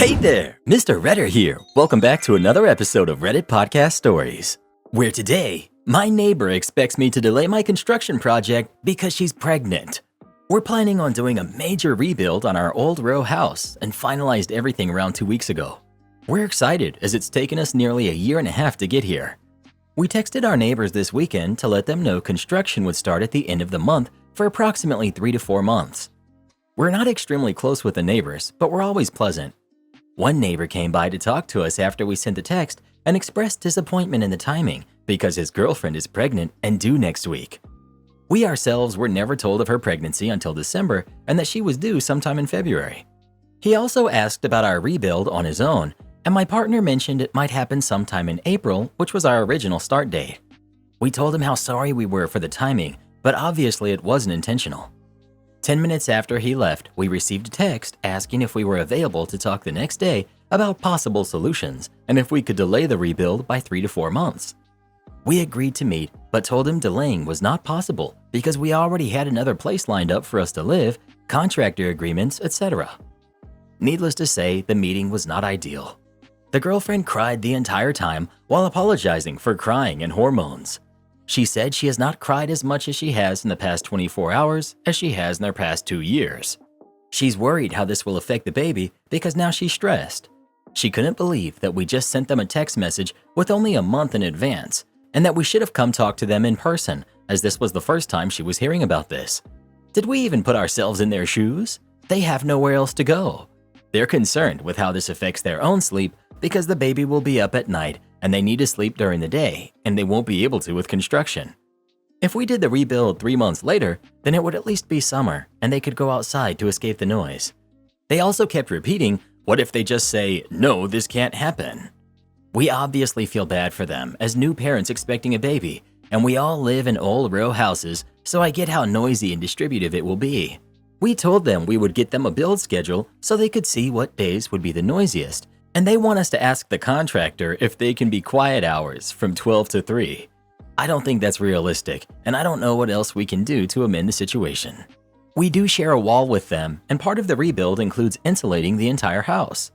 Hey there, Mr. Redder here. Welcome back to another episode of Reddit Podcast Stories, where today, my neighbor expects me to delay my construction project because she's pregnant. We're planning on doing a major rebuild on our old row house and finalized everything around 2 weeks ago. We're excited as it's taken us nearly a year and a half to get here. We texted our neighbors this weekend to let them know construction would start at the end of the month for approximately 3 to 4 months. We're not extremely close with the neighbors, but we're always pleasant. One neighbor came by to talk to us after we sent the text and expressed disappointment in the timing because his girlfriend is pregnant and due next week. We ourselves were never told of her pregnancy until December and that she was due sometime in February. He also asked about our rebuild on his own, and my partner mentioned it might happen sometime in April, which was our original start date. We told him how sorry we were for the timing, but obviously it wasn't intentional. 10 minutes after he left, we received a text asking if we were available to talk the next day about possible solutions and if we could delay the rebuild by 3 to 4 months. We agreed to meet, but told him delaying was not possible because we already had another place lined up for us to live, contractor agreements, etc. Needless to say, the meeting was not ideal. The girlfriend cried the entire time while apologizing for crying and hormones. She said she has not cried as much as she has in the past 24 hours as she has in their past 2 years. She's worried how this will affect the baby because now she's stressed. She couldn't believe that we just sent them a text message with only a month in advance and that we should have come talk to them in person, as this was the first time she was hearing about this. Did we even put ourselves in their shoes? They have nowhere else to go. They're concerned with how this affects their own sleep because the baby will be up at night and they need to sleep during the day, and they won't be able to with construction. If we did the rebuild 3 months later, then it would at least be summer and they could go outside to escape the noise. They also kept repeating, what if they just say, no, this can't happen? We obviously feel bad for them as new parents expecting a baby, and we all live in old row houses, so I get how noisy and distributive it will be. We told them we would get them a build schedule so they could see what days would be the noisiest, and they want us to ask the contractor if they can be quiet hours from 12 to 3. I don't think that's realistic, and I don't know what else we can do to amend the situation. We do share a wall with them, and part of the rebuild includes insulating the entire house.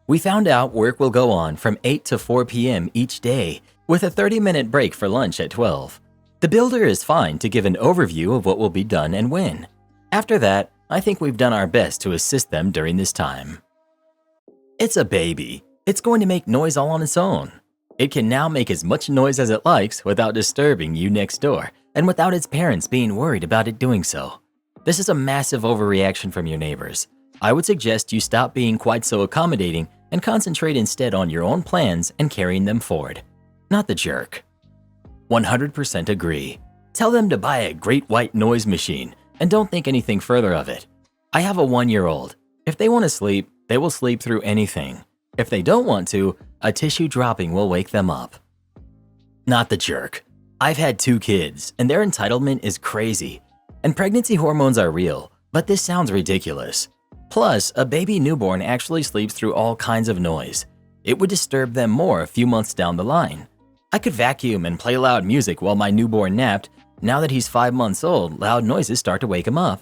We found out work will go on from 8 to 4 p.m. each day, with a 30-minute break for lunch at 12. The builder is fine to give an overview of what will be done and when. After that, I think we've done our best to assist them during this time. It's a baby. It's going to make noise all on its own. It can now make as much noise as it likes without disturbing you next door and without its parents being worried about it doing so. This is a massive overreaction from your neighbors. I would suggest you stop being quite so accommodating and concentrate instead on your own plans and carrying them forward. Not the jerk. 100% agree. Tell them to buy a great white noise machine and don't think anything further of it. I have a 1-year-old. If they want to sleep, they will sleep through anything. If they don't want to, a tissue dropping will wake them up. Not the jerk. I've had 2 kids, and their entitlement is crazy. And pregnancy hormones are real, but this sounds ridiculous. Plus, a baby newborn actually sleeps through all kinds of noise. It would disturb them more a few months down the line. I could vacuum and play loud music while my newborn napped. Now that he's 5 months old, loud noises start to wake him up.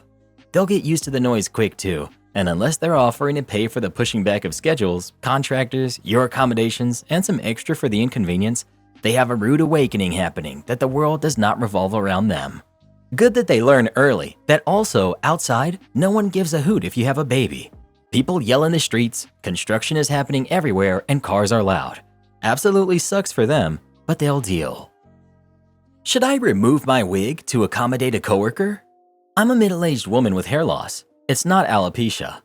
They'll get used to the noise quick too. And unless they're offering to pay for the pushing back of schedules, contractors, your accommodations, and some extra for the inconvenience, they have a rude awakening happening that the world does not revolve around them. Good that they learn early that also outside, no one gives a hoot if you have a baby. People yell in the streets, construction is happening everywhere, and cars are loud. Absolutely sucks for them, but they'll deal. Should I remove my wig to accommodate a coworker? I'm a middle-aged woman with hair loss. It's not alopecia.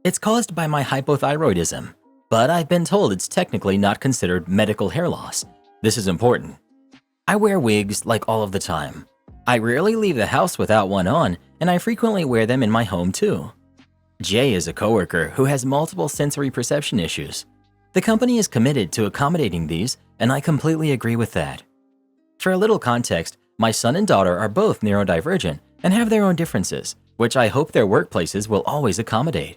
It's caused by my hypothyroidism, but I've been told it's technically not considered medical hair loss. This is important. I wear wigs like all of the time. I rarely leave the house without one on, and I frequently wear them in my home too. Jay is a coworker who has multiple sensory perception issues. The company is committed to accommodating these, and I completely agree with that. For a little context, my son and daughter are both neurodivergent and have their own differences, which I hope their workplaces will always accommodate.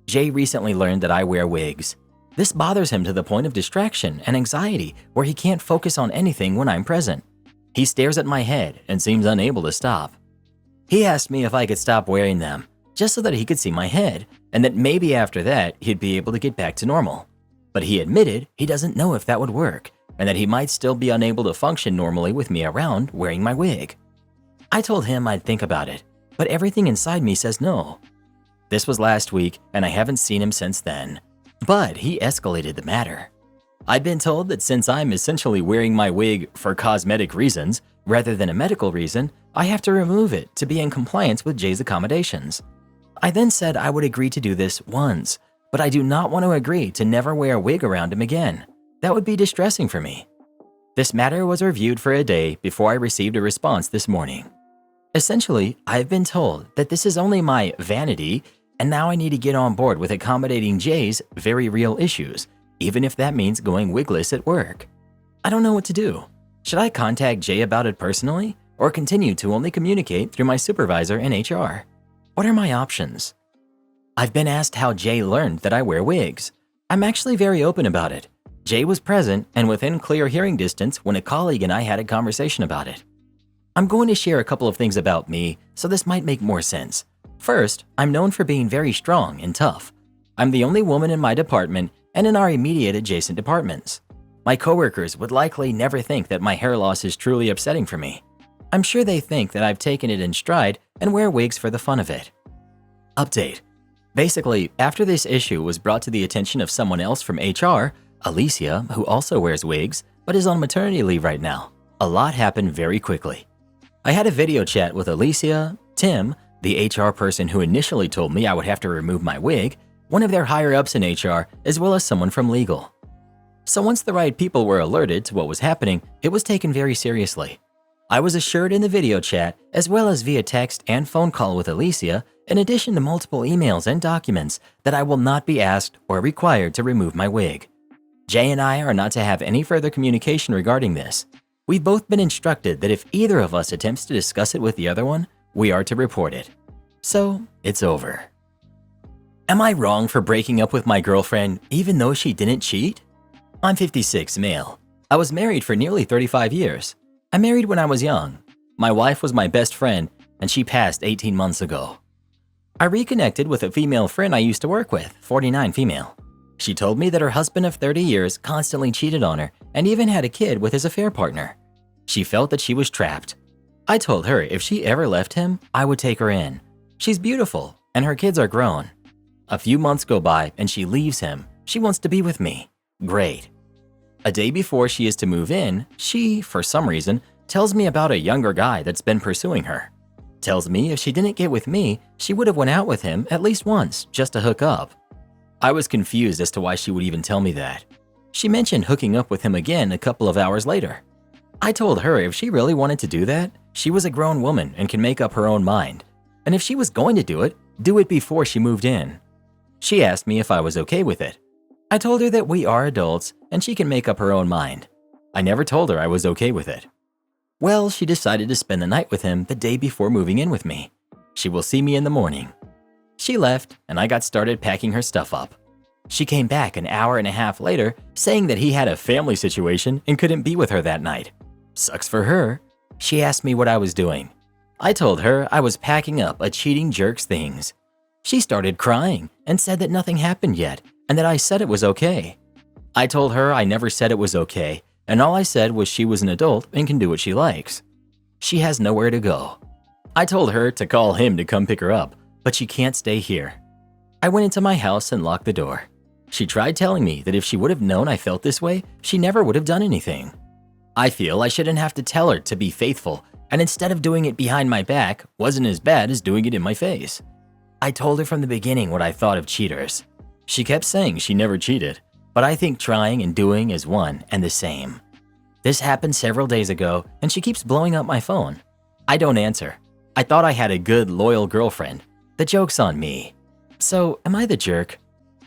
Jay recently learned that I wear wigs. This bothers him to the point of distraction and anxiety where he can't focus on anything when I'm present. He stares at my head and seems unable to stop. He asked me if I could stop wearing them, just so that he could see my head, and that maybe after that he'd be able to get back to normal. But he admitted he doesn't know if that would work, and that he might still be unable to function normally with me around wearing my wig. I told him I'd think about it, but everything inside me says no. This was last week, and I haven't seen him since then. But he escalated the matter. I'd been told that since I'm essentially wearing my wig for cosmetic reasons, rather than a medical reason, I have to remove it to be in compliance with Jay's accommodations. I then said I would agree to do this once, but I do not want to agree to never wear a wig around him again. That would be distressing for me. This matter was reviewed for a day before I received a response this morning. Essentially, I've been told that this is only my vanity, and now I need to get on board with accommodating Jay's very real issues, even if that means going wigless at work. I don't know what to do. Should I contact Jay about it personally, or continue to only communicate through my supervisor in HR? What are my options? I've been asked how Jay learned that I wear wigs. I'm actually very open about it. Jay was present and within clear hearing distance when a colleague and I had a conversation about it. I'm going to share a couple of things about me, so this might make more sense. First, I'm known for being very strong and tough. I'm the only woman in my department and in our immediate adjacent departments. My coworkers would likely never think that my hair loss is truly upsetting for me. I'm sure they think that I've taken it in stride and wear wigs for the fun of it. Update. Basically, after this issue was brought to the attention of someone else from HR, Alicia, who also wears wigs but is on maternity leave right now, a lot happened very quickly. I had a video chat with Alicia, Tim, the HR person who initially told me I would have to remove my wig, one of their higher-ups in HR, as well as someone from legal. So once the right people were alerted to what was happening, it was taken very seriously. I was assured in the video chat, as well as via text and phone call with Alicia, in addition to multiple emails and documents, that I will not be asked or required to remove my wig. Jay and I are not to have any further communication regarding this. We've both been instructed that if either of us attempts to discuss it with the other one, we are to report it. So, it's over. Am I wrong for breaking up with my girlfriend even though she didn't cheat? I'm 56, male. I was married for nearly 35 years. I married when I was young. My wife was my best friend, and she passed 18 months ago. I reconnected with a female friend I used to work with, 49 female. She told me that her husband of 30 years constantly cheated on her and even had a kid with his affair partner. She felt that she was trapped. I told her if she ever left him, I would take her in. She's beautiful, and her kids are grown. A few months go by and she leaves him. She wants to be with me. Great. A day before she is to move in, she, for some reason, tells me about a younger guy that's been pursuing her. Tells me if she didn't get with me, she would have went out with him at least once just to hook up. I was confused as to why she would even tell me that. She mentioned hooking up with him again a couple of hours later. I told her if she really wanted to do that, she was a grown woman and can make up her own mind. And if she was going to do it before she moved in. She asked me if I was okay with it. I told her that we are adults and she can make up her own mind. I never told her I was okay with it. Well, she decided to spend the night with him the day before moving in with me. She will see me in the morning. She left and I got started packing her stuff up. She came back an hour and a half later saying that he had a family situation and couldn't be with her that night. Sucks for her. She asked me what I was doing. I told her I was packing up a cheating jerk's things. She started crying and said that nothing happened yet and that I said it was okay. I told her I never said it was okay, and all I said was she was an adult and can do what she likes. She has nowhere to go. I told her to call him to come pick her up, but she can't stay here. I went into my house and locked the door. She tried telling me that if she would have known I felt this way, she never would have done anything. I feel I shouldn't have to tell her to be faithful, and instead of doing it behind my back, wasn't as bad as doing it in my face. I told her from the beginning what I thought of cheaters. She kept saying she never cheated, but I think trying and doing is one and the same. This happened several days ago, and she keeps blowing up my phone. I don't answer. I thought I had a good, loyal girlfriend. The joke's on me. So, am I the jerk?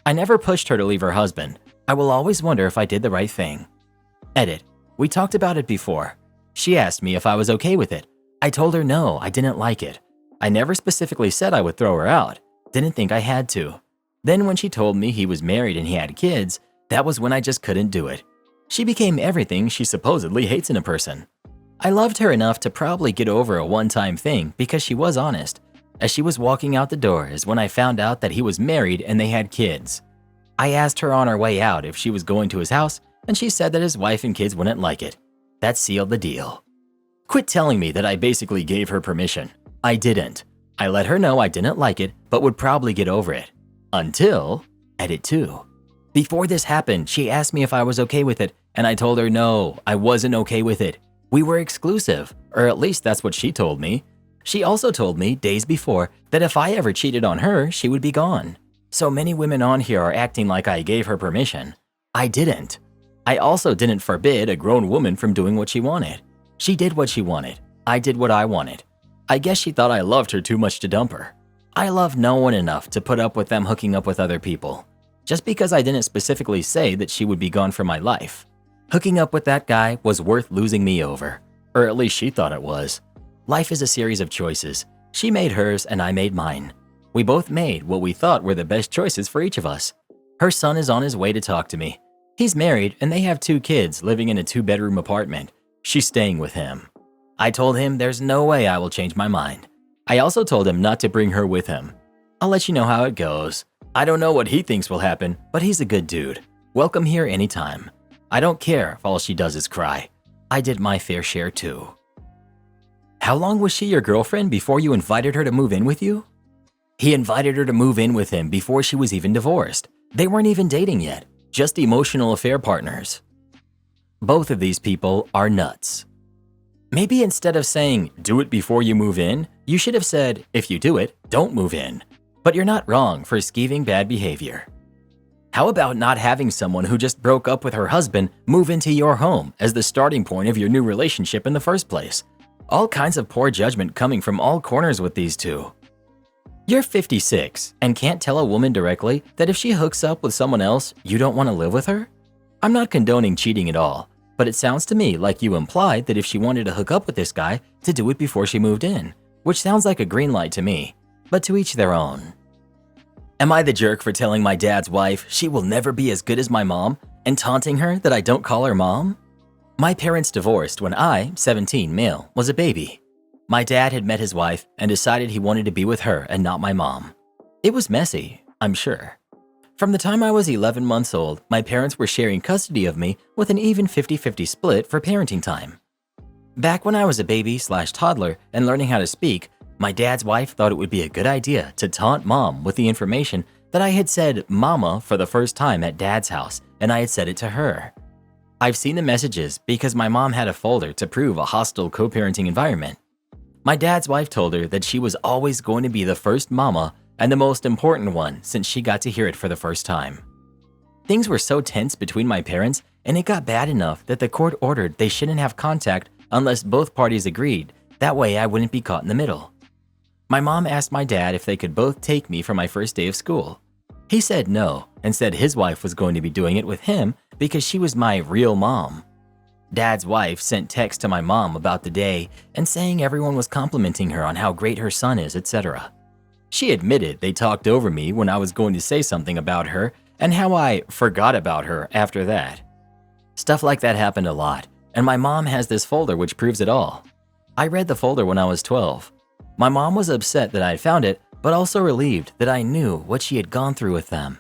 I never pushed her to leave her husband. I will always wonder if I did the right thing. Edit. We talked about it before. She asked me if I was okay with it. I told her no, I didn't like it. I never specifically said I would throw her out. Didn't think I had to. Then when she told me he was married and he had kids, that was when I just couldn't do it. She became everything she supposedly hates in a person. I loved her enough to probably get over a one-time thing because she was honest, As she was walking out the door is when I found out that he was married and they had kids. I asked her on our way out if she was going to his house, and she said that his wife and kids wouldn't like it. That sealed the deal. Quit telling me that I basically gave her permission. I didn't. I let her know I didn't like it, but would probably get over it. Until… Edit 2. Before this happened, she asked me if I was okay with it, and I told her no, I wasn't okay with it. We were exclusive, or at least that's what she told me. She also told me days before that if I ever cheated on her, she would be gone. So many women on here are acting like I gave her permission. I didn't. I also didn't forbid a grown woman from doing what she wanted. She did what she wanted. I did what I wanted. I guess she thought I loved her too much to dump her. I love no one enough to put up with them hooking up with other people. Just because I didn't specifically say that she would be gone from my life. Hooking up with that guy was worth losing me over. Or at least she thought it was. Life is a series of choices. She made hers and I made mine. We both made what we thought were the best choices for each of us. Her son is on his way to talk to me. He's married and they have 2 kids living in a 2-bedroom apartment. She's staying with him. I told him there's no way I will change my mind. I also told him not to bring her with him. I'll let you know how it goes. I don't know what he thinks will happen, but he's a good dude. Welcome here anytime. I don't care if all she does is cry. I did my fair share too. How long was she your girlfriend before you invited her to move in with you? He invited her to move in with him before she was even divorced. They weren't even dating yet, just emotional affair partners. Both of these people are nuts. Maybe instead of saying, do it before you move in, you should have said, if you do it, don't move in. But you're not wrong for skeeving bad behavior. How about not having someone who just broke up with her husband move into your home as the starting point of your new relationship in the first place? All kinds of poor judgment coming from all corners with these two. You're 56 and can't tell a woman directly that if she hooks up with someone else, you don't want to live with her? I'm not condoning cheating at all, but it sounds to me like you implied that if she wanted to hook up with this guy, to do it before she moved in, which sounds like a green light to me, but to each their own. Am I the jerk for telling my dad's wife she will never be as good as my mom and taunting her that I don't call her mom? My parents divorced when I, 17 male, was a baby. My dad had met his wife and decided he wanted to be with her and not my mom. It was messy, I'm sure. From the time I was 11 months old, my parents were sharing custody of me with an even 50-50 split for parenting time. Back when I was a baby/toddler and learning how to speak, my dad's wife thought it would be a good idea to taunt mom with the information that I had said mama for the first time at dad's house and I had said it to her. I've seen the messages because my mom had a folder to prove a hostile co-parenting environment. My dad's wife told her that she was always going to be the first mama and the most important one since she got to hear it for the first time. Things were so tense between my parents and it got bad enough that the court ordered they shouldn't have contact unless both parties agreed. That way I wouldn't be caught in the middle. My mom asked my dad if they could both take me for my first day of school. He said no and said his wife was going to be doing it with him because she was my real mom. Dad's wife sent texts to my mom about the day and saying everyone was complimenting her on how great her son is, etc. She admitted they talked over me when I was going to say something about her and how I forgot about her after that. Stuff like that happened a lot, and my mom has this folder which proves it all. I read the folder when I was 12. My mom was upset that I had found it, but also relieved that I knew what she had gone through with them.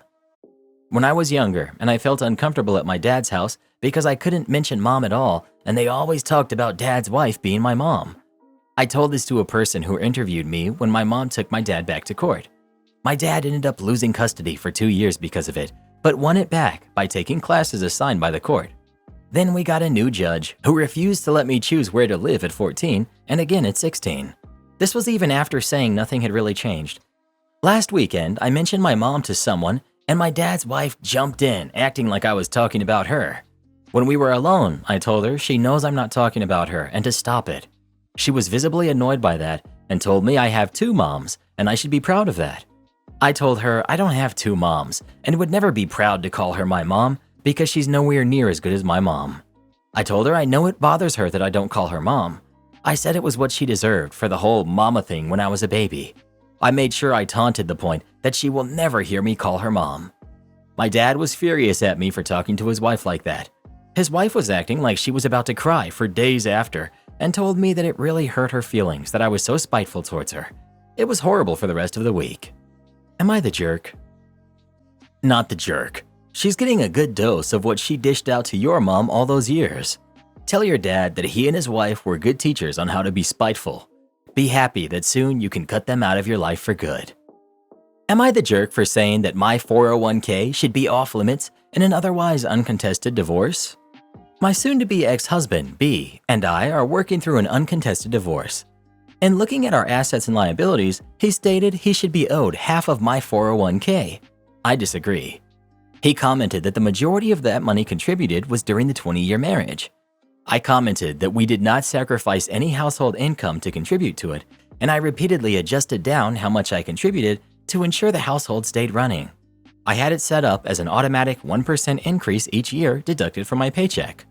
When I was younger and I felt uncomfortable at my dad's house because I couldn't mention mom at all and they always talked about dad's wife being my mom. I told this to a person who interviewed me when my mom took my dad back to court. My dad ended up losing custody for 2 years because of it, but won it back by taking classes assigned by the court. Then we got a new judge who refused to let me choose where to live at 14 and again at 16. This was even after saying nothing had really changed. Last weekend, I mentioned my mom to someone and my dad's wife jumped in, acting like I was talking about her. When we were alone, I told her she knows I'm not talking about her and to stop it. She was visibly annoyed by that and told me I have 2 moms and I should be proud of that. I told her I don't have 2 moms and would never be proud to call her my mom because she's nowhere near as good as my mom. I told her I know it bothers her that I don't call her mom. I said it was what she deserved for the whole mama thing when I was a baby. I made sure I taunted the point that she will never hear me call her mom. My dad was furious at me for talking to his wife like that. His wife was acting like she was about to cry for days after and told me that it really hurt her feelings that I was so spiteful towards her. It was horrible for the rest of the week. Am I the jerk? Not the jerk. She's getting a good dose of what she dished out to your mom all those years. Tell your dad that he and his wife were good teachers on how to be spiteful. Be happy that soon you can cut them out of your life for good. Am I the jerk for saying that my 401k should be off limits in an otherwise uncontested divorce? My soon-to-be ex-husband, B, and I are working through an uncontested divorce. In looking at our assets and liabilities, he stated he should be owed half of my 401k. I disagree. He commented that the majority of that money contributed was during the 20-year marriage. I commented that we did not sacrifice any household income to contribute to it, and I repeatedly adjusted down how much I contributed to ensure the household stayed running. I had it set up as an automatic 1% increase each year deducted from my paycheck.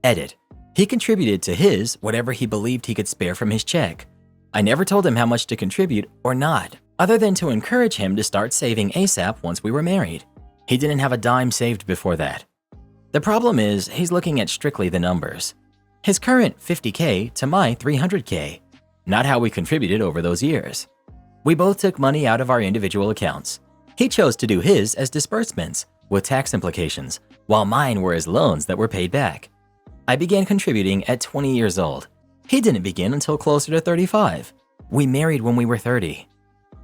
Edit. He contributed to his whatever he believed he could spare from his check. I never told him how much to contribute or not, other than to encourage him to start saving ASAP once we were married. He didn't have a dime saved before that. The problem is he's looking at strictly the numbers. His current $50K to my $300K, not how we contributed over those years. We both took money out of our individual accounts. He chose to do his as disbursements with tax implications, while mine were as loans that were paid back. I began contributing at 20 years old. He didn't begin until closer to 35. We married when we were 30.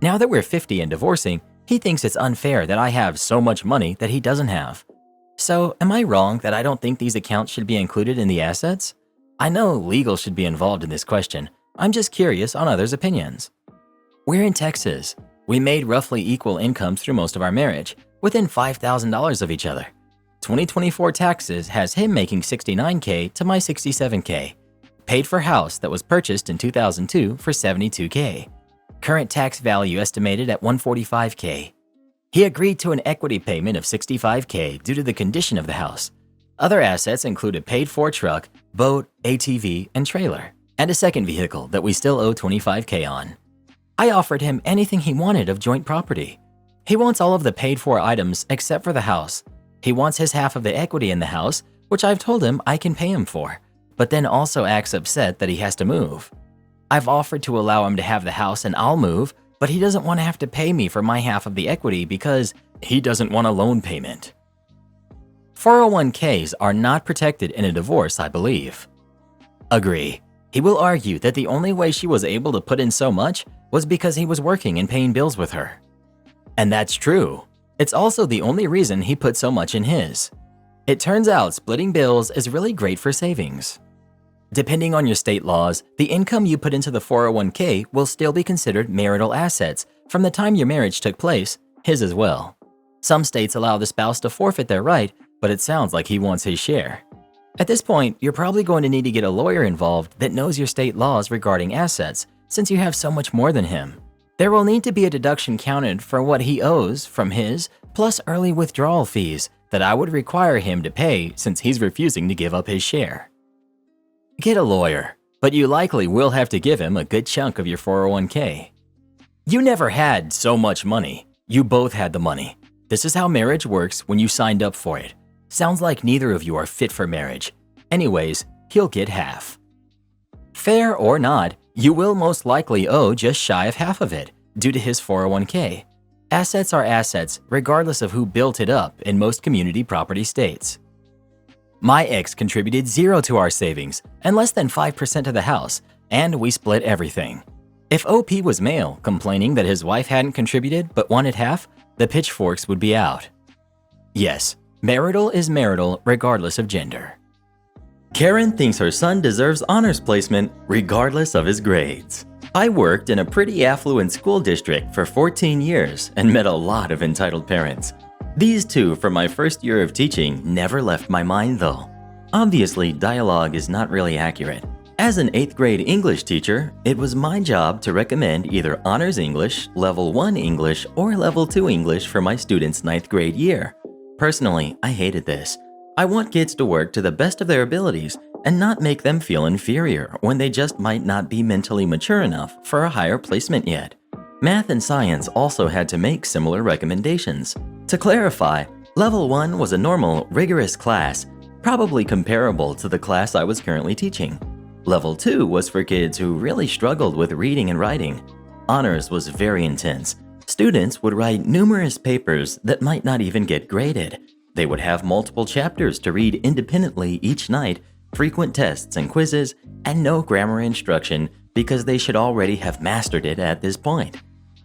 Now that we're 50 and divorcing, he thinks it's unfair that I have so much money that he doesn't have. So, am I wrong that I don't think these accounts should be included in the assets? I know legal should be involved in this question. I'm just curious on others' opinions. We're in Texas. We made roughly equal incomes through most of our marriage, within $5,000 of each other. 2024 taxes has him making $69K to my $67K. Paid for house that was purchased in 2002 for $72K. Current tax value estimated at $145K. He agreed to an equity payment of $65K due to the condition of the house. Other assets include a paid-for truck, boat, ATV, and trailer, and a second vehicle that we still owe $25K on. I offered him anything he wanted of joint property. He wants all of the paid-for items except for the house. He wants his half of the equity in the house, which I've told him I can pay him for, but then also acts upset that he has to move. I've offered to allow him to have the house and I'll move, but he doesn't want to have to pay me for my half of the equity because he doesn't want a loan payment. 401ks are not protected in a divorce, I believe. Agree. He will argue that the only way she was able to put in so much was because he was working and paying bills with her. And that's true. It's also the only reason he put so much in his. It turns out splitting bills is really great for savings. Depending on your state laws, the income you put into the 401k will still be considered marital assets from the time your marriage took place, his as well. Some states allow the spouse to forfeit their right, but it sounds like he wants his share. At this point, you're probably going to need to get a lawyer involved that knows your state laws regarding assets, since you have so much more than him. There will need to be a deduction counted for what he owes from his, plus early withdrawal fees that I would require him to pay since he's refusing to give up his share. Get a lawyer, but you likely will have to give him a good chunk of your 401k. You never had so much money. You both had the money. This is how marriage works when you signed up for it. Sounds like neither of you are fit for marriage. Anyways, he'll get half. Fair or not, you will most likely owe just shy of half of it due to his 401k. Assets are assets regardless of who built it up in most community property states. My ex contributed $0 to our savings and less than 5% to the house, and we split everything. If OP was male, complaining that his wife hadn't contributed but wanted half, the pitchforks would be out. Yes, marital is marital regardless of gender. Karen thinks her son deserves honors placement regardless of his grades. I worked in a pretty affluent school district for 14 years and met a lot of entitled parents. These two from my first year of teaching never left my mind though. Obviously, dialogue is not really accurate. As an 8th grade English teacher, it was my job to recommend either Honors English, Level 1 English, or Level 2 English for my students' 9th grade year. Personally, I hated this. I want kids to work to the best of their abilities and not make them feel inferior when they just might not be mentally mature enough for a higher placement yet. Math and science also had to make similar recommendations. To clarify, Level 1 was a normal, rigorous class, probably comparable to the class I was currently teaching. Level 2 was for kids who really struggled with reading and writing. honors was very intense. Students would write numerous papers that might not even get graded. They would have multiple chapters to read independently each night, frequent tests and quizzes, and no grammar instruction because they should already have mastered it at this point.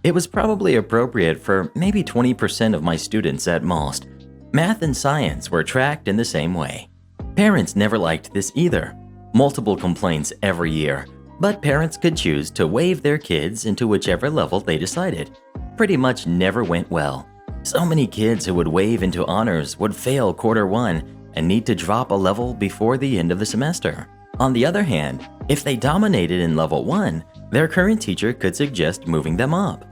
It was probably appropriate for maybe 20% of my students at most. Math and science were tracked in the same way. Parents never liked this either. Multiple complaints every year, but parents could choose to waive their kids into whichever level they decided. Pretty much never went well. So many kids who would waive into honors would fail quarter one and need to drop a level before the end of the semester. On the other hand, if they dominated in level 1, their current teacher could suggest moving them up.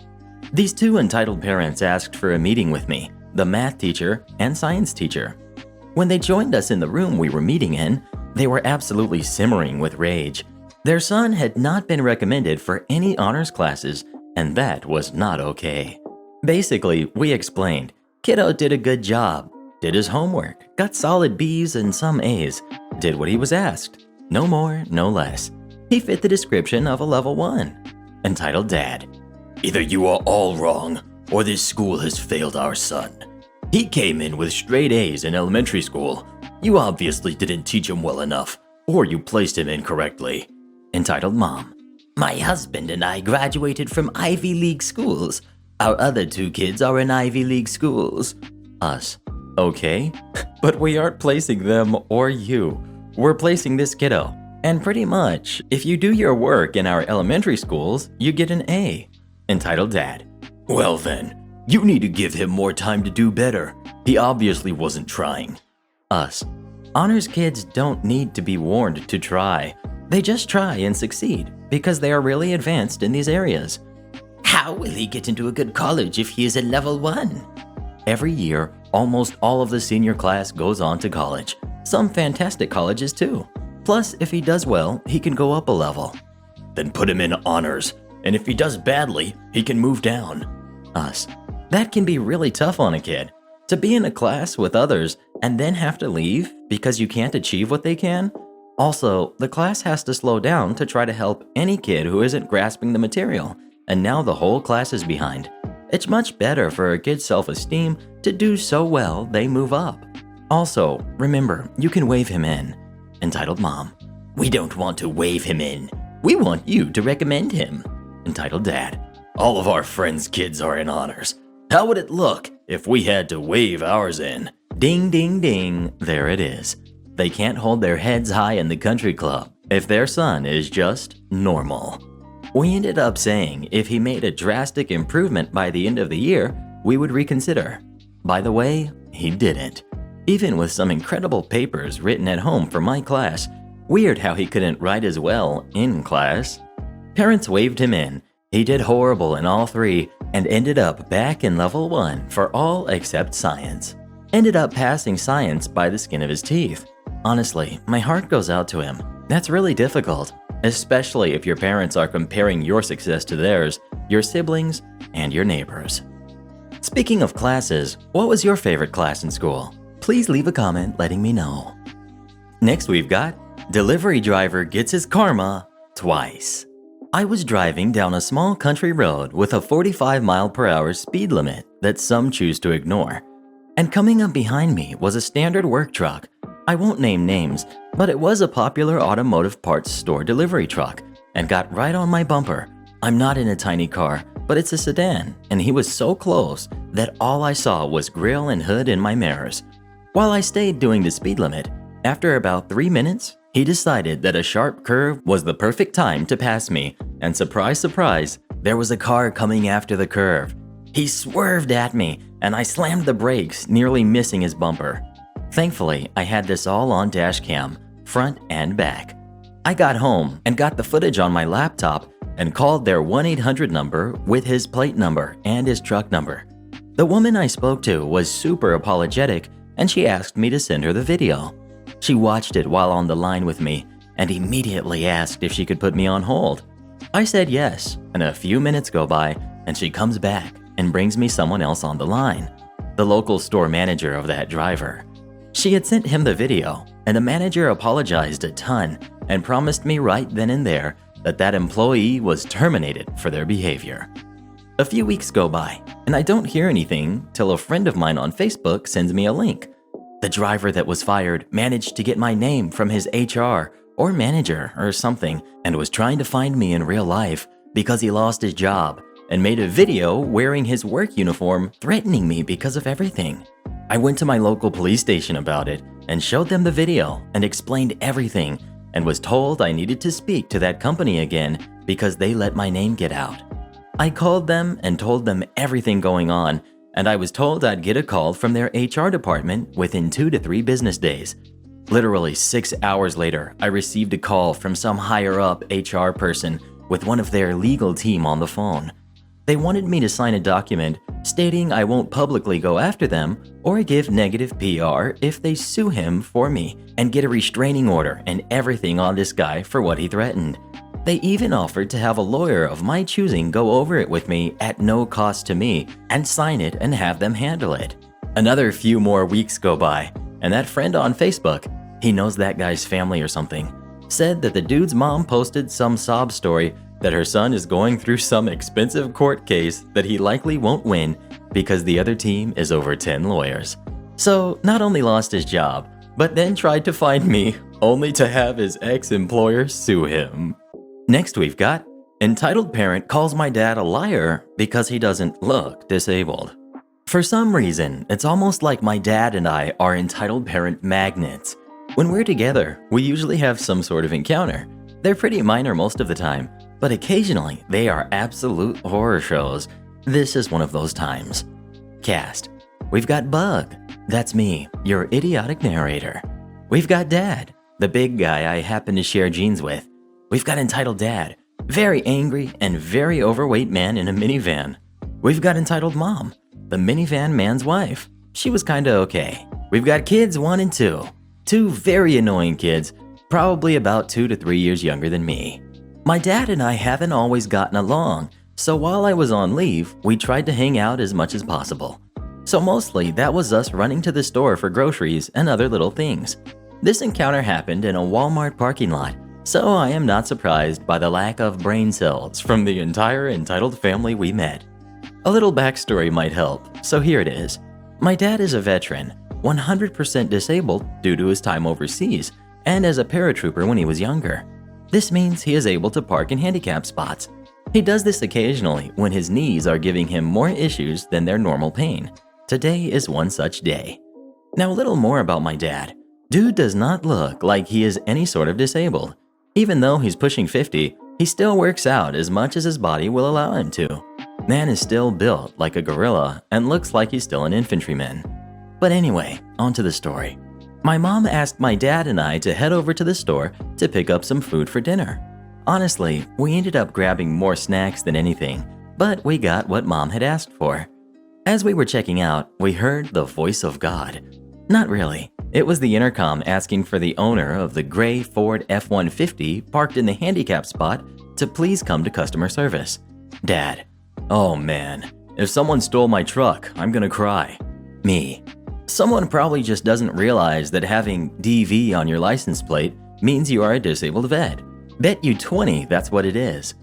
These two entitled parents asked for a meeting with me, the math teacher and science teacher. When they joined us in the room we were meeting in, they were absolutely simmering with rage. Their son had not been recommended for any honors classes, and that was not okay. Basically, we explained, kiddo did a good job, did his homework, got solid B's and some A's, did what he was asked. No more, no less. He fit the description of a level 1. Entitled Dad. Either you are all wrong, or this school has failed our son. He came in with straight A's in elementary school. You obviously didn't teach him well enough, or you placed him incorrectly. Entitled Mom. My husband and I graduated from Ivy League schools. Our other two kids are in Ivy League schools. Us. Okay, but we aren't placing them or you. We're placing this kiddo. And pretty much, if you do your work in our elementary schools, you get an A. Entitled Dad. Well then, you need to give him more time to do better. He obviously wasn't trying. Us. Honors kids don't need to be warned to try. They just try and succeed because they are really advanced in these areas. How will he get into a good college if he is at level 1? Every year, almost all of the senior class goes on to college. Some fantastic colleges too. Plus, if he does well, he can go up a level. Then put him in honors, and if he does badly, he can move down. Us. That can be really tough on a kid. To be in a class with others and then have to leave because you can't achieve what they can? Also, the class has to slow down to try to help any kid who isn't grasping the material, and now the whole class is behind. It's much better for a kid's self-esteem to do so well they move up. Also, remember, you can waive him in. Entitled Mom. We don't want to waive him in. We want you to recommend him. Entitled Dad. All of our friends' kids are in honors. How would it look if we had to waive ours in? Ding, ding, ding. There it is. They can't hold their heads high in the country club if their son is just normal. We ended up saying if he made a drastic improvement by the end of the year, we would reconsider. By the way, he didn't. Even with some incredible papers written at home for my class, weird how he couldn't write as well in class. Parents waved him in. He did horrible in all 3 and ended up back in level 1 for all except science. Ended up passing science by the skin of his teeth. Honestly, my heart goes out to him. That's really difficult, especially if your parents are comparing your success to theirs, your siblings, and your neighbors. Speaking of classes, what was your favorite class in school? Please leave a comment letting me know. Next we've got, delivery driver gets his karma twice. I was driving down a small country road with a 45-mile-per-hour speed limit that some choose to ignore. And coming up behind me was a standard work truck. I won't name names, but it was a popular automotive parts store delivery truck and got right on my bumper. I'm not in a tiny car, but it's a sedan, and he was so close that all I saw was grille and hood in my mirrors. While I stayed doing the speed limit, after about 3 minutes, he decided that a sharp curve was the perfect time to pass me, and surprise, surprise, there was a car coming after the curve. He swerved at me, and I slammed the brakes, nearly missing his bumper. Thankfully, I had this all on dash cam, front and back. I got home and got the footage on my laptop and called their 1-800 number with his plate number and his truck number. The woman I spoke to was super apologetic, and she asked me to send her the video. She watched it while on the line with me and immediately asked if she could put me on hold. I said yes, and a few minutes go by and she comes back and brings me someone else on the line, the local store manager of that driver. She had sent him the video, and the manager apologized a ton and promised me right then and there that that employee was terminated for their behavior. A few weeks go by, and I don't hear anything till a friend of mine on Facebook sends me a link. The driver that was fired managed to get my name from his HR or manager or something and was trying to find me in real life because he lost his job and made a video wearing his work uniform threatening me because of everything. I went to my local police station about it and showed them the video and explained everything and was told I needed to speak to that company again because they let my name get out. I called them and told them everything going on, and I was told I'd get a call from their HR department within 2 to 3 business days. Literally 6 hours later, I received a call from some higher-up HR person with one of their legal team on the phone. They wanted me to sign a document stating I won't publicly go after them or give negative PR if they sue him for me and get a restraining order and everything on this guy for what he threatened. They even offered to have a lawyer of my choosing go over it with me at no cost to me and sign it and have them handle it. Another few more weeks go by, and that friend on Facebook, he knows that guy's family or something, said that the dude's mom posted some sob story that her son is going through some expensive court case that he likely won't win because the other team is over 10 lawyers. So not only lost his job, but then tried to find me only to have his ex-employer sue him. Next we've got, entitled parent calls my dad a liar because he doesn't look disabled. For some reason, it's almost like my dad and I are entitled parent magnets. When we're together, we usually have some sort of encounter. They're pretty minor most of the time, but occasionally they are absolute horror shows. This is one of those times. Cast. We've got Bug. That's me, your idiotic narrator. We've got Dad, the big guy I happen to share genes with. We've got entitled Dad, very angry and very overweight man in a minivan. We've got entitled Mom, the minivan man's wife. She was kinda okay. We've got kids 1 and 2. 2 very annoying kids, probably about 2 to 3 years younger than me. My dad and I haven't always gotten along, so while I was on leave, we tried to hang out as much as possible. So mostly that was us running to the store for groceries and other little things. This encounter happened in a Walmart parking lot, so I am not surprised by the lack of brain cells from the entire entitled family we met. A little backstory might help, so here it is. My dad is a veteran, 100% disabled due to his time overseas, and as a paratrooper when he was younger. This means he is able to park in handicap spots. He does this occasionally when his knees are giving him more issues than their normal pain. Today is one such day. Now a little more about my dad. Dude does not look like he is any sort of disabled. Even though he's pushing 50, he still works out as much as his body will allow him to. Man is still built like a gorilla and looks like he's still an infantryman. But anyway, on to the story. My mom asked my dad and I to head over to the store to pick up some food for dinner. Honestly, we ended up grabbing more snacks than anything, but we got what mom had asked for. As we were checking out, we heard the voice of God. Not really. It was the intercom asking for the owner of the gray Ford F-150 parked in the handicap spot to please come to customer service. Dad. Oh man, if someone stole my truck, I'm gonna cry. Me. Someone probably just doesn't realize that having DV on your license plate means you are a disabled vet. Bet you 20 that's what it is.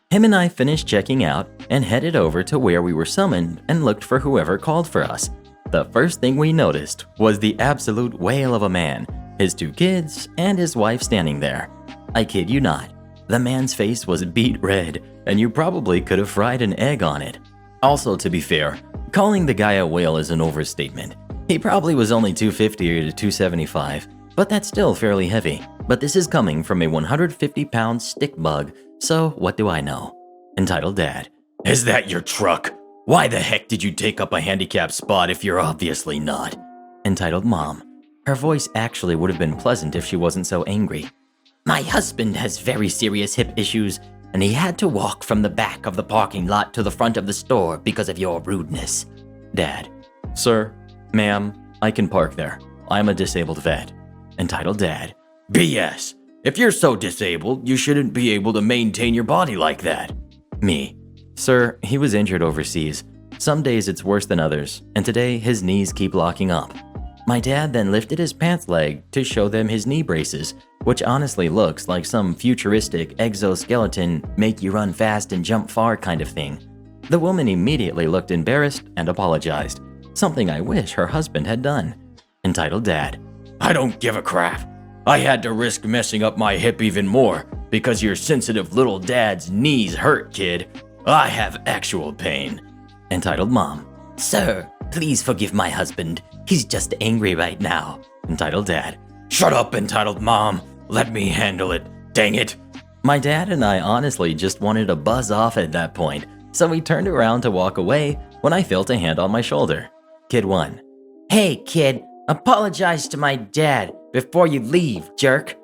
Him and I finished checking out and headed over to where we were summoned and looked for whoever called for us. The first thing we noticed was the absolute whale of a man, his 2 kids, and his wife standing there. I kid you not. The man's face was beet red, and you probably could have fried an egg on it. Also, to be fair, calling the guy a whale is an overstatement. He probably was only 250 to 275, but that's still fairly heavy. But this is coming from a 150-pound stick bug, so what do I know? Entitled Dad. Is that your truck? Why the heck did you take up a handicapped spot if you're obviously not? Entitled Mom. Her voice actually would have been pleasant if she wasn't so angry. My husband has very serious hip issues, and he had to walk from the back of the parking lot to the front of the store because of your rudeness. Dad. Sir, ma'am, I can park there. I'm a disabled vet. Entitled Dad. BS. If you're so disabled, you shouldn't be able to maintain your body like that. Me. Sir, he was injured overseas. Some days it's worse than others, and today his knees keep locking up. My dad then lifted his pants leg to show them his knee braces, which honestly looks like some futuristic exoskeleton make you run fast and jump far kind of thing. The woman immediately looked embarrassed and apologized, something I wish her husband had done. Entitled Dad: I don't give a crap. I had to risk messing up my hip even more because your sensitive little dad's knees hurt, kid. I have actual pain. Entitled Mom: Sir, please forgive my husband. He's just angry right now. Entitled Dad: Shut up, Entitled Mom. Let me handle it. Dang it. My dad and I honestly just wanted to buzz off at that point, so we turned around to walk away when I felt a hand on my shoulder. Kid 1: Hey kid, apologize to my dad before you leave, jerk.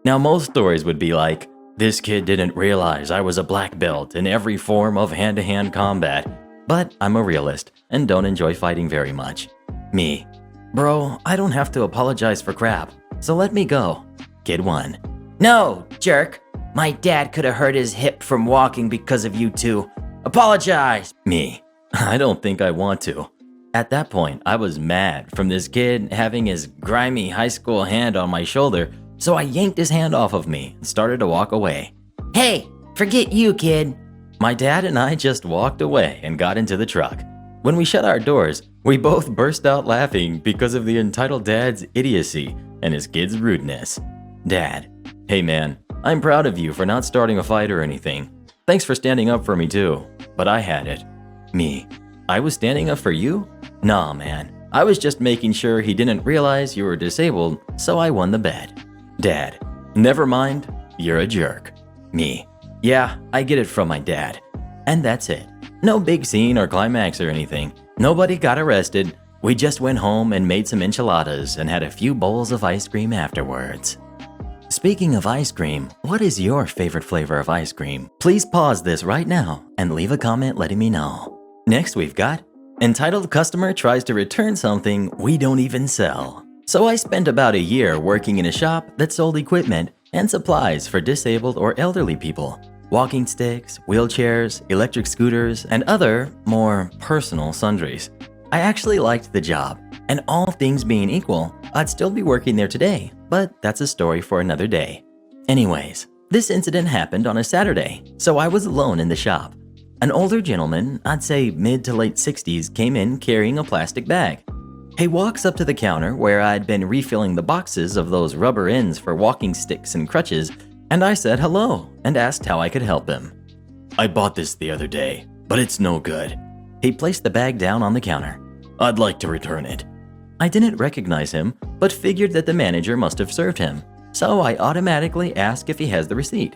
Now most stories would be like, this kid didn't realize I was a black belt in every form of hand-to-hand combat, but I'm a realist and don't enjoy fighting very much. Me: Bro, I don't have to apologize for crap, so let me go. Kid 1: No, jerk. My dad could have hurt his hip from walking because of you two. Apologize. Me: I don't think I want to. At that point, I was mad from this kid having his grimy high school hand on my shoulder, so I yanked his hand off of me and started to walk away. Hey, forget you, kid. My dad and I just walked away and got into the truck. When we shut our doors, we both burst out laughing because of the entitled dad's idiocy and his kid's rudeness. Dad: Hey man, I'm proud of you for not starting a fight or anything. Thanks for standing up for me too, but I had it. Me: I was standing up for you? Nah man, I was just making sure he didn't realize you were disabled, so I won the bet. Dad: Never mind, you're a jerk. Me: Yeah, I get it from my dad. And that's it. No big scene or climax or anything. Nobody got arrested. We just went home and made some enchiladas and had a few bowls of ice cream afterwards. Speaking of ice cream, what is your favorite flavor of ice cream? Please pause this right now and leave a comment letting me know. Next we've got, entitled customer tries to return something we don't even sell. So I spent about a year working in a shop that sold equipment and supplies for disabled or elderly people. Walking sticks, wheelchairs, electric scooters, and other, more personal sundries. I actually liked the job, and all things being equal, I'd still be working there today, but that's a story for another day. Anyways, this incident happened on a Saturday, so I was alone in the shop. An older gentleman, I'd say mid to late 60s, came in carrying a plastic bag. He walks up to the counter where I'd been refilling the boxes of those rubber ends for walking sticks and crutches, and I said hello and asked how I could help him. I bought this the other day, but it's no good. He placed the bag down on the counter. I'd like to return it. I didn't recognize him, but figured that the manager must have served him, so I automatically asked if he has the receipt.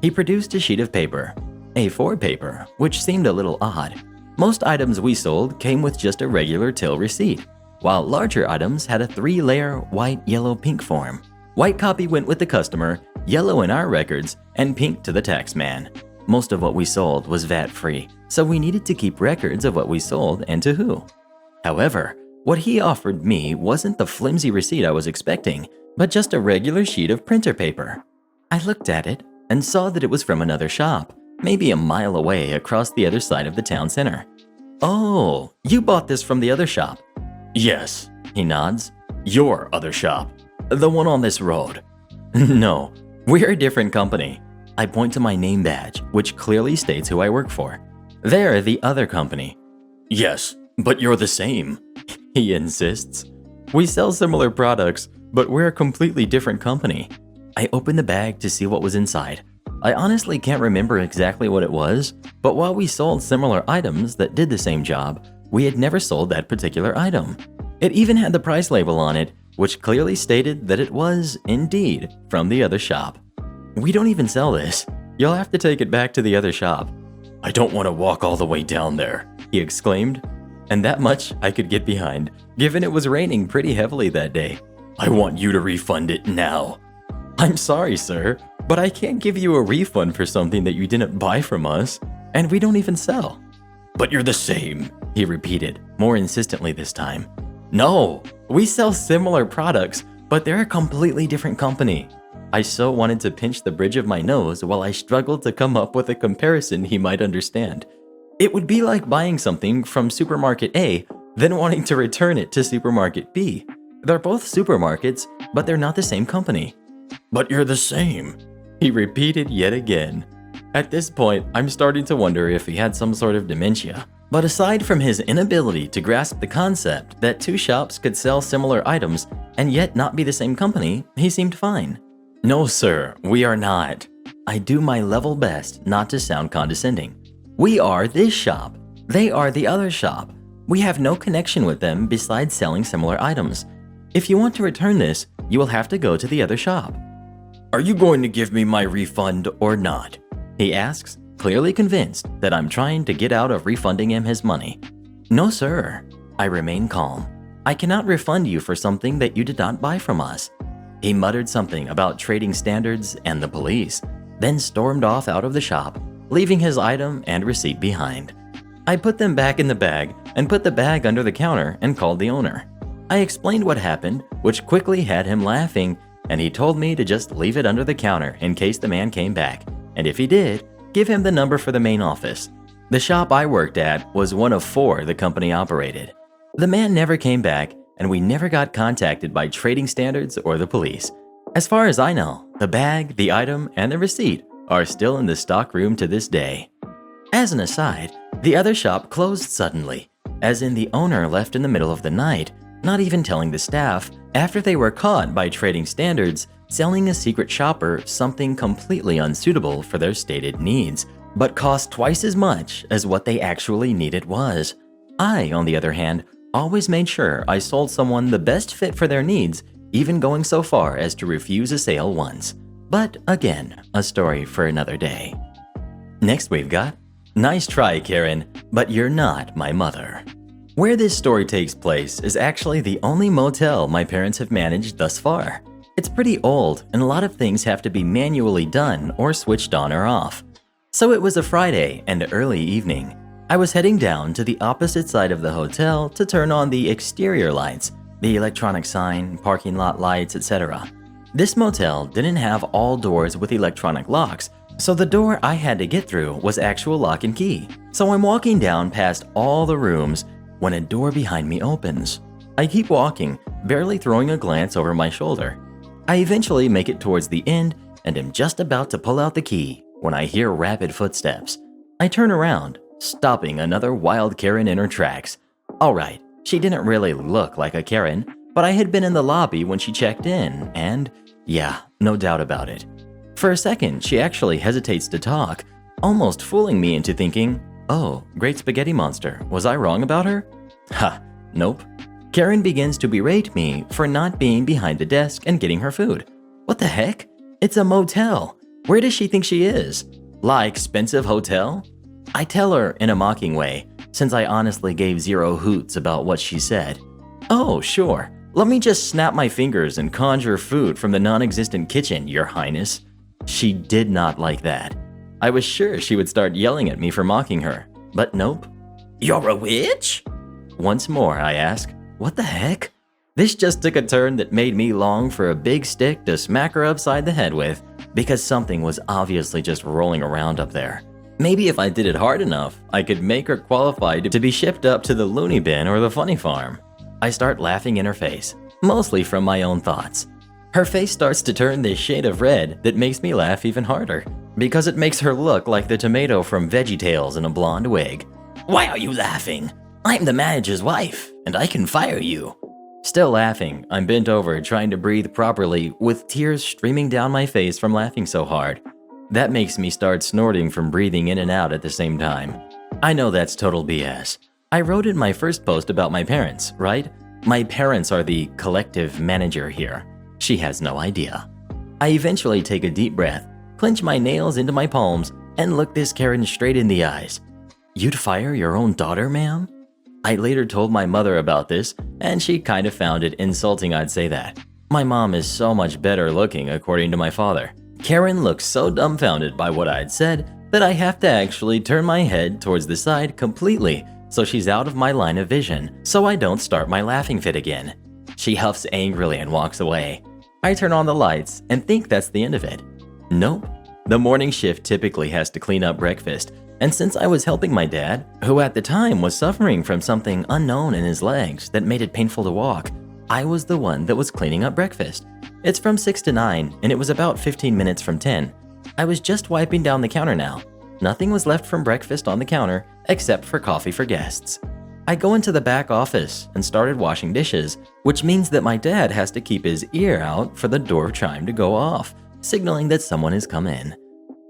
He produced a sheet of paper, A4 paper, which seemed a little odd. Most items we sold came with just a regular till receipt, while larger items had a 3-layer white, yellow, pink form. White copy went with the customer, yellow in our records, and pink to the tax man. Most of what we sold was VAT-free, so we needed to keep records of what we sold and to who. However, what he offered me wasn't the flimsy receipt I was expecting, but just a regular sheet of printer paper. I looked at it and saw that it was from another shop, maybe a mile away across the other side of the town center. Oh, you bought this from the other shop? Yes, he nods. Your other shop. The one on this road. No, we're a different company. I point to my name badge, which clearly states who I work for. They're the other company. Yes, but you're the same, he insists. We sell similar products, but we're a completely different company. I opened the bag to see what was inside. I honestly can't remember exactly what it was, but while we sold similar items that did the same job, we had never sold that particular item. It even had the price label on it, which clearly stated that it was, indeed, from the other shop. We don't even sell this. You'll have to take it back to the other shop. I don't want to walk all the way down there, he exclaimed. And that much I could get behind, given it was raining pretty heavily that day. I want you to refund it now. I'm sorry, sir, but I can't give you a refund for something that you didn't buy from us, and we don't even sell. But you're the same, he repeated, more insistently this time. No, we sell similar products, but they're a completely different company. I so wanted to pinch the bridge of my nose while I struggled to come up with a comparison he might understand. It would be like buying something from supermarket A, then wanting to return it to supermarket B. They're both supermarkets, but they're not the same company. But you're the same, he repeated yet again. At this point, I'm starting to wonder if he had some sort of dementia. But aside from his inability to grasp the concept that two shops could sell similar items and yet not be the same company, he seemed fine. No, sir, we are not. I do my level best not to sound condescending. We are this shop. They are the other shop. We have no connection with them besides selling similar items. If you want to return this, you will have to go to the other shop. Are you going to give me my refund or not? He asks, clearly convinced that I'm trying to get out of refunding him his money. No, sir. I remain calm. I cannot refund you for something that you did not buy from us. He muttered something about trading standards and the police, then stormed off out of the shop, leaving his item and receipt behind. I put them back in the bag and put the bag under the counter and called the owner. I explained what happened, which quickly had him laughing, and he told me to just leave it under the counter in case the man came back, and if he did, give him the number for the main office. The shop I worked at was one of 4 the company operated. The man never came back, and we never got contacted by trading standards or the police. As far as I know, the bag, the item, and the receipt are still in the stock room to this day. As an aside, the other shop closed suddenly, as in the owner left in the middle of the night, not even telling the staff, after they were caught by trading standards selling a secret shopper something completely unsuitable for their stated needs, but cost twice as much as what they actually needed was. I, on the other hand, always made sure I sold someone the best fit for their needs, even going so far as to refuse a sale once. But again, a story for another day. Next we've got, nice try, Karen, but you're not my mother. Where this story takes place is actually the only motel my parents have managed thus far. It's pretty old, and a lot of things have to be manually done or switched on or off. So it was a Friday and early evening. I was heading down to the opposite side of the hotel to turn on the exterior lights, the electronic sign, parking lot lights, etc. This motel didn't have all doors with electronic locks, so the door I had to get through was actual lock and key. So I'm walking down past all the rooms when a door behind me opens. I keep walking, barely throwing a glance over my shoulder. I eventually make it towards the end and am just about to pull out the key when I hear rapid footsteps. I turn around, stopping another wild Karen in her tracks. Alright, she didn't really look like a Karen, but I had been in the lobby when she checked in, and yeah, no doubt about it. For a second, she actually hesitates to talk, almost fooling me into thinking, oh, great spaghetti monster, was I wrong about her? Ha, nope. Karen begins to berate me for not being behind the desk and getting her food. What the heck? It's a motel. Where does she think she is? La expensive hotel? I tell her in a mocking way, since I honestly gave zero hoots about what she said. Oh, sure. Let me just snap my fingers and conjure food from the non-existent kitchen, Your Highness. She did not like that. I was sure she would start yelling at me for mocking her, but nope. You're a witch? Once more, I ask, what the heck? This just took a turn that made me long for a big stick to smack her upside the head with, because something was obviously just rolling around up there. Maybe if I did it hard enough, I could make her qualified to be shipped up to the loony bin or the funny farm. I start laughing in her face, mostly from my own thoughts. Her face starts to turn this shade of red that makes me laugh even harder, because it makes her look like the tomato from VeggieTales in a blonde wig. Why are you laughing? I'm the manager's wife, and I can fire you. Still laughing, I'm bent over trying to breathe properly with tears streaming down my face from laughing so hard. That makes me start snorting from breathing in and out at the same time. I know that's total BS. I wrote in my first post about my parents, right? My parents are the collective manager here. She has no idea. I eventually take a deep breath, clench my nails into my palms, and look this Karen straight in the eyes. You'd fire your own daughter, ma'am? I later told my mother about this, and she kind of found it insulting I'd say that. My mom is so much better looking, according to my father. Karen looks so dumbfounded by what I'd said that I have to actually turn my head towards the side completely so she's out of my line of vision so I don't start my laughing fit again. She huffs angrily and walks away. I turn on the lights and think that's the end of it. Nope. The morning shift typically has to clean up breakfast, and since I was helping my dad, who at the time was suffering from something unknown in his legs that made it painful to walk, I was the one that was cleaning up breakfast. It's from 6 to 9, and it was about 15 minutes from 10. I was just wiping down the counter now. Nothing was left from breakfast on the counter except for coffee for guests. I go into the back office and started washing dishes, which means that my dad has to keep his ear out for the door chime to go off, signaling that someone has come in.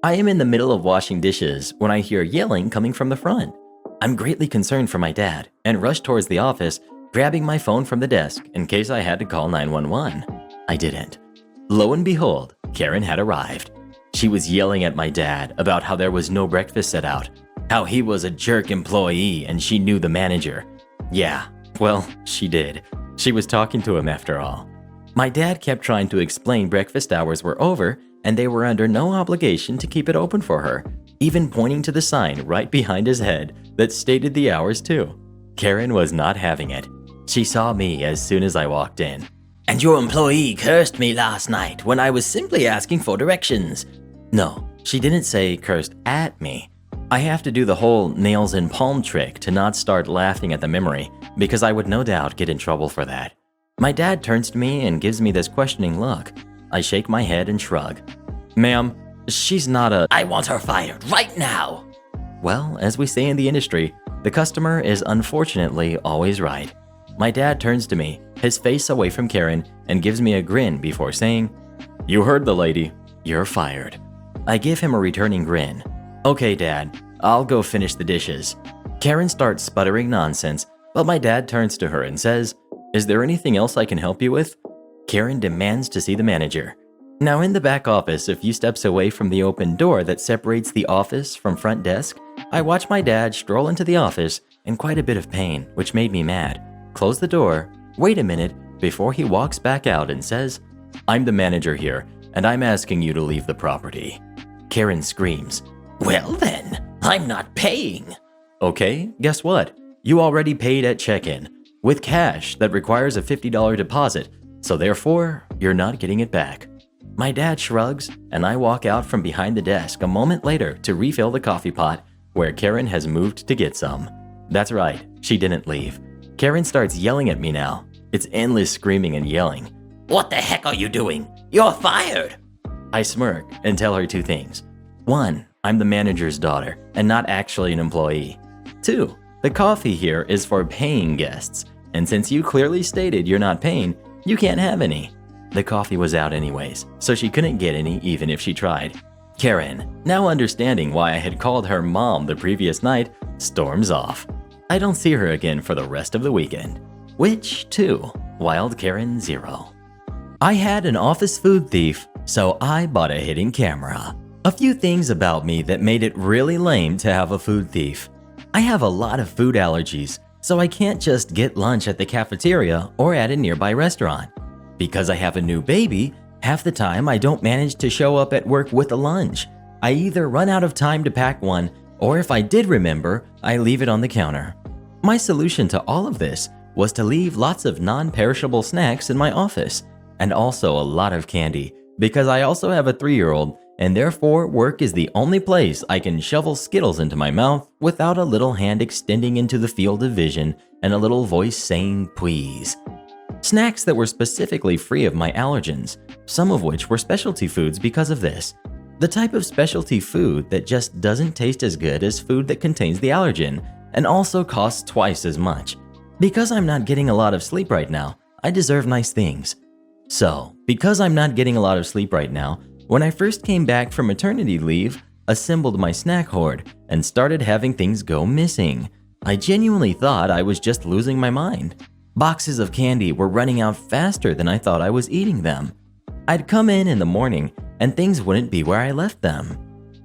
I am in the middle of washing dishes when I hear yelling coming from the front. I'm greatly concerned for my dad and rush towards the office, grabbing my phone from the desk in case I had to call 911. I didn't. Lo and behold, Karen had arrived. She was yelling at my dad about how there was no breakfast set out, how he was a jerk employee and she knew the manager. Yeah, well, she did. She was talking to him after all. My dad kept trying to explain breakfast hours were over and they were under no obligation to keep it open for her, even pointing to the sign right behind his head that stated the hours too. Karen was not having it. She saw me as soon as I walked in. "And your employee cursed me last night when I was simply asking for directions." No, she didn't say cursed at me. I have to do the whole nails in palm trick to not start laughing at the memory, because I would no doubt get in trouble for that. My dad turns to me and gives me this questioning look. I shake my head and shrug. "Ma'am, she's not a—" "I want her fired right now!" Well, as we say in the industry, the customer is unfortunately always right. My dad turns to me, his face away from Karen, and gives me a grin before saying, "You heard the lady. You're fired." I give him a returning grin. "Okay, Dad, I'll go finish the dishes." Karen starts sputtering nonsense, but my dad turns to her and says, "Is there anything else I can help you with?" Karen demands to see the manager. Now in the back office, a few steps away from the open door that separates the office from front desk, I watch my dad stroll into the office in quite a bit of pain, which made me mad. Close the door, wait a minute, before he walks back out and says, "I'm the manager here, and I'm asking you to leave the property." Karen screams, "Well then, I'm not paying." Okay, guess what? You already paid at check-in, with cash that requires a $50 deposit, so therefore, you're not getting it back. My dad shrugs, and I walk out from behind the desk a moment later to refill the coffee pot, where Karen has moved to get some. That's right, she didn't leave. Karen starts yelling at me now. It's endless screaming and yelling. "What the heck are you doing? You're fired!" I smirk and tell her two things. One, I'm the manager's daughter and not actually an employee. Two, the coffee here is for paying guests, and since you clearly stated you're not paying, you can't have any. The coffee was out anyways, so she couldn't get any even if she tried. Karen, now understanding why I had called her mom the previous night, storms off. I don't see her again for the rest of the weekend. Which, too, Wild Karen 0. I had an office food thief, so I bought a hidden camera. A few things about me that made it really lame to have a food thief. I have a lot of food allergies, so I can't just get lunch at the cafeteria or at a nearby restaurant. Because I have a new baby, half the time I don't manage to show up at work with a lunch. I either run out of time to pack one, or if I did remember, I leave it on the counter. My solution to all of this was to leave lots of non-perishable snacks in my office, and also a lot of candy, because I also have a 3-year-old, and therefore work is the only place I can shovel Skittles into my mouth without a little hand extending into the field of vision and a little voice saying please. Snacks that were specifically free of my allergens, some of which were specialty foods because of this. The type of specialty food that just doesn't taste as good as food that contains the allergen, and also costs twice as much. Because I'm not getting a lot of sleep right now, I deserve nice things. So, because I'm not getting a lot of sleep right now, when I first came back from maternity leave, assembled my snack hoard, and started having things go missing. I genuinely thought I was just losing my mind. Boxes of candy were running out faster than I thought I was eating them. I'd come in the morning, and things wouldn't be where I left them.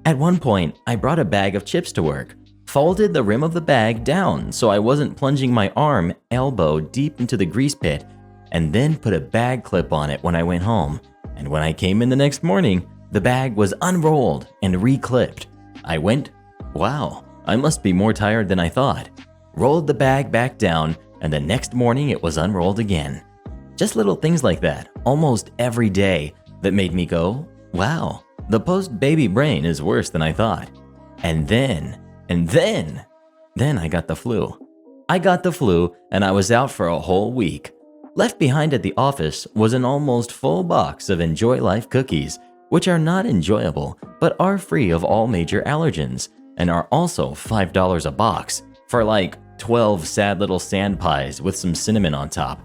At one point, I brought a bag of chips to work, folded the rim of the bag down so I wasn't plunging my arm elbow deep into the grease pit, and then put a bag clip on it when I went home. And when I came in the next morning, the bag was unrolled and re-clipped. I went, wow, I must be more tired than I thought. Rolled the bag back down, and the next morning it was unrolled again. Just little things like that, almost every day, that made me go, wow, the post-baby brain is worse than I thought. And then I got the flu. I got the flu, and I was out for a whole week. Left behind at the office was an almost full box of Enjoy Life cookies, which are not enjoyable but are free of all major allergens and are also $5 a box for like 12 sad little sand pies with some cinnamon on top.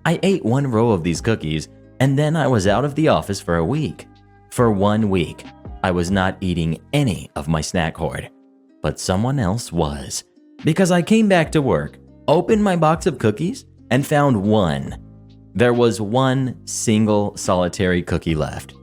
I ate one row of these cookies and then I was out of the office for a week. For 1 week, I was not eating any of my snack hoard, but someone else was. Because I came back to work, opened my box of cookies, and found one. There was one single solitary cookie left.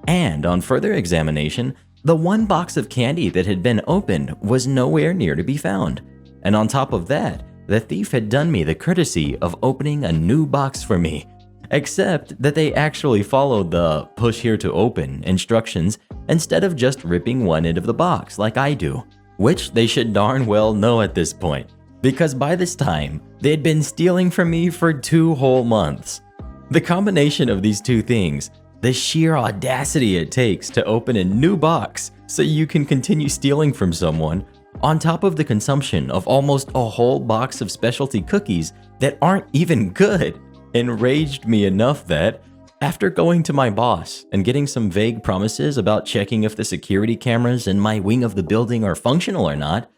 And on further examination, the one box of candy that had been opened was nowhere near to be found. And on top of that, the thief had done me the courtesy of opening a new box for me. Except that they actually followed the push here to open instructions instead of just ripping one end of the box like I do. Which they should darn well know at this point, because by this time, they had been stealing from me for 2 whole months. The combination of these two things, the sheer audacity it takes to open a new box so you can continue stealing from someone, on top of the consumption of almost a whole box of specialty cookies that aren't even good, enraged me enough that, after going to my boss and getting some vague promises about checking if the security cameras in my wing of the building are functional or not,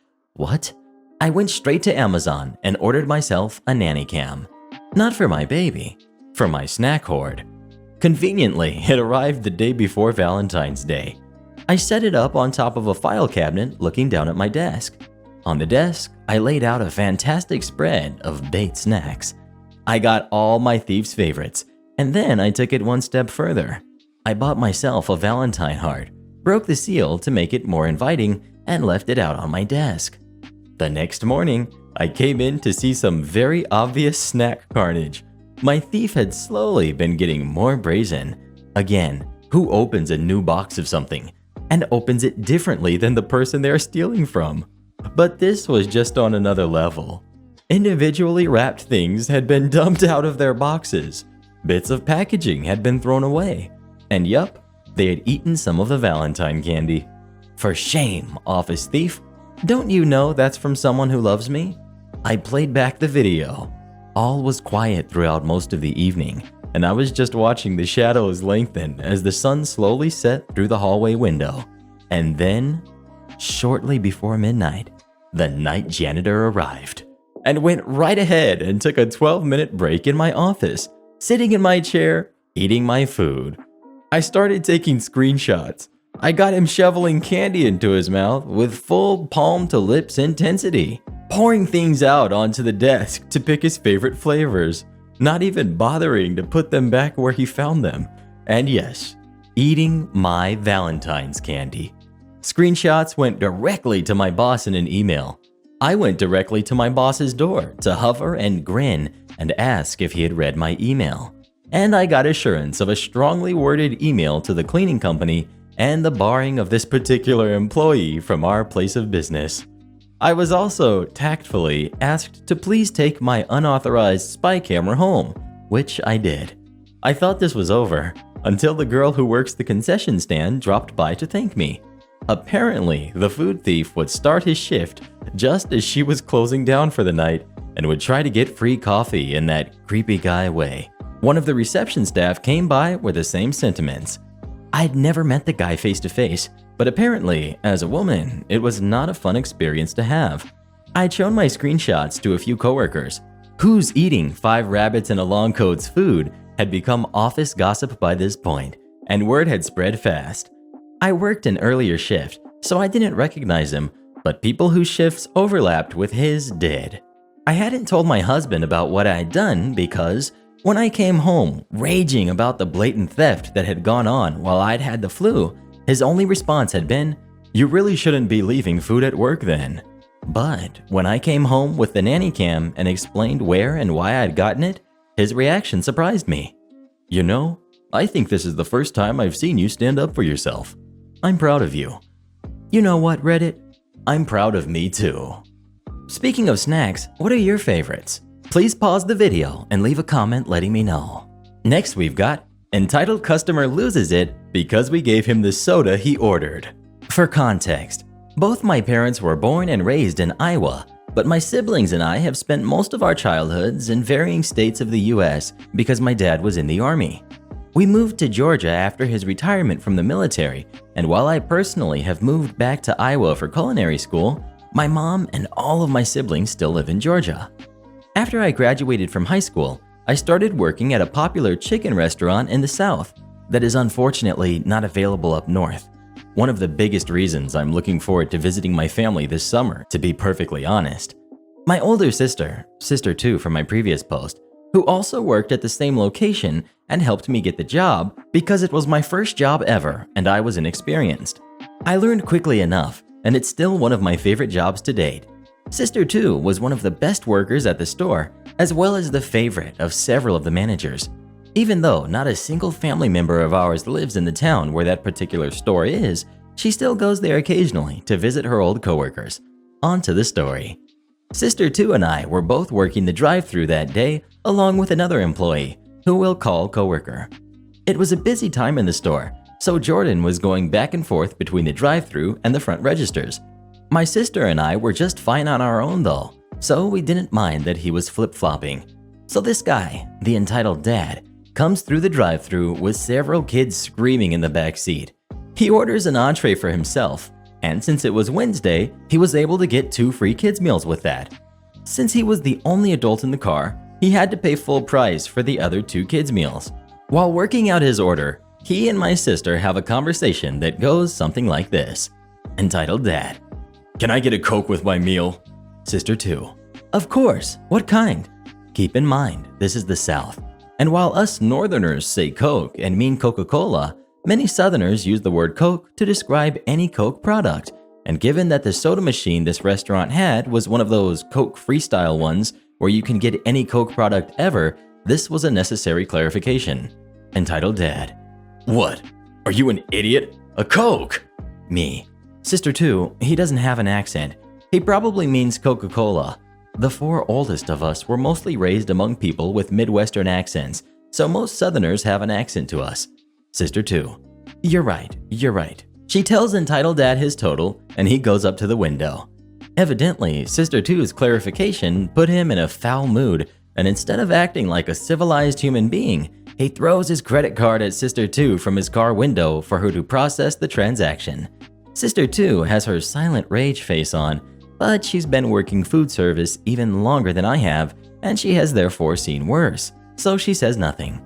I went straight to Amazon and ordered myself a nanny cam. Not for my baby, for my snack hoard. Conveniently, it arrived the day before Valentine's Day. I set it up on top of a file cabinet looking down at my desk. On the desk, I laid out a fantastic spread of baked snacks. I got all my thief's favorites, and then I took it one step further. I bought myself a Valentine heart, broke the seal to make it more inviting, and left it out on my desk. The next morning, I came in to see some very obvious snack carnage. My thief had slowly been getting more brazen. Again, who opens a new box of something and opens it differently than the person they're stealing from? But this was just on another level. Individually wrapped things had been dumped out of their boxes. Bits of packaging had been thrown away. And yup, they had eaten some of the Valentine candy. For shame, office thief. Don't you know that's from someone who loves me? I played back the video. All was quiet throughout most of the evening, and I was just watching the shadows lengthen as the sun slowly set through the hallway window. And then, shortly before midnight, the night janitor arrived and went right ahead and took a 12-minute break in my office, sitting in my chair, eating my food. I started taking screenshots. I got him shoveling candy into his mouth with full palm to lips intensity, pouring things out onto the desk to pick his favorite flavors, not even bothering to put them back where he found them. And yes, eating my Valentine's candy. Screenshots went directly to my boss in an email. I went directly to my boss's door to hover and grin and ask if he had read my email. And I got assurance of a strongly worded email to the cleaning company and the barring of this particular employee from our place of business. I was also tactfully asked to please take my unauthorized spy camera home, which I did. I thought this was over until the girl who works the concession stand dropped by to thank me. Apparently, the food thief would start his shift just as she was closing down for the night and would try to get free coffee in that creepy guy way. One of the reception staff came by with the same sentiments. I'd never met the guy face to face, but apparently, as a woman, it was not a fun experience to have. I'd shown my screenshots to a few coworkers. Who's eating 5 rabbits in a long coat's food had become office gossip by this point, and word had spread fast. I worked an earlier shift, so I didn't recognize him, but people whose shifts overlapped with his did. I hadn't told my husband about what I'd done because when I came home raging about the blatant theft that had gone on while I'd had the flu, his only response had been, "You really shouldn't be leaving food at work then." But when I came home with the nanny cam and explained where and why I'd gotten it, his reaction surprised me. "You know, I think this is the first time I've seen you stand up for yourself. I'm proud of you." You know what, Reddit? I'm proud of me too. Speaking of snacks, what are your favorites? Please pause the video and leave a comment letting me know. Next we've got entitled customer loses it because we gave him the soda he ordered. For context, both my parents were born and raised in Iowa, but my siblings and I have spent most of our childhoods in varying states of the US because my dad was in the Army. We moved to Georgia after his retirement from the military, and while I personally have moved back to Iowa for culinary school, my mom and all of my siblings still live in Georgia. After I graduated from high school, I started working at a popular chicken restaurant in the South that is unfortunately not available up north. One of the biggest reasons I'm looking forward to visiting my family this summer, to be perfectly honest. My older sister 2 from my previous post, who also worked at the same location and helped me get the job because it was my first job ever and I was inexperienced. I learned quickly enough, and it's still one of my favorite jobs to date. Sister 2 was one of the best workers at the store, as well as the favorite of several of the managers. Even though not a single family member of ours lives in the town where that particular store is, she still goes there occasionally to visit her old coworkers. On to the story. Sister 2 and I were both working the drive-thru that day along with another employee, who we'll call coworker. It was a busy time in the store, so Jordan was going back and forth between the drive-thru and the front registers. My sister and I were just fine on our own though, so we didn't mind that he was flip-flopping. So this guy, the entitled dad, comes through the drive-thru with several kids screaming in the back seat. He orders an entree for himself, and since it was Wednesday, he was able to get 2 free kids meals with that. Since he was the only adult in the car, he had to pay full price for the other 2 kids meals. While working out his order, he and my sister have a conversation that goes something like this. Entitled dad: "Can I get a Coke with my meal?" Sister 2: "Of course, what kind?" Keep in mind, this is the South. And while us Northerners say Coke and mean Coca-Cola, many Southerners use the word Coke to describe any Coke product. And given that the soda machine this restaurant had was one of those Coke freestyle ones where you can get any Coke product ever, this was a necessary clarification. Entitled dad: "What? Are you an idiot? A Coke?" Me: "Sister 2, he doesn't have an accent. He probably means Coca-Cola." The 4 oldest of us were mostly raised among people with Midwestern accents, so most Southerners have an accent to us. Sister 2: You're right. She tells entitled dad his total, and he goes up to the window. Evidently, Sister 2's clarification put him in a foul mood, and instead of acting like a civilized human being, he throws his credit card at Sister 2 from his car window for her to process the transaction. Sister 2 has her silent rage face on, but she's been working food service even longer than I have, and she has therefore seen worse, so she says nothing.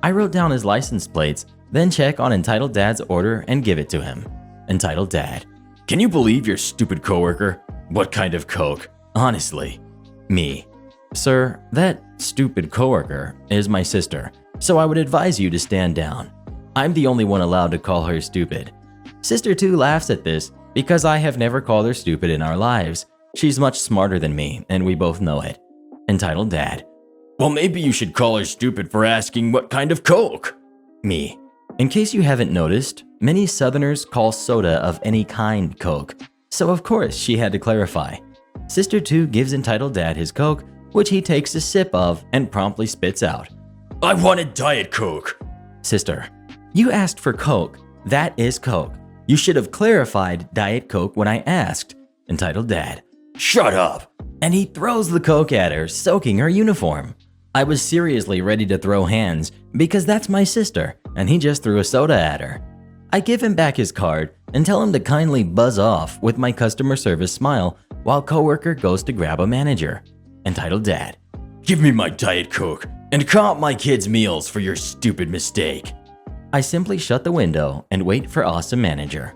I wrote down his license plates, then check on entitled dad's order and give it to him. Entitled dad: "Can you believe your stupid coworker? What kind of Coke? Honestly." Me: "Sir, that stupid coworker is my sister, so I would advise you to stand down. I'm the only one allowed to call her stupid." Sister 2 laughs at this because I have never called her stupid in our lives. She's much smarter than me, and we both know it. Entitled dad: "Well, maybe you should call her stupid for asking what kind of Coke." Me: "In case you haven't noticed, many Southerners call soda of any kind Coke, so of course she had to clarify." Sister 2 gives entitled dad his Coke, which he takes a sip of and promptly spits out. "I wanted Diet Coke." Sister: "You asked for Coke. That is Coke. You should have clarified Diet Coke when I asked." Entitled dad: "Shut up!" And he throws the Coke at her, soaking her uniform. I was seriously ready to throw hands because that's my sister, and he just threw a soda at her. I give him back his card and tell him to kindly buzz off with my customer service smile while coworker goes to grab a manager. Entitled dad: "Give me my Diet Coke and comp my kids' meals for your stupid mistake." I simply shut the window and wait for awesome manager.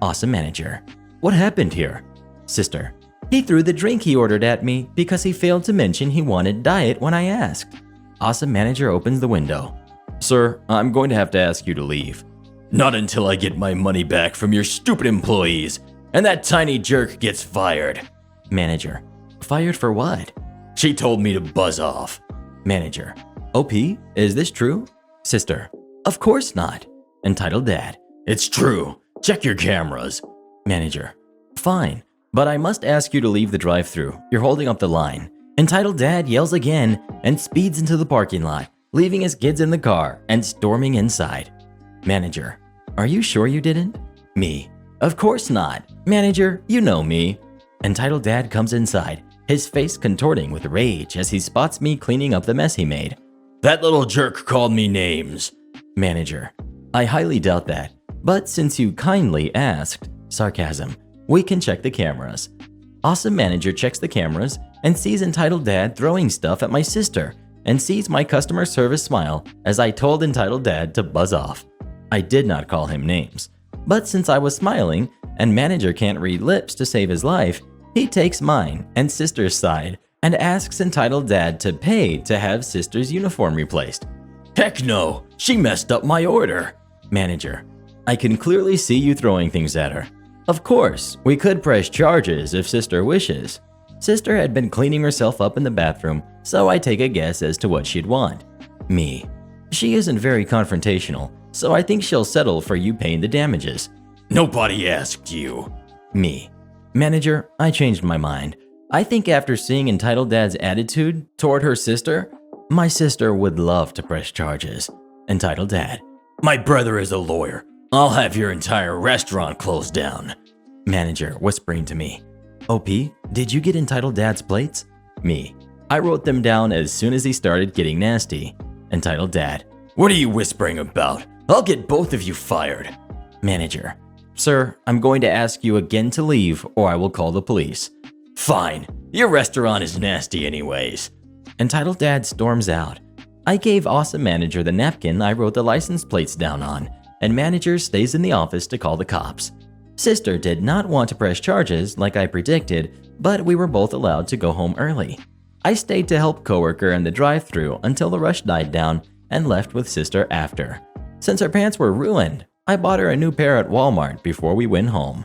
Awesome manager: "What happened here?" Sister: "He threw the drink he ordered at me because he failed to mention he wanted diet when I asked." Awesome manager opens the window. "Sir, I'm going to have to ask you to leave." "Not until I get my money back from your stupid employees, and that tiny jerk gets fired." Manager: "Fired for what?" "She told me to buzz off." Manager: "OP, is this true?" Sister: "Of course not." Entitled dad: "It's true. Check your cameras." Manager: "Fine, but I must ask you to leave the drive-thru. You're holding up the line." Entitled dad yells again and speeds into the parking lot, leaving his kids in the car and storming inside. Manager: "Are you sure you didn't?" Me: "Of course not. Manager, you know me." Entitled dad comes inside. his face contorting with rage as he spots me cleaning up the mess he made. That little jerk called me names. Manager: I highly doubt that, but since you kindly asked, sarcasm, we can check the cameras. Awesome manager checks the cameras and sees entitled dad throwing stuff at my sister and sees my customer service smile as I told entitled dad to buzz off. I did not call him names, but since I was smiling and manager can't read lips to save his life, he takes mine and sister's side and asks entitled dad to pay to have sister's uniform replaced. Heck no, she messed up my order. Manager: I can clearly see you throwing things at her. Of course, we could press charges if sister wishes. Sister had been cleaning herself up in the bathroom, so I take a guess as to what she'd want. Me: she isn't very confrontational, so I think she'll settle for you paying the damages. Nobody asked you. Me: Manager, I changed my mind. I think after seeing entitled dad's attitude toward her sister, my sister would love to press charges. Entitled dad: My brother is a lawyer. I'll have your entire restaurant closed down. Manager whispering to me: OP, did you get entitled dad's plates? Me: I wrote them down as soon as he started getting nasty. Entitled dad: What are you whispering about? I'll get both of you fired. Manager: Sir, I'm going to ask you again to leave or I will call the police. Fine, your restaurant is nasty anyways. Entitled dad storms out. I gave awesome manager the napkin I wrote the license plates down on, and manager stays in the office to call the cops. Sister did not want to press charges like I predicted, but we were both allowed to go home early. I stayed to help coworker in the drive-thru until the rush died down and left with sister after. Since her pants were ruined, I bought her a new pair at Walmart before we went home.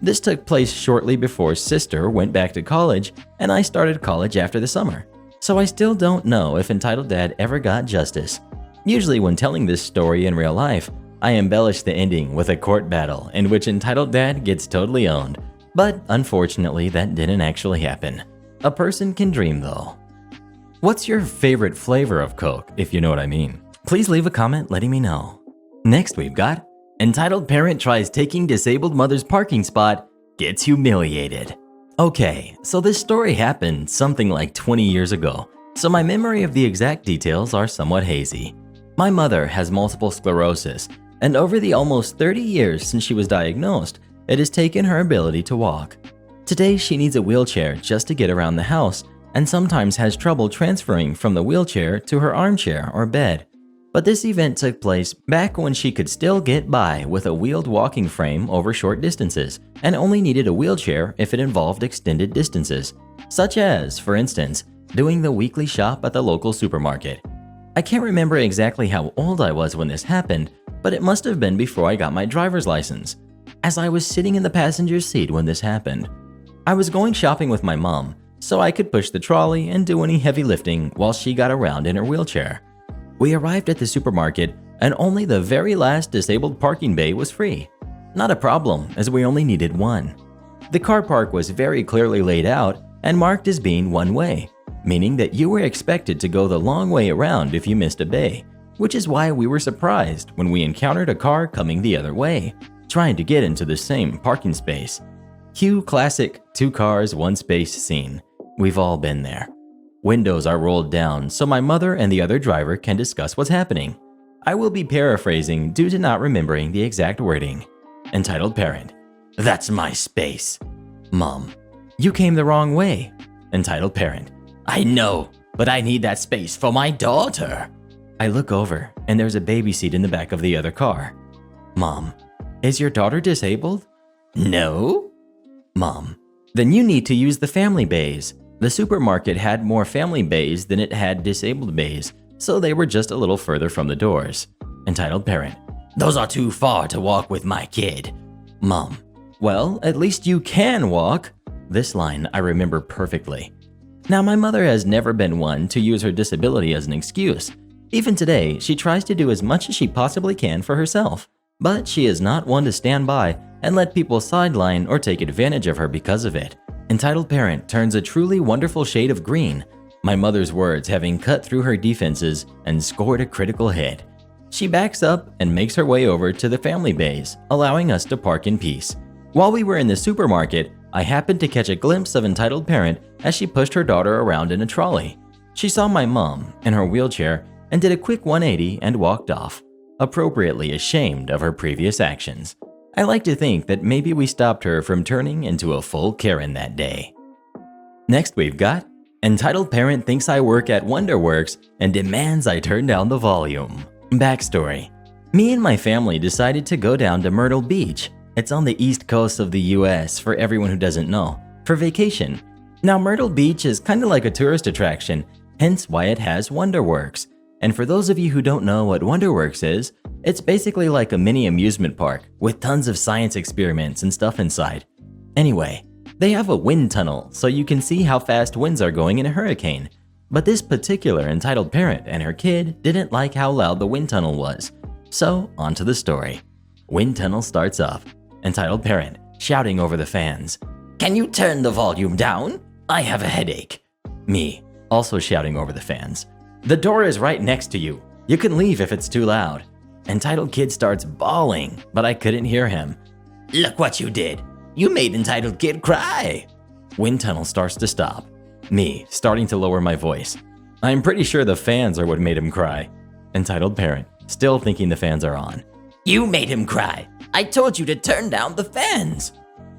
This took place shortly before sister went back to college and I started college after the summer. So I still don't know if entitled dad ever got justice. Usually when telling this story in real life, I embellish the ending with a court battle in which entitled dad gets totally owned. But unfortunately, that didn't actually happen. A person can dream though. What's your favorite flavor of Coke, if you know what I mean? Please leave a comment letting me know. Next we've got entitled parent tries taking disabled mother's parking spot, gets humiliated. Okay, so this story happened something like 20 years ago, so my memory of the exact details are somewhat hazy. My mother has multiple sclerosis, and over the almost 30 years since she was diagnosed, it has taken her ability to walk. Today she needs a wheelchair just to get around the house and sometimes has trouble transferring from the wheelchair to her armchair or bed. But this event took place back when she could still get by with a wheeled walking frame over short distances and only needed a wheelchair if it involved extended distances, such as, for instance, doing the weekly shop at the local supermarket. I can't remember exactly how old I was when this happened, but it must have been before I got my driver's license, as I was sitting in the passenger seat when this happened. I was going shopping with my mom, so I could push the trolley and do any heavy lifting while she got around in her wheelchair. We arrived at the supermarket and only the very last disabled parking bay was free. Not a problem, as we only needed one. The car park was very clearly laid out and marked as being one way, meaning that you were expected to go the long way around if you missed a bay, which is why we were surprised when we encountered a car coming the other way, trying to get into the same parking space. Cue classic 2 cars, 1 space scene. We've all been there. Windows are rolled down so my mother and the other driver can discuss what's happening. I will be paraphrasing due to not remembering the exact wording. Entitled parent: That's my space. Mom: You came the wrong way. Entitled parent: I know, but I need that space for my daughter. I look over and there's a baby seat in the back of the other car. Mom: Is your daughter disabled? No. Mom: Then you need to use the family bays. The supermarket had more family bays than it had disabled bays, so they were just a little further from the doors. Entitled parent: Those are too far to walk with my kid. Mom: Well, at least you can walk. This line I remember perfectly. Now, my mother has never been one to use her disability as an excuse. Even today, she tries to do as much as she possibly can for herself, but she is not one to stand by and let people sideline or take advantage of her because of it. Entitled parent turns a truly wonderful shade of green, my mother's words having cut through her defenses and scored a critical hit. She backs up and makes her way over to the family bays, allowing us to park in peace. While we were in the supermarket, I happened to catch a glimpse of entitled parent as she pushed her daughter around in a trolley. She saw my mom in her wheelchair and did a quick 180 and walked off, appropriately ashamed of her previous actions. I like to think that maybe we stopped her from turning into a full Karen that day. Next we've got, entitled parent thinks I work at Wonderworks and demands I turn down the volume. Backstory. Me and my family decided to go down to Myrtle Beach. It's on the east coast of the US for everyone who doesn't know, for vacation. Now Myrtle Beach is kind of like a tourist attraction, hence why it has Wonderworks. And for those of you who don't know what Wonderworks is, it's basically like a mini amusement park with tons of science experiments and stuff inside. Anyway, they have a wind tunnel so you can see how fast winds are going in a hurricane. But this particular entitled parent and her kid didn't like how loud the wind tunnel was. So, on to the story. Wind tunnel starts off. Entitled parent shouting over the fans, "Can you turn the volume down? I have a headache." Me, also shouting over the fans, "The door is right next to you. You can leave if it's too loud." Entitled kid starts bawling, but I couldn't hear him. "Look what you did. You made entitled kid cry." Wind tunnel starts to stop. Me, starting to lower my voice. "I'm pretty sure the fans are what made him cry." Entitled parent, still thinking the fans are on. "You made him cry. I told you to turn down the fans."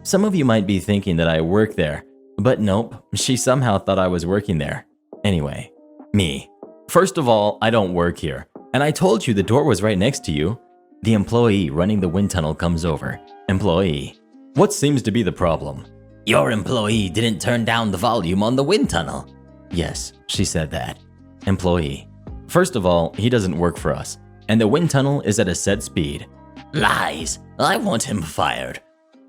Some of you might be thinking that I work there, but nope, she somehow thought I was working there. Anyway, me. "First of all, I don't work here, and I told you the door was right next to you." The employee running the wind tunnel comes over. Employee, "What seems to be the problem?" "Your employee didn't turn down the volume on the wind tunnel." Yes, she said that. Employee, "First of all, he doesn't work for us, and the wind tunnel is at a set speed." "Lies. I want him fired."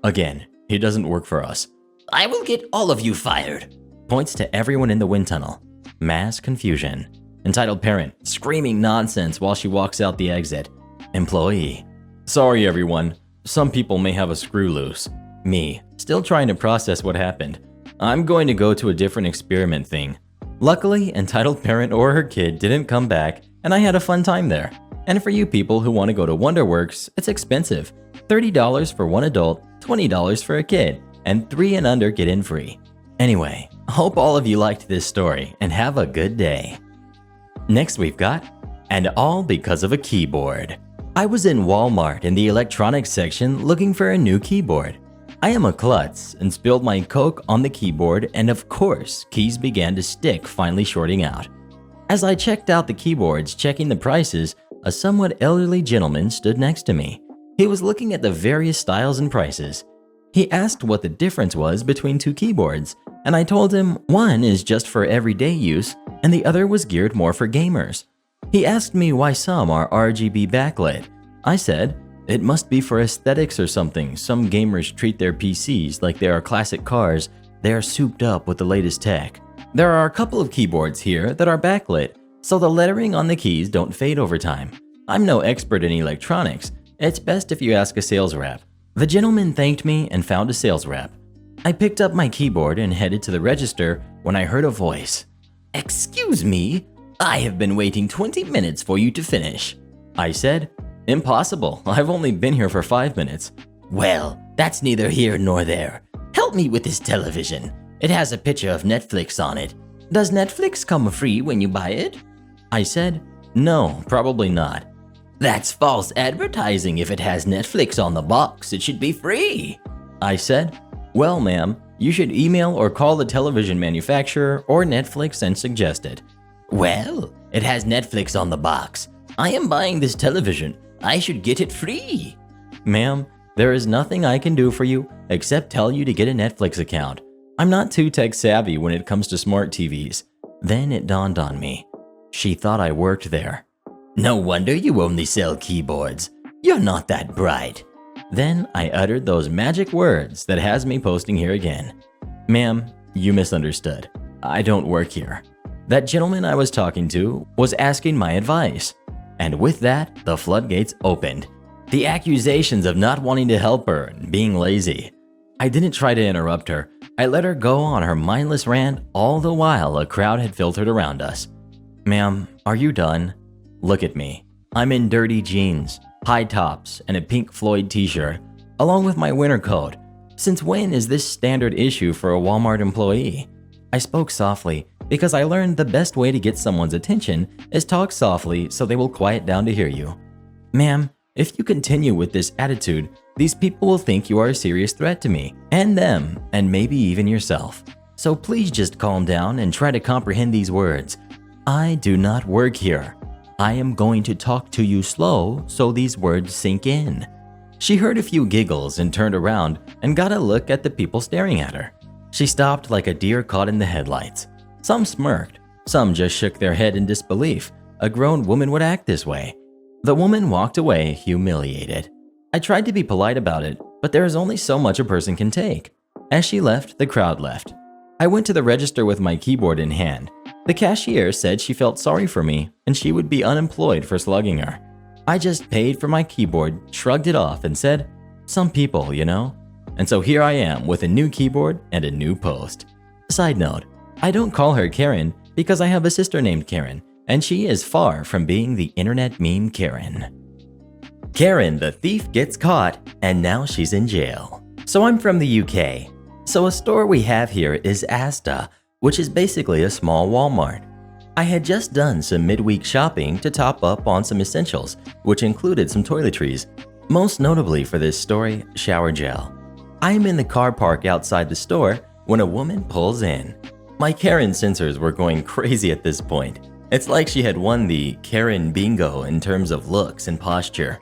Again, he doesn't work for us. "I will get all of you fired." Points to everyone in the wind tunnel. Mass confusion. Entitled parent screaming nonsense while she walks out the exit. Employee, "Sorry everyone, some people may have a screw loose." Me, still trying to process what happened. "I'm going to go to a different experiment thing." Luckily, entitled parent or her kid didn't come back, and I had a fun time there. And for you people who want to go to Wonderworks, it's expensive. $30 for one adult, $20 for a kid, and 3 and under get in free. Anyway, hope all of you liked this story and have a good day. Next we've got, and all because of a keyboard. I was in Walmart in the electronics section looking for a new keyboard. I am a klutz and spilled my Coke on the keyboard, and of course, keys began to stick, finally shorting out. As I checked out the keyboards, checking the prices, a somewhat elderly gentleman stood next to me. He was looking at the various styles and prices. He asked what the difference was between 2 keyboards, and I told him one is just for everyday use and the other was geared more for gamers. He asked me why some are RGB backlit. I said, it must be for aesthetics or something. Some gamers treat their PCs like they are classic cars. They are souped up with the latest tech. There are a couple of keyboards here that are backlit, so the lettering on the keys don't fade over time. I'm no expert in electronics. It's best if you ask a sales rep. The gentleman thanked me and found a sales rep. I picked up my keyboard and headed to the register when I heard a voice. "Excuse me, I have been waiting 20 minutes for you to finish." I said, "Impossible, I've only been here for 5 minutes." "Well, that's neither here nor there. Help me with this television. It has a picture of Netflix on it. Does Netflix come free when you buy it?" I said, "No, probably not." "That's false advertising. If it has Netflix on the box, it should be free." I said, "Well, ma'am, you should email or call the television manufacturer or Netflix and suggest it." "Well, it has Netflix on the box. I am buying this television. I should get it free." "Ma'am, there is nothing I can do for you except tell you to get a Netflix account. I'm not too tech savvy when it comes to smart TVs." Then it dawned on me. She thought I worked there. "No wonder you only sell keyboards. You're not that bright." Then I uttered those magic words that has me posting here again. "Ma'am, you misunderstood. I don't work here." That gentleman I was talking to was asking my advice. And with that, the floodgates opened. The accusations of not wanting to help her and being lazy. I didn't try to interrupt her. I let her go on her mindless rant, all the while a crowd had filtered around us. "Ma'am, are you done? Look at me. I'm in dirty jeans, high tops, and a Pink Floyd t-shirt, along with my winter coat. Since when is this standard issue for a Walmart employee? I spoke softly because I learned the best way to get someone's attention is talk softly so they will quiet down to hear you. Ma'am, if you continue with this attitude, these people will think you are a serious threat to me and them and maybe even yourself. So please just calm down and try to comprehend these words. I do not work here. I am going to talk to you slow so these words sink in. She heard a few giggles and turned around and got a look at the people staring at her. She stopped like a deer caught in the headlights. Some smirked, some just shook their head in disbelief. A grown woman would act this way. The woman walked away, humiliated. I tried to be polite about it, but there is only so much a person can take. As she left, the crowd left. I went to the register with my keyboard in hand. The cashier said she felt sorry for me and she would be unemployed for slugging her. I just paid for my keyboard, shrugged it off, and said, "Some people, you know." And so here I am with a new keyboard and a new post. Side note, I don't call her Karen because I have a sister named Karen, and she is far from being the internet meme Karen. Karen the thief gets caught, and now she's in jail. So I'm from the UK. So a store we have here is AITA, which is basically a small Walmart. I had just done some midweek shopping to top up on some essentials, which included some toiletries, most notably for this story, shower gel. I'm in the car park outside the store when a woman pulls in. My Karen sensors were going crazy at this point. It's like she had won the Karen bingo in terms of looks and posture.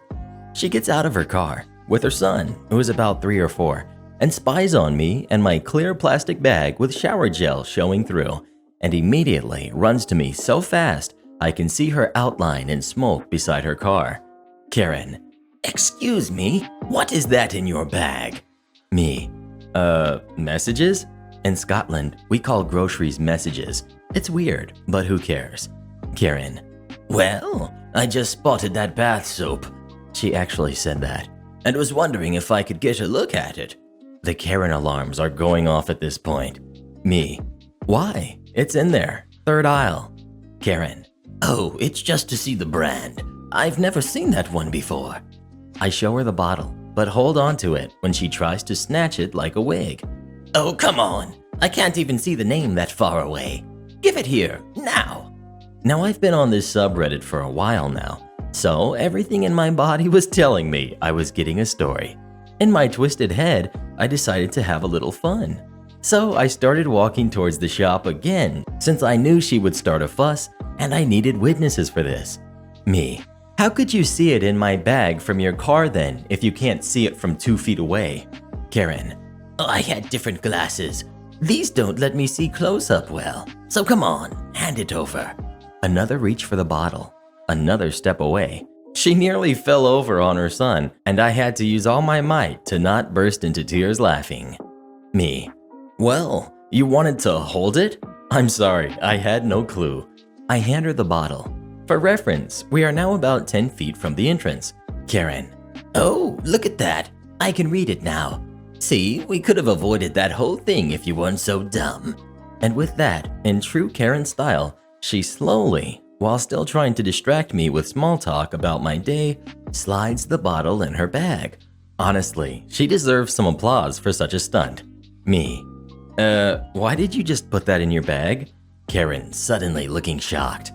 She gets out of her car with her son, who is about 3 or 4, and spies on me and my clear plastic bag with shower gel showing through, and immediately runs to me so fast I can see her outline in smoke beside her car. Karen: "Excuse me, what is that in your bag?" Me: Messages? In Scotland, we call groceries messages. It's weird, but who cares? Karen: "Well, I just spotted that bath soap." She actually said that, and was wondering if I could get a look at it. The Karen alarms are going off at this point. Me: "Why? It's in there, 3rd aisle." Karen: "Oh, it's just to see the brand. I've never seen that one before." I show her the bottle, but hold on to it when she tries to snatch it like a wig. "Oh, come on. I can't even see the name that far away. Give it here, now." Now I've been on this subreddit for a while now, so everything in my body was telling me I was getting a story. In my twisted head, I decided to have a little fun. So I started walking towards the shop again since I knew she would start a fuss and I needed witnesses for this. Me: "How could you see it in my bag from your car then if you can't see it from 2 feet away?" Karen: "I had different glasses. These don't let me see close up well. So come on, hand it over." Another reach for the bottle. Another step away. She nearly fell over on her son, and I had to use all my might to not burst into tears laughing. Me: "Well, you wanted to hold it? I'm sorry, I had no clue." I hand her the bottle. For reference, we are now about 10 feet from the entrance. Karen: "Oh, look at that. I can read it now. See, we could have avoided that whole thing if you weren't so dumb." And with that, in true Karen style, she slowly, while still trying to distract me with small talk about my day, slides the bottle in her bag. Honestly, she deserves some applause for such a stunt. Me: "Why did you just put that in your bag?" Karen, suddenly looking shocked.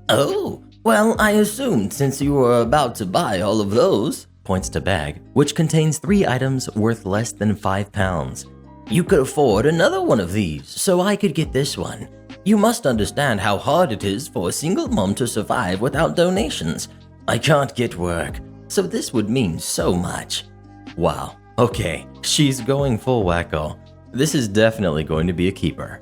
"Oh, well, I assumed since you were about to buy all of those," points to bag, which contains 3 items worth less than £5. "You could afford another one of these, so I could get this one. You must understand how hard it is for a single mom to survive without donations. I can't get work, so this would mean so much." Wow, okay, she's going full wacko. This is definitely going to be a keeper.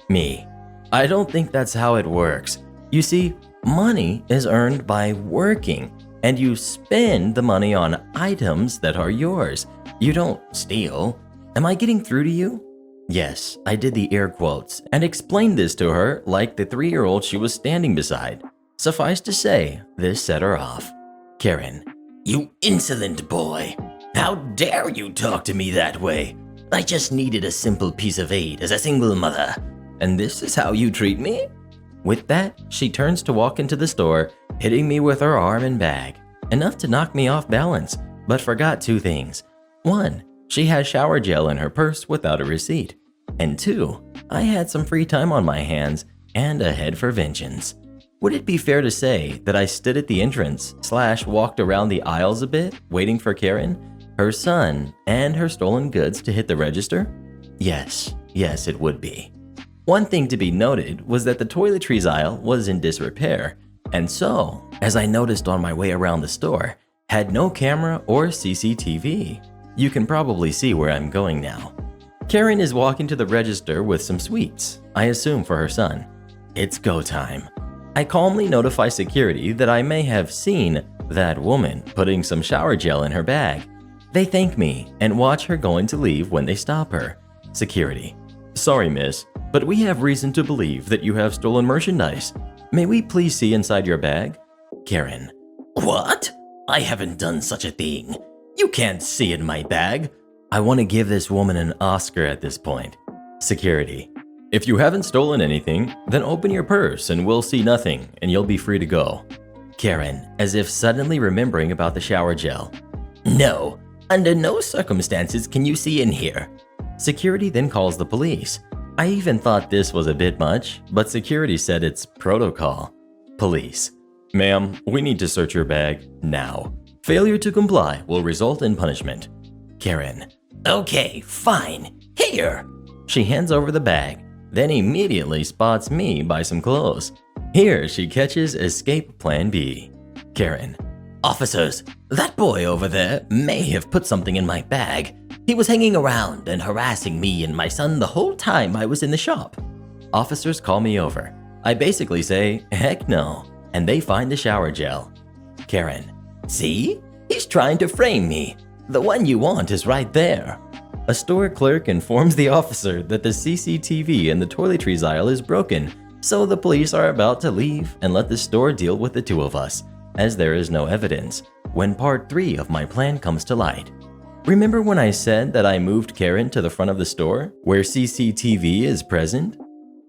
Me: "I don't think that's how it works. You see, money is earned by working, and you spend the money on items that are yours. You don't steal. Am I getting through to you?" Yes, I did the air quotes and explained this to her like the 3-year-old she was standing beside. Suffice to say, this set her off. Karen: "You insolent boy. How dare you talk to me that way? I just needed a simple piece of aid as a single mother. And this is how you treat me?" With that, she turns to walk into the store, hitting me with her arm and bag, enough to knock me off balance, but forgot 2 things. 1, she has shower gel in her purse without a receipt. And 2, I had some free time on my hands and a head for vengeance. Would it be fair to say that I stood at the entrance / walked around the aisles a bit, waiting for Karen, her son, and her stolen goods to hit the register? Yes, it would be. One thing to be noted was that the toiletries aisle was in disrepair, and so, as I noticed on my way around the store, had no camera or CCTV. You can probably see where I'm going now. Karen is walking to the register with some sweets, I assume for her son. It's go time. I calmly notify security that I may have seen that woman putting some shower gel in her bag. They thank me and watch her going to leave when they stop her. Security: sorry miss, but we have reason to believe that you have stolen merchandise. May we please see inside your bag? Karen: what? I haven't done such a thing. You can't see in my bag. I want to give this woman an Oscar at this point. Security: if you haven't stolen anything, then open your purse and we'll see nothing and you'll be free to go. Karen, as if suddenly remembering about the shower gel: no, under no circumstances can you see in here. Security then calls the police. I even thought this was a bit much, but security said it's protocol. Police: ma'am, we need to search your bag now. Failure to comply will result in punishment. Karen: okay, fine. Here. She hands over the bag, then immediately spots me by some clothes. Here she catches escape plan B. Karen: officers, that boy over there may have put something in my bag. He was hanging around and harassing me and my son the whole time I was in the shop. Officers call me over. I basically say, heck no, and they find the shower gel. Karen: see? He's trying to frame me. The one you want is right there. A store clerk informs the officer that the CCTV in the toiletries aisle is broken, so the police are about to leave and let the store deal with the 2 of us, as there is no evidence, when part 3 of my plan comes to light. Remember when I said that I moved Karen to the front of the store, where CCTV is present?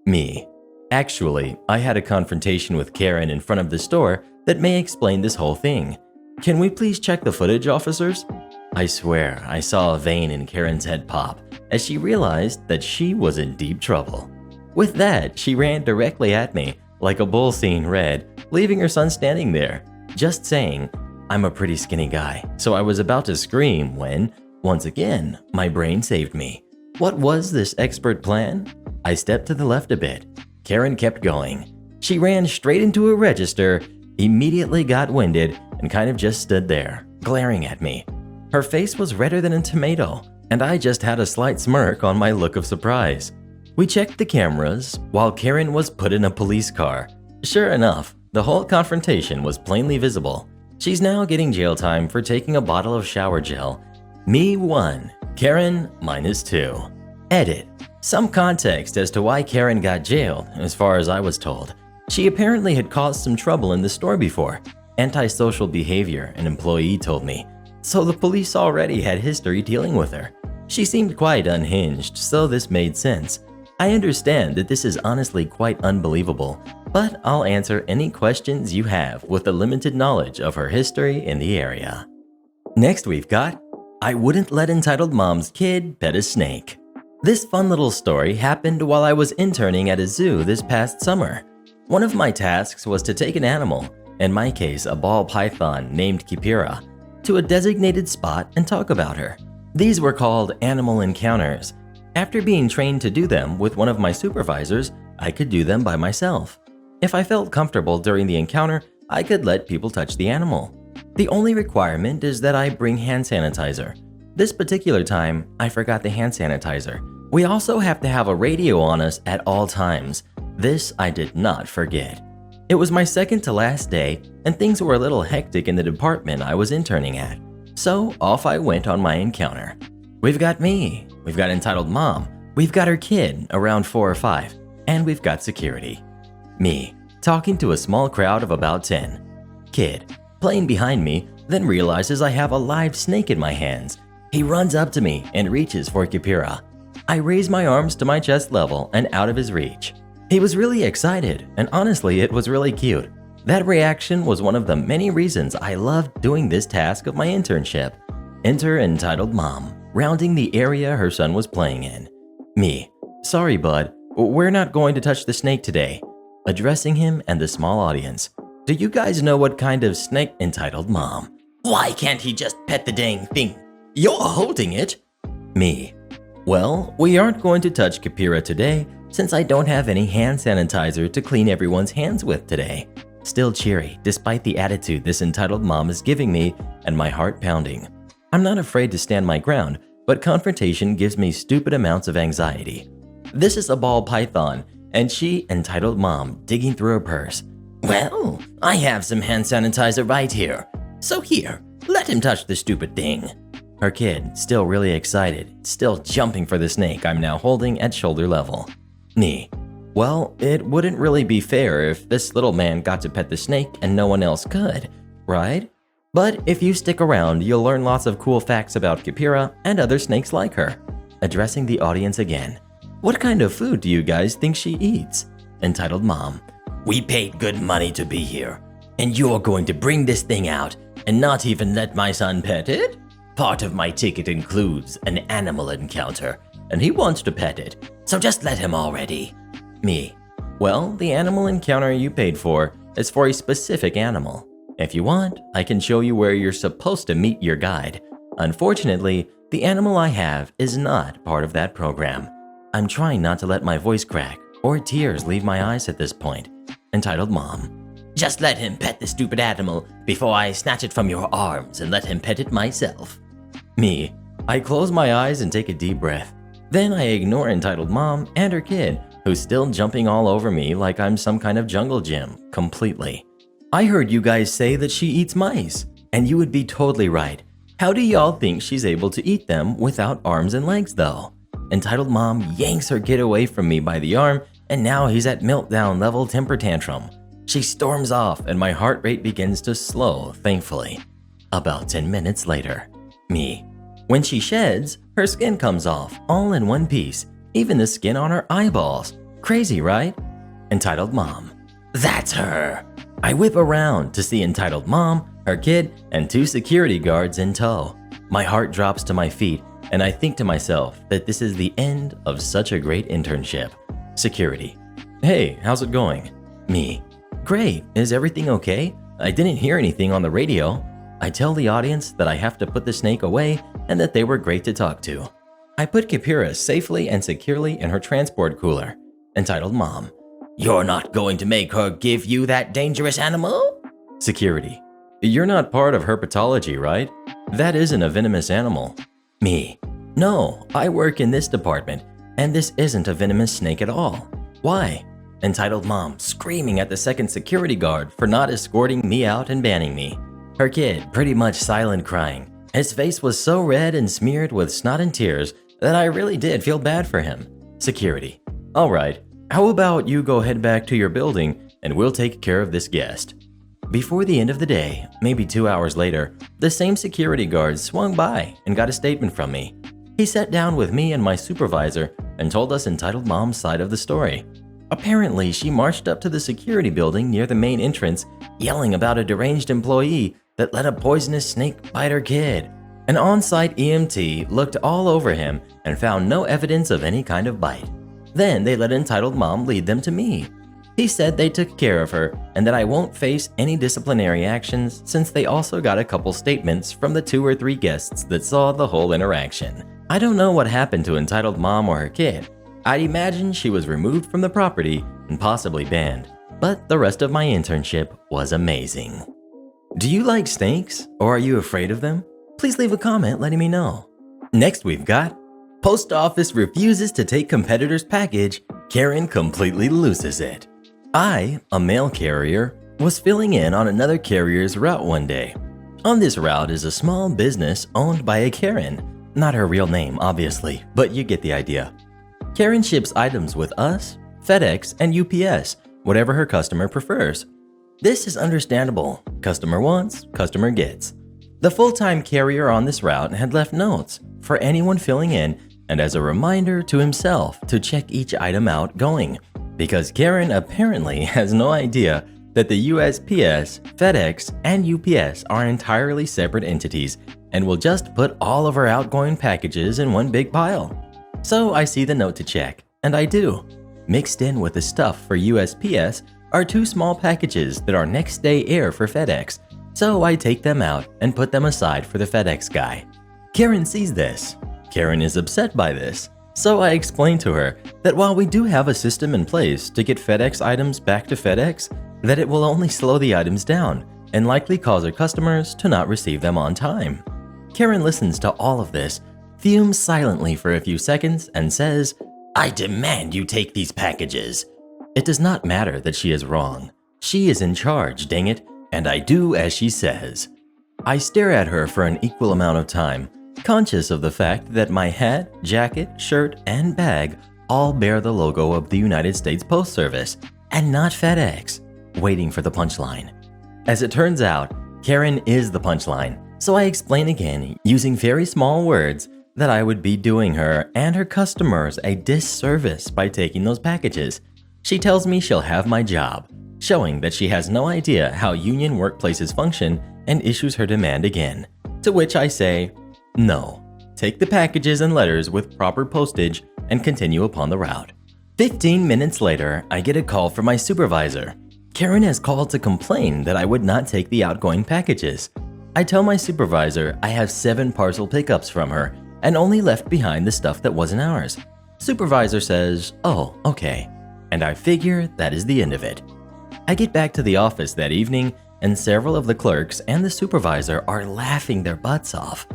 Me. Actually, I had a confrontation with Karen in front of the store that may explain this whole thing. Can we please check the footage, officers? I swear I saw a vein in Karen's head pop as she realized that she was in deep trouble. With that, she ran directly at me like a bull seeing red, leaving her son standing there, just saying, I'm a pretty skinny guy, so I was about to scream when, once again, my brain saved me. What was this expert plan? I stepped to the left a bit. Karen kept going. She ran straight into a register, immediately got winded, and kind of just stood there, glaring at me. Her face was redder than a tomato, and I just had a slight smirk on my look of surprise. We checked the cameras while Karen was put in a police car. Sure enough, the whole confrontation was plainly visible. She's now getting jail time for taking a bottle of shower gel. Me 1, Karen -2. Edit: some context as to why Karen got jailed, as far as I was told. She apparently had caused some trouble in the store before. Antisocial behavior, an employee told me. So the police already had history dealing with her. She seemed quite unhinged, so this made sense. I understand that this is honestly quite unbelievable, but I'll answer any questions you have with the limited knowledge of her history in the area. Next we've got, I wouldn't let entitled mom's kid pet a snake. This fun little story happened while I was interning at a zoo this past summer. One of my tasks was to take an animal, in my case a ball python named Kipira, to a designated spot and talk about her. These were called animal encounters. After being trained to do them with one of my supervisors, I could do them by myself. If I felt comfortable during the encounter, I could let people touch the animal. The only requirement is that I bring hand sanitizer. This particular time, I forgot the hand sanitizer. We also have to have a radio on us at all times. This I did not forget. It was my second to last day, and things were a little hectic in the department I was interning at. So off I went on my encounter. We've got me, we've got entitled mom, we've got her kid, around 4 or 5, and we've got security. Me, talking to a small crowd of about 10. Kid, playing behind me, then realizes I have a live snake in my hands. He runs up to me and reaches for Kipira. I raise my arms to my chest level and out of his reach. He was really excited, and honestly, it was really cute. That reaction was one of the many reasons I loved doing this task of my internship. Enter entitled mom, rounding the area her son was playing in. Me, sorry bud, we're not going to touch the snake today. Addressing him and the small audience. Do you guys know what kind of snake? Entitled Mom. Why can't he just pet the dang thing? You're holding it. Me. Well, we aren't going to touch Kipira today since I don't have any hand sanitizer to clean everyone's hands with today. Still cheery despite the attitude this entitled mom is giving me and my heart pounding. I'm not afraid to stand my ground, but confrontation gives me stupid amounts of anxiety. This is a ball python, and she, entitled mom, digging through her purse. Well, I have some hand sanitizer right here. So here, let him touch the stupid thing. Her kid, still really excited, still jumping for the snake I'm now holding at shoulder level. Me. Well, it wouldn't really be fair if this little man got to pet the snake and no one else could, right? But if you stick around, you'll learn lots of cool facts about Kipira and other snakes like her. Addressing the audience again. What kind of food do you guys think she eats? Entitled Mom. We paid good money to be here, and you're going to bring this thing out and not even let my son pet it? Part of my ticket includes an animal encounter, and he wants to pet it, so just let him already. Me. Well, the animal encounter you paid for is for a specific animal. If you want, I can show you where you're supposed to meet your guide. Unfortunately, the animal I have is not part of that program. I'm trying not to let my voice crack or tears leave my eyes at this point. Entitled Mom. Just let him pet the stupid animal before I snatch it from your arms and let him pet it myself. Me. I close my eyes and take a deep breath. Then I ignore Entitled Mom and her kid, who's still jumping all over me like I'm some kind of jungle gym, completely. I heard you guys say that she eats mice, and you would be totally right. How do y'all think she's able to eat them without arms and legs though? Entitled Mom yanks her kid away from me by the arm, and now he's at meltdown level temper tantrum. She storms off and my heart rate begins to slow, thankfully. About 10 minutes later. Me. When she sheds, her skin comes off, all in one piece, even the skin on her eyeballs. Crazy, right? Entitled Mom. That's her. I whip around to see Entitled Mom, her kid, and 2 security guards in tow. My heart drops to my feet, and I think to myself that this is the end of such a great internship. Security. Hey, how's it going? Me. Great, is everything okay? I didn't hear anything on the radio. I tell the audience that I have to put the snake away and that they were great to talk to. I put Kipira safely and securely in her transport cooler. Entitled Mom. You're not going to make her give you that dangerous animal? Security. You're not part of herpetology, right? That isn't a venomous animal. Me. No, I work in this department, and this isn't a venomous snake at all. Why? Entitled Mom screaming at the second security guard for not escorting me out and banning me. Her kid pretty much silent crying. His face was so red and smeared with snot and tears that I really did feel bad for him. Security. All right, how about you go head back to your building and we'll take care of this guest. Before the end of the day, maybe 2 hours later, the same security guard swung by and got a statement from me. He sat down with me and my supervisor and told us Entitled Mom's side of the story. Apparently, she marched up to the security building near the main entrance, yelling about a deranged employee that let a poisonous snake bite her kid. An on-site EMT looked all over him and found no evidence of any kind of bite. Then they let Entitled Mom lead them to me. He said they took care of her and that I won't face any disciplinary actions since they also got a couple statements from the 2 or 3 guests that saw the whole interaction. I don't know what happened to Entitled Mom or her kid. I'd imagine she was removed from the property and possibly banned, but the rest of my internship was amazing. Do you like snakes or are you afraid of them? Please leave a comment letting me know. Next we've got Post Office refuses to take competitor's package, Karen completely loses it. I, a mail carrier, was filling in on another carrier's route one day. On this route is a small business owned by a Karen. Not her real name, obviously, but you get the idea. Karen ships items with us, FedEx, and UPS, whatever her customer prefers. This is understandable. Customer wants, customer gets. The full-time carrier on this route had left notes for anyone filling in and as a reminder to himself to check each item out going, because Karen apparently has no idea that the USPS, FedEx, and UPS are entirely separate entities and will just put all of our outgoing packages in one big pile. So I see the note to check, and I do. Mixed in with the stuff for USPS are 2 small packages that are next day air for FedEx, so I take them out and put them aside for the FedEx guy. Karen sees this. Karen is upset by this, so I explain to her that while we do have a system in place to get FedEx items back to FedEx, that it will only slow the items down and likely cause our customers to not receive them on time. Karen listens to all of this, fumes silently for a few seconds, and says, "I demand you take these packages." It does not matter that she is wrong. She is in charge, dang it, and I do as she says. I stare at her for an equal amount of time, conscious of the fact that my hat, jacket, shirt, and bag all bear the logo of the United States Post Service and not FedEx, waiting for the punchline. As it turns out, Karen is the punchline, so I explain again using very small words that I would be doing her and her customers a disservice by taking those packages. She tells me she'll have my job, showing that she has no idea how union workplaces function, and issues her demand again. To which I say, no, take the packages and letters with proper postage and continue upon the route. 15 minutes later, I get a call from my supervisor. Karen has called to complain that I would not take the outgoing packages. I tell my supervisor I have 7 parcel pickups from her and only left behind the stuff that wasn't ours. Supervisor says, "Oh, okay." And I figure that is the end of it. I get back to the office that evening, and several of the clerks and the supervisor are laughing their butts off.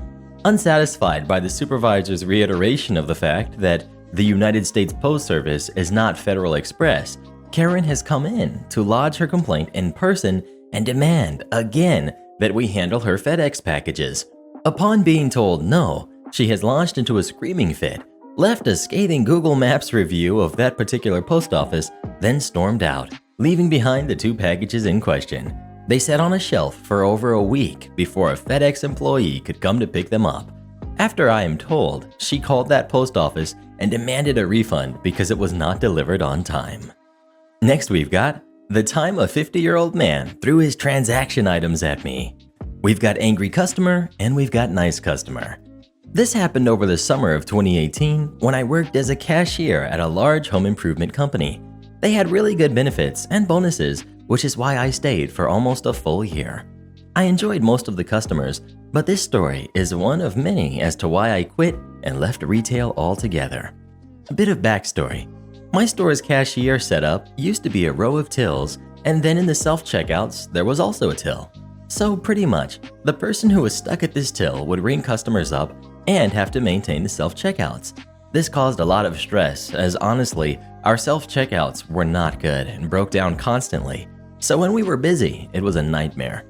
Unsatisfied by the supervisor's reiteration of the fact that the United States Post Service is not Federal Express, Karen has come in to lodge her complaint in person and demand again that we handle her FedEx packages. Upon being told no, she has launched into a screaming fit, left a scathing Google Maps review of that particular post office, then stormed out, leaving behind the 2 packages in question. They sat on a shelf for over a week before a FedEx employee could come to pick them up. After I am told, she called that post office and demanded a refund because it was not delivered on time. Next we've got the time a 50-year-old man threw his transaction items at me. We've got angry customer and we've got nice customer. This happened over the summer of 2018 when I worked as a cashier at a large home improvement company. They had really good benefits and bonuses, which is why I stayed for almost a full year. I enjoyed most of the customers, but this story is one of many as to why I quit and left retail altogether. A bit of backstory. My store's cashier setup used to be a row of tills, and then in the self-checkouts, there was also a till. So pretty much, the person who was stuck at this till would ring customers up and have to maintain the self-checkouts. This caused a lot of stress, as honestly, our self-checkouts were not good and broke down constantly. So when we were busy, it was a nightmare.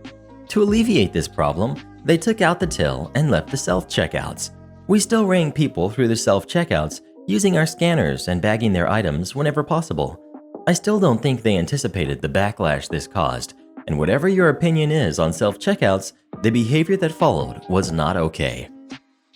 To alleviate this problem, they took out the till and left the self-checkouts. We still rang people through the self-checkouts, using our scanners and bagging their items whenever possible. I still don't think they anticipated the backlash this caused, and whatever your opinion is on self-checkouts, the behavior that followed was not okay.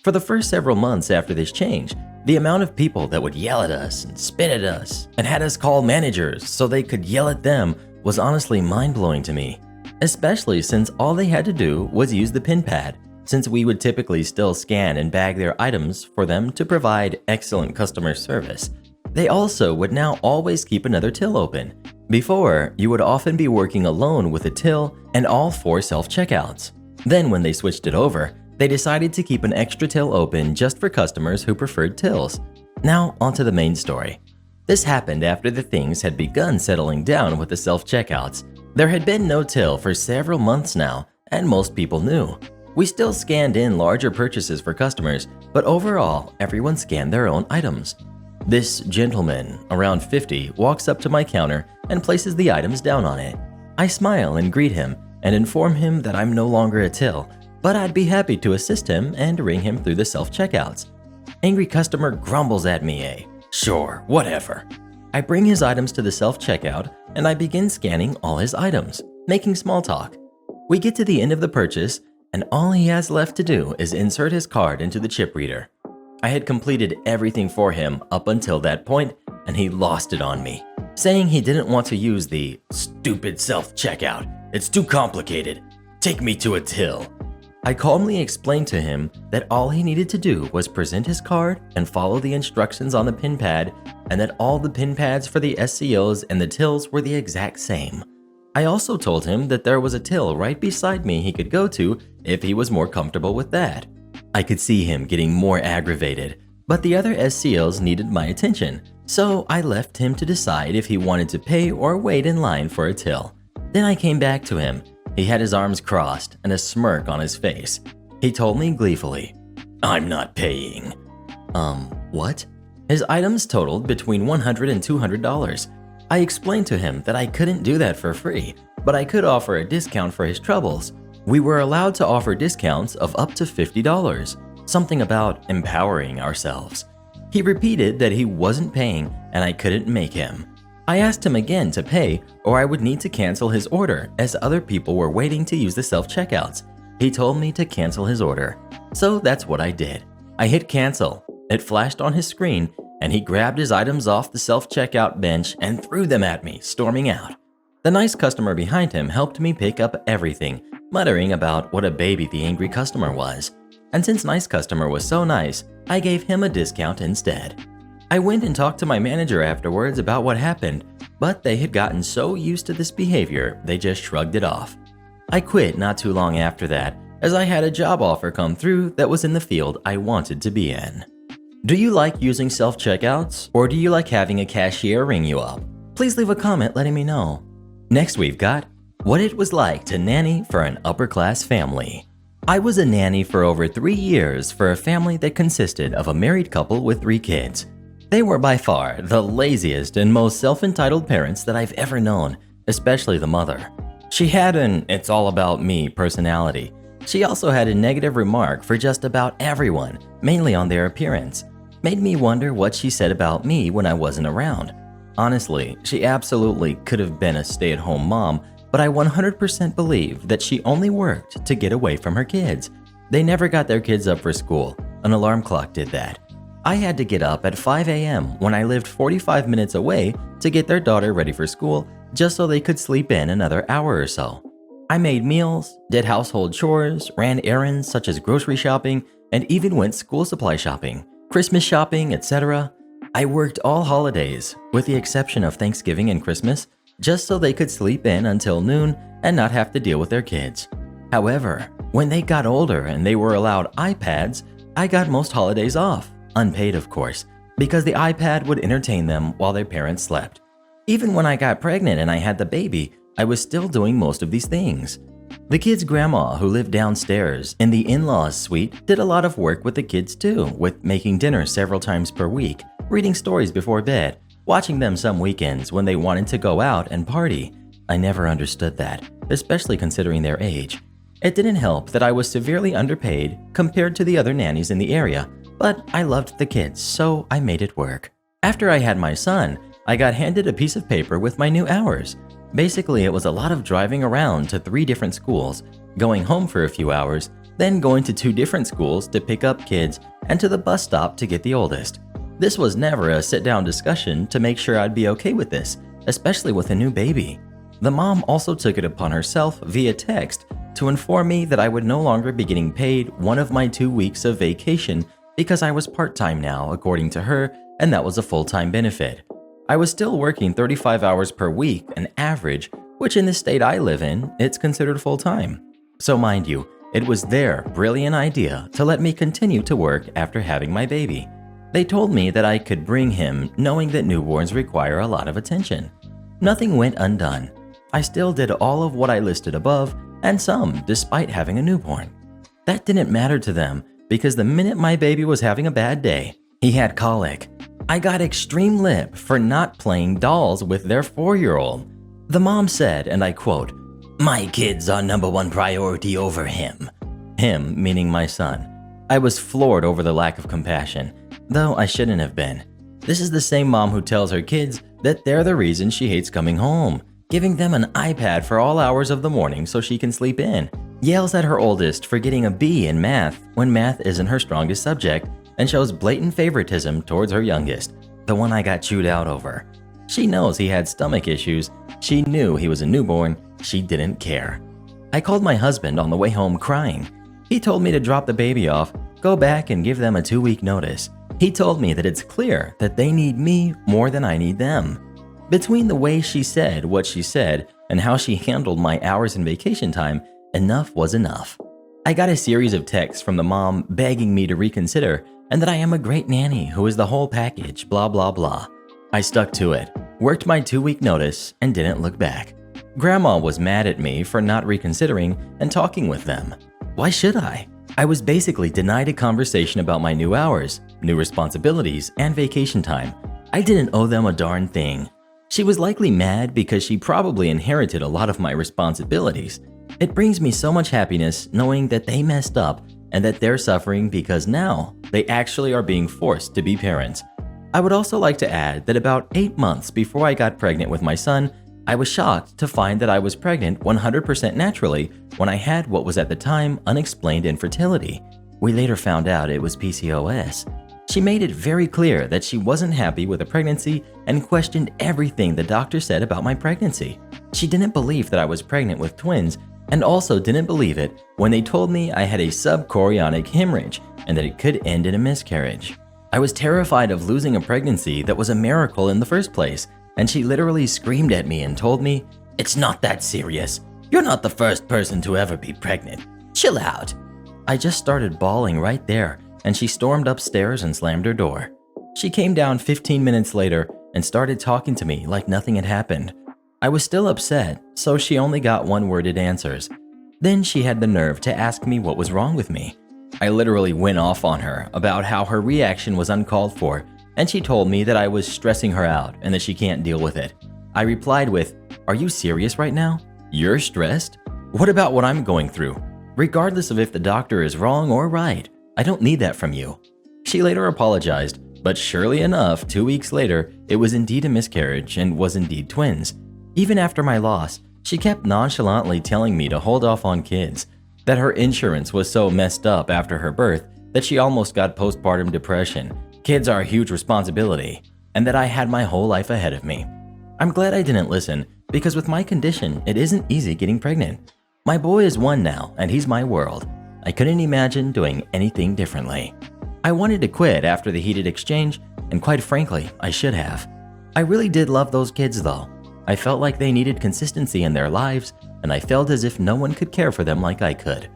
For the first several months after this change, the amount of people that would yell at us and spit at us and had us call managers so they could yell at them was honestly mind-blowing to me, especially since all they had to do was use the pin pad, since we would typically still scan and bag their items for them to provide excellent customer service. They also would now always keep another till open. Before, you would often be working alone with a till and all 4 self-checkouts. Then when they switched it over, they decided to keep an extra till open just for customers who preferred tills. Now onto the main story. This happened after the things had begun settling down with the self-checkouts. There had been no till for several months now, and most people knew. We still scanned in larger purchases for customers, but overall, everyone scanned their own items. This gentleman, around 50, walks up to my counter and places the items down on it. I smile and greet him and inform him that I'm no longer a till, but I'd be happy to assist him and ring him through the self-checkouts. Angry customer grumbles at me "Sure, whatever." I bring his items to the self-checkout and I begin scanning all his items, making small talk. We get to the end of the purchase and all he has left to do is insert his card into the chip reader. I had completed everything for him up until that point and he lost it on me, saying he didn't want to use the stupid self-checkout. It's too complicated. Take me to a till. I calmly explained to him that all he needed to do was present his card and follow the instructions on the pin pad, and that all the pin pads for the SCOs and the tills were the exact same. I also told him that there was a till right beside me he could go to if he was more comfortable with that. I could see him getting more aggravated, but the other SCOs needed my attention, so I left him to decide if he wanted to pay or wait in line for a till. Then I came back to him. He had his arms crossed and a smirk on his face. He told me gleefully, "I'm not paying." What? His items totaled between $100 and $200. I explained to him that I couldn't do that for free, but I could offer a discount for his troubles. We were allowed to offer discounts of up to $50, something about empowering ourselves. He repeated that he wasn't paying and I couldn't make him. I asked him again to pay or I would need to cancel his order as other people were waiting to use the self-checkouts. He told me to cancel his order. So that's what I did. I hit cancel. It flashed on his screen and he grabbed his items off the self-checkout bench and threw them at me, storming out. The nice customer behind him helped me pick up everything, muttering about what a baby the angry customer was. And since nice customer was so nice, I gave him a discount instead. I went and talked to my manager afterwards about what happened, but they had gotten so used to this behavior, they just shrugged it off. I quit not too long after that, as I had a job offer come through that was in the field I wanted to be in. Do you like using self-checkouts, or do you like having a cashier ring you up? Please leave a comment letting me know. Next we've got what it was like to nanny for an upper-class family. I was a nanny for over 3 years for a family that consisted of a married couple with 3 kids. They were by far the laziest and most self-entitled parents that I've ever known, especially the mother. She had an "it's all about me" personality. She also had a negative remark for just about everyone, mainly on their appearance. Made me wonder what she said about me when I wasn't around. Honestly, she absolutely could have been a stay-at-home mom, but I 100% believe that she only worked to get away from her kids. They never got their kids up for school. An alarm clock did that. I had to get up at 5 a.m. when I lived 45 minutes away to get their daughter ready for school just so they could sleep in another hour or so. I made meals, did household chores, ran errands such as grocery shopping, and even went school supply shopping, Christmas shopping, etc. I worked all holidays, with the exception of Thanksgiving and Christmas, just so they could sleep in until noon and not have to deal with their kids. However, when they got older and they were allowed iPads, I got most holidays off. Unpaid, of course, because the iPad would entertain them while their parents slept. Even when I got pregnant and I had the baby, I was still doing most of these things. The kids' grandma, who lived downstairs in the in-laws suite, did a lot of work with the kids too, with making dinner several times per week, reading stories before bed, watching them some weekends when they wanted to go out and party. I never understood that, especially considering their age. It didn't help that I was severely underpaid compared to the other nannies in the area, but I loved the kids, so I made it work. After I had my son, I got handed a piece of paper with my new hours. Basically, it was a lot of driving around to 3 different schools, going home for a few hours, then going to 2 different schools to pick up kids and to the bus stop to get the oldest. This was never a sit-down discussion to make sure I'd be okay with this, especially with a new baby. The mom also took it upon herself via text to inform me that I would no longer be getting paid one of my 2 weeks of vacation because I was part-time now, according to her, and that was a full-time benefit. I was still working 35 hours per week, an average, which in the state I live in, it's considered full-time. So mind you, it was their brilliant idea to let me continue to work after having my baby. They told me that I could bring him, knowing that newborns require a lot of attention. Nothing went undone. I still did all of what I listed above, and some despite having a newborn. That didn't matter to them, because the minute my baby was having a bad day, he had colic, I got extreme lip for not playing dolls with their 4-year-old. The mom said, and I quote, "My kids are #1 priority over him." Him meaning my son. I was floored over the lack of compassion, though I shouldn't have been. This is the same mom who tells her kids that they're the reason she hates coming home, giving them an iPad for all hours of the morning so she can sleep in, yells at her oldest for getting a B in math when math isn't her strongest subject, and shows blatant favoritism towards her youngest, the one I got chewed out over. She knows he had stomach issues, she knew he was a newborn, she didn't care. I called my husband on the way home crying. He told me to drop the baby off, go back and give them a 2-week notice. He told me that it's clear that they need me more than I need them. Between the way she said what she said and how she handled my hours and vacation time, enough was enough. I got a series of texts from the mom begging me to reconsider and that I am a great nanny who is the whole package, blah blah blah. I stuck to it, worked my 2-week notice, and didn't look back. Grandma was mad at me for not reconsidering and talking with them. Why should I? I was basically denied a conversation about my new hours, new responsibilities, and vacation time. I didn't owe them a darn thing. She was likely mad because she probably inherited a lot of my responsibilities. It brings me so much happiness knowing that they messed up and that they're suffering because now they actually are being forced to be parents. I would also like to add that about 8 months before I got pregnant with my son, I was shocked to find that I was pregnant 100% naturally when I had what was at the time unexplained infertility. We later found out it was PCOS. She made it very clear that she wasn't happy with the pregnancy and questioned everything the doctor said about my pregnancy. She didn't believe that I was pregnant with twins and also didn't believe it when they told me I had a subchorionic hemorrhage and that it could end in a miscarriage. I was terrified of losing a pregnancy that was a miracle in the first place, and she literally screamed at me and told me, "It's not that serious. You're not the first person to ever be pregnant. Chill out." I just started bawling right there, and she stormed upstairs and slammed her door. She came down 15 minutes later and started talking to me like nothing had happened. I was still upset, so she only got one-worded answers. Then she had the nerve to ask me what was wrong with me. I literally went off on her about how her reaction was uncalled for, and she told me that I was stressing her out and that she can't deal with it. I replied with, "Are you serious right now? You're stressed? What about what I'm going through? Regardless of if the doctor is wrong or right, I don't need that from you." She later apologized, but surely enough, 2 weeks later, it was indeed a miscarriage and was indeed twins. Even after my loss, she kept nonchalantly telling me to hold off on kids, that her insurance was so messed up after her birth that she almost got postpartum depression. Kids are a huge responsibility, and that I had my whole life ahead of me. I'm glad I didn't listen, because with my condition, it isn't easy getting pregnant. My boy is 1 now, and he's my world. I couldn't imagine doing anything differently. I wanted to quit after the heated exchange, and quite frankly, I should have. I really did love those kids though. I felt like they needed consistency in their lives, and I felt as if no one could care for them like I could.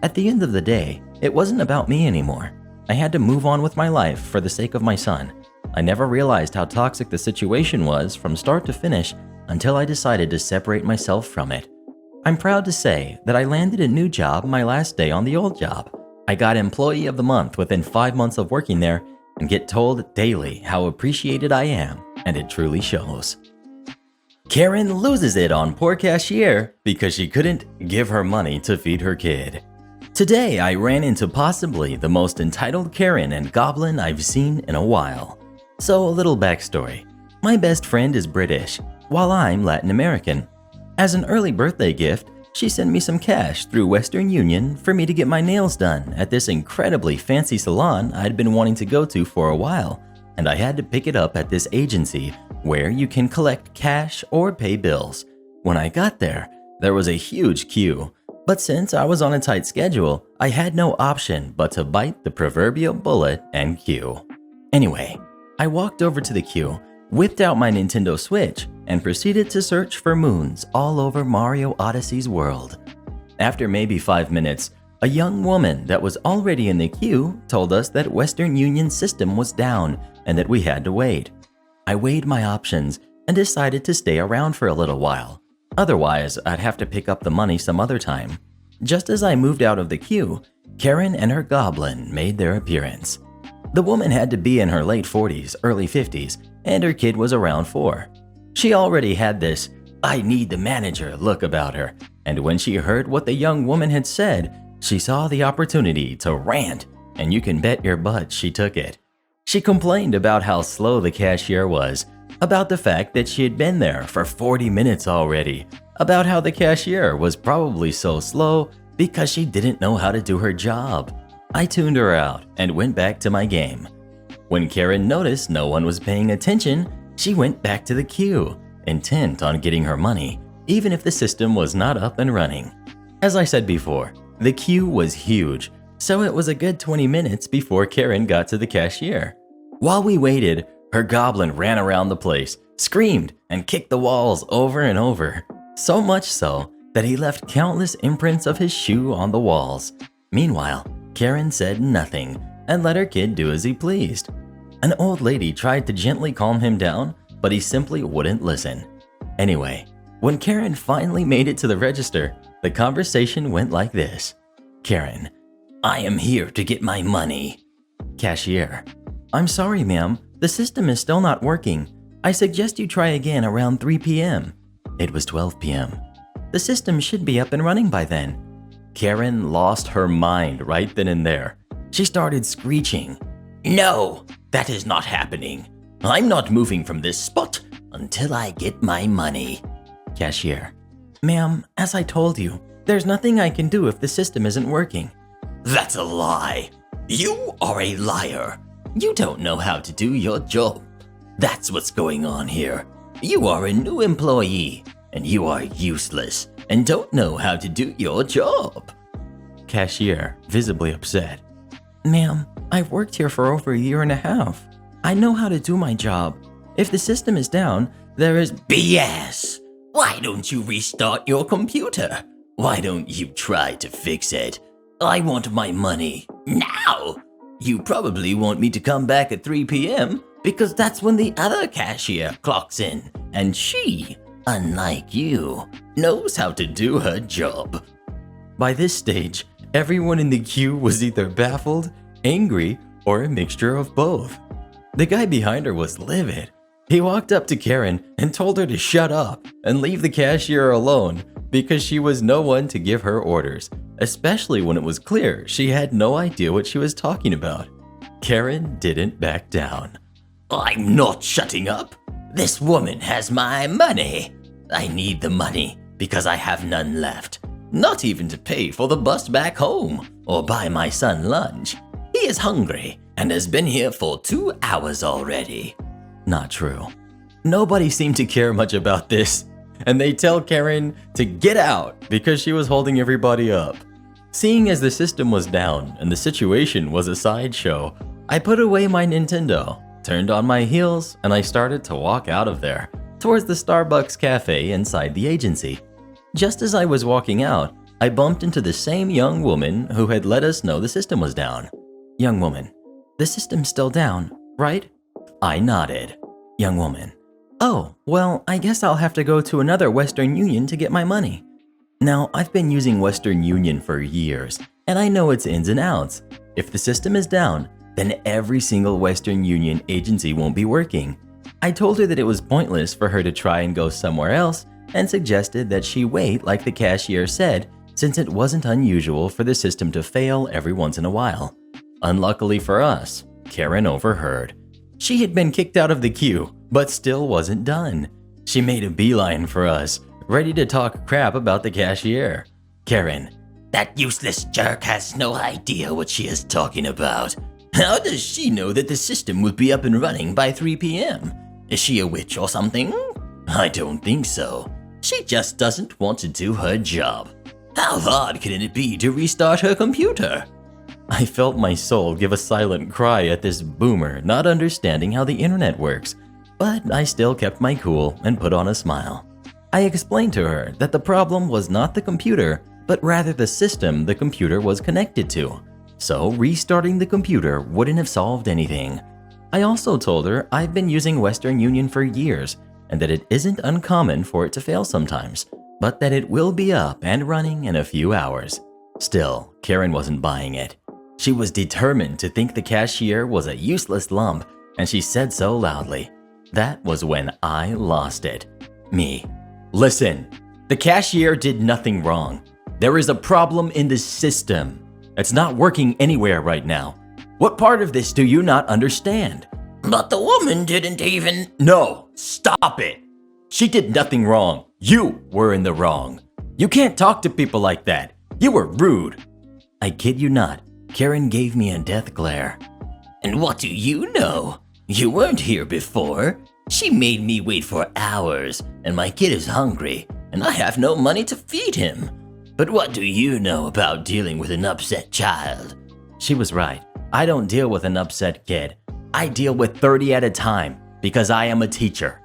At the end of the day, it wasn't about me anymore. I had to move on with my life for the sake of my son. I never realized how toxic the situation was from start to finish until I decided to separate myself from it. I'm proud to say that I landed a new job my last day on the old job. I got Employee of the Month within 5 months of working there and get told daily how appreciated I am, and it truly shows. Karen loses it on poor cashier because she couldn't give her money to feed her kid. Today, I ran into possibly the most entitled Karen and goblin I've seen in a while. So a little backstory. My best friend is British, while I'm Latin American. As an early birthday gift, she sent me some cash through Western Union for me to get my nails done at this incredibly fancy salon I'd been wanting to go to for a while, and I had to pick it up at this agency where you can collect cash or pay bills. When I got there, there was a huge queue, but since I was on a tight schedule, I had no option but to bite the proverbial bullet and queue. Anyway, I walked over to the queue, whipped out my Nintendo Switch, and proceeded to search for moons all over Mario Odyssey's world. After maybe 5 minutes, a young woman that was already in the queue told us that Western Union's system was down and that we had to wait. I weighed my options and decided to stay around for a little while. Otherwise, I'd have to pick up the money some other time. Just as I moved out of the queue, Karen and her goblin made their appearance. The woman had to be in her late 40s, early 50s, and her kid was around 4. She already had this "I need the manager" look about her, and when she heard what the young woman had said, she saw the opportunity to rant, and you can bet your butt she took it. She complained about how slow the cashier was, about the fact that she had been there for 40 minutes already, about how the cashier was probably so slow because she didn't know how to do her job. I tuned her out and went back to my game. When Karen noticed no one was paying attention, she went back to the queue, intent on getting her money, even if the system was not up and running. As I said before, The queue was huge, so it was a good 20 minutes before Karen got to the cashier. While we waited, her goblin ran around the place, screamed, and kicked the walls over and over. So much so that he left countless imprints of his shoe on the walls. Meanwhile, Karen said nothing and let her kid do as he pleased. An old lady tried to gently calm him down, but he simply wouldn't listen. Anyway, when Karen finally made it to the register, the conversation went like this. Karen, I am here to get my money. Cashier, I'm sorry, ma'am. The system is still not working. I suggest you try again around 3 p.m. It was 12 p.m. The system should be up and running by then. Karen lost her mind right then and there. She started screeching. No, that is not happening. I'm not moving from this spot until I get my money. Cashier, ma'am, as I told you, there's nothing I can do if the system isn't working. That's a lie. You are a liar. You don't know how to do your job. That's what's going on here. You are a new employee, and you are useless and don't know how to do your job. Cashier, visibly upset. Ma'am, I've worked here for over 1.5 years. I know how to do my job. If the system is down, there is BS. Why don't you restart your computer? Why don't you try to fix it? I want my money now. You probably want me to come back at 3 p.m. because that's when the other cashier clocks in, and she, unlike you, knows how to do her job. By this stage, everyone in the queue was either baffled, angry, or a mixture of both. The guy behind her was livid. He walked up to Karen and told her to shut up and leave the cashier alone because she was no one to give her orders, especially when it was clear she had no idea what she was talking about. Karen didn't back down. I'm not shutting up. This woman has my money. I need the money because I have none left. Not even to pay for the bus back home or buy my son lunch. He is hungry and has been here for 2 hours already. Not true. Nobody seemed to care much about this, and they tell Karen to get out because she was holding everybody up. Seeing as the system was down and the situation was a sideshow, I put away my Nintendo, turned on my heels, and I started to walk out of there, towards the Starbucks cafe inside the agency. Just as I was walking out, I bumped into the same young woman who had let us know the system was down. Young woman, the system's still down, right? I nodded. Young woman, oh, well, I guess I'll have to go to another Western Union to get my money. Now, I've been using Western Union for years, and I know its ins and outs. If the system is down, then every single Western Union agency won't be working. I told her that it was pointless for her to try and go somewhere else and suggested that she wait like the cashier said, since it wasn't unusual for the system to fail every once in a while. Unluckily for us, Karen overheard. She had been kicked out of the queue, but still wasn't done. She made a beeline for us, ready to talk crap about the cashier. Karen, that useless jerk has no idea what she is talking about. How does she know that the system would be up and running by 3 p.m.? Is she a witch or something? I don't think so. She just doesn't want to do her job. How hard can it be to restart her computer? I felt my soul give a silent cry at this boomer not understanding how the internet works, but I still kept my cool and put on a smile. I explained to her that the problem was not the computer, but rather the system the computer was connected to. So restarting the computer wouldn't have solved anything. I also told her I've been using Western Union for years and that it isn't uncommon for it to fail sometimes, but that it will be up and running in a few hours. Still, Karen wasn't buying it. She was determined to think the cashier was a useless lump, and she said so loudly. That was when I lost it. Me. Listen, the cashier did nothing wrong. There is a problem in the system. It's not working anywhere right now. What part of this do you not understand? But the woman didn't even... No, stop it. She did nothing wrong. You were in the wrong. You can't talk to people like that. You were rude. I kid you not. Karen gave me a death glare. And what do you know? You weren't here before. She made me wait for hours, and my kid is hungry, and I have no money to feed him. But what do you know about dealing with an upset child? She was right. I don't deal with an upset kid. I deal with 30 at a time because I am a teacher.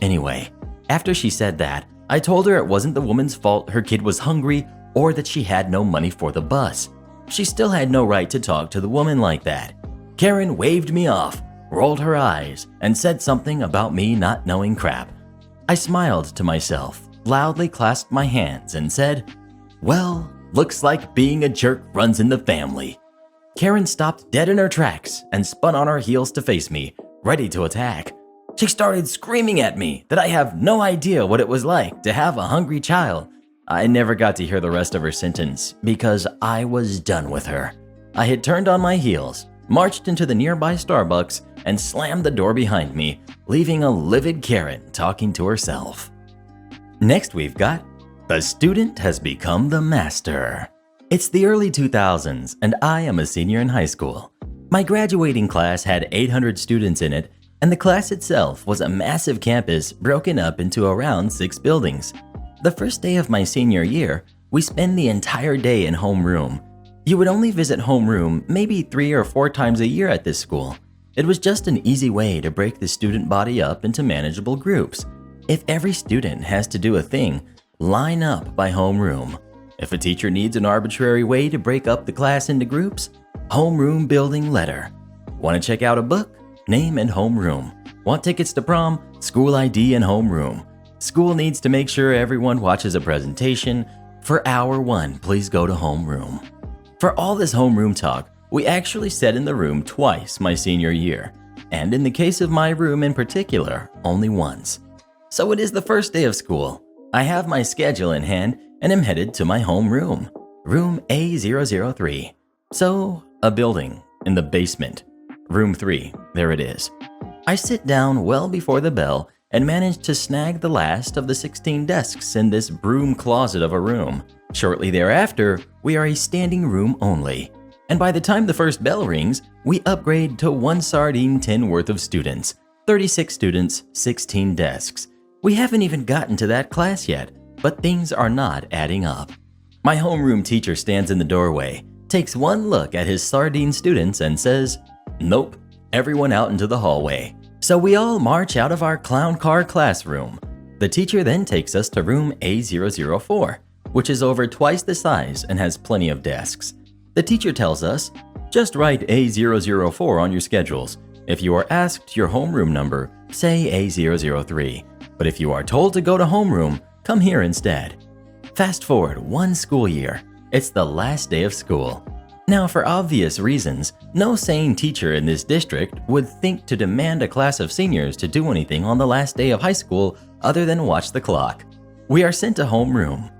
Anyway, after she said that, I told her it wasn't the woman's fault her kid was hungry or that she had no money for the bus. She still had no right to talk to the woman like that. Karen waved me off, rolled her eyes, and said something about me not knowing crap. I smiled to myself, loudly clasped my hands, and said, "Well, looks like being a jerk runs in the family." Karen stopped dead in her tracks and spun on her heels to face me, ready to attack. She started screaming at me that I have no idea what it was like to have a hungry child. I never got to hear the rest of her sentence because I was done with her. I had turned on my heels, marched into the nearby Starbucks, and slammed the door behind me, leaving a livid Karen talking to herself. Next we've got, the student has become the master. It's the early 2000s and I am a senior in high school. My graduating class had 800 students in it, and the class itself was a massive campus broken up into around 6 buildings. The first day of my senior year, we spent the entire day in homeroom. You would only visit homeroom maybe 3 or 4 times a year at this school. It was just an easy way to break the student body up into manageable groups. If every student has to do a thing, line up by homeroom. If a teacher needs an arbitrary way to break up the class into groups, homeroom building letter. Want to check out a book? Name and homeroom. Want tickets to prom? School ID and homeroom. School needs to make sure everyone watches a presentation. For hour 1, please go to homeroom. For all this homeroom talk, we actually sat in the room twice my senior year, and in the case of my room in particular, only once. So it is the first day of school. I have my schedule in hand and am headed to my homeroom, room A003. So, a building in the basement. Room 3, there it is. I sit down well before the bell and manage to snag the last of the 16 desks in this broom closet of a room. Shortly thereafter, we are a standing room only. And by the time the first bell rings, we upgrade to 1 sardine tin worth of students. 36 students, 16 desks. We haven't even gotten to that class yet, but things are not adding up. My homeroom teacher stands in the doorway, takes one look at his sardine students and says, "Nope, everyone out into the hallway." So we all march out of our clown car classroom. The teacher then takes us to room A004, which is over twice the size and has plenty of desks. The teacher tells us, "Just write A004 on your schedules. If you are asked your homeroom number, say A003. But if you are told to go to homeroom, come here instead." Fast forward 1 school year. It's the last day of school. Now, for obvious reasons, no sane teacher in this district would think to demand a class of seniors to do anything on the last day of high school other than watch the clock. We are sent to homeroom.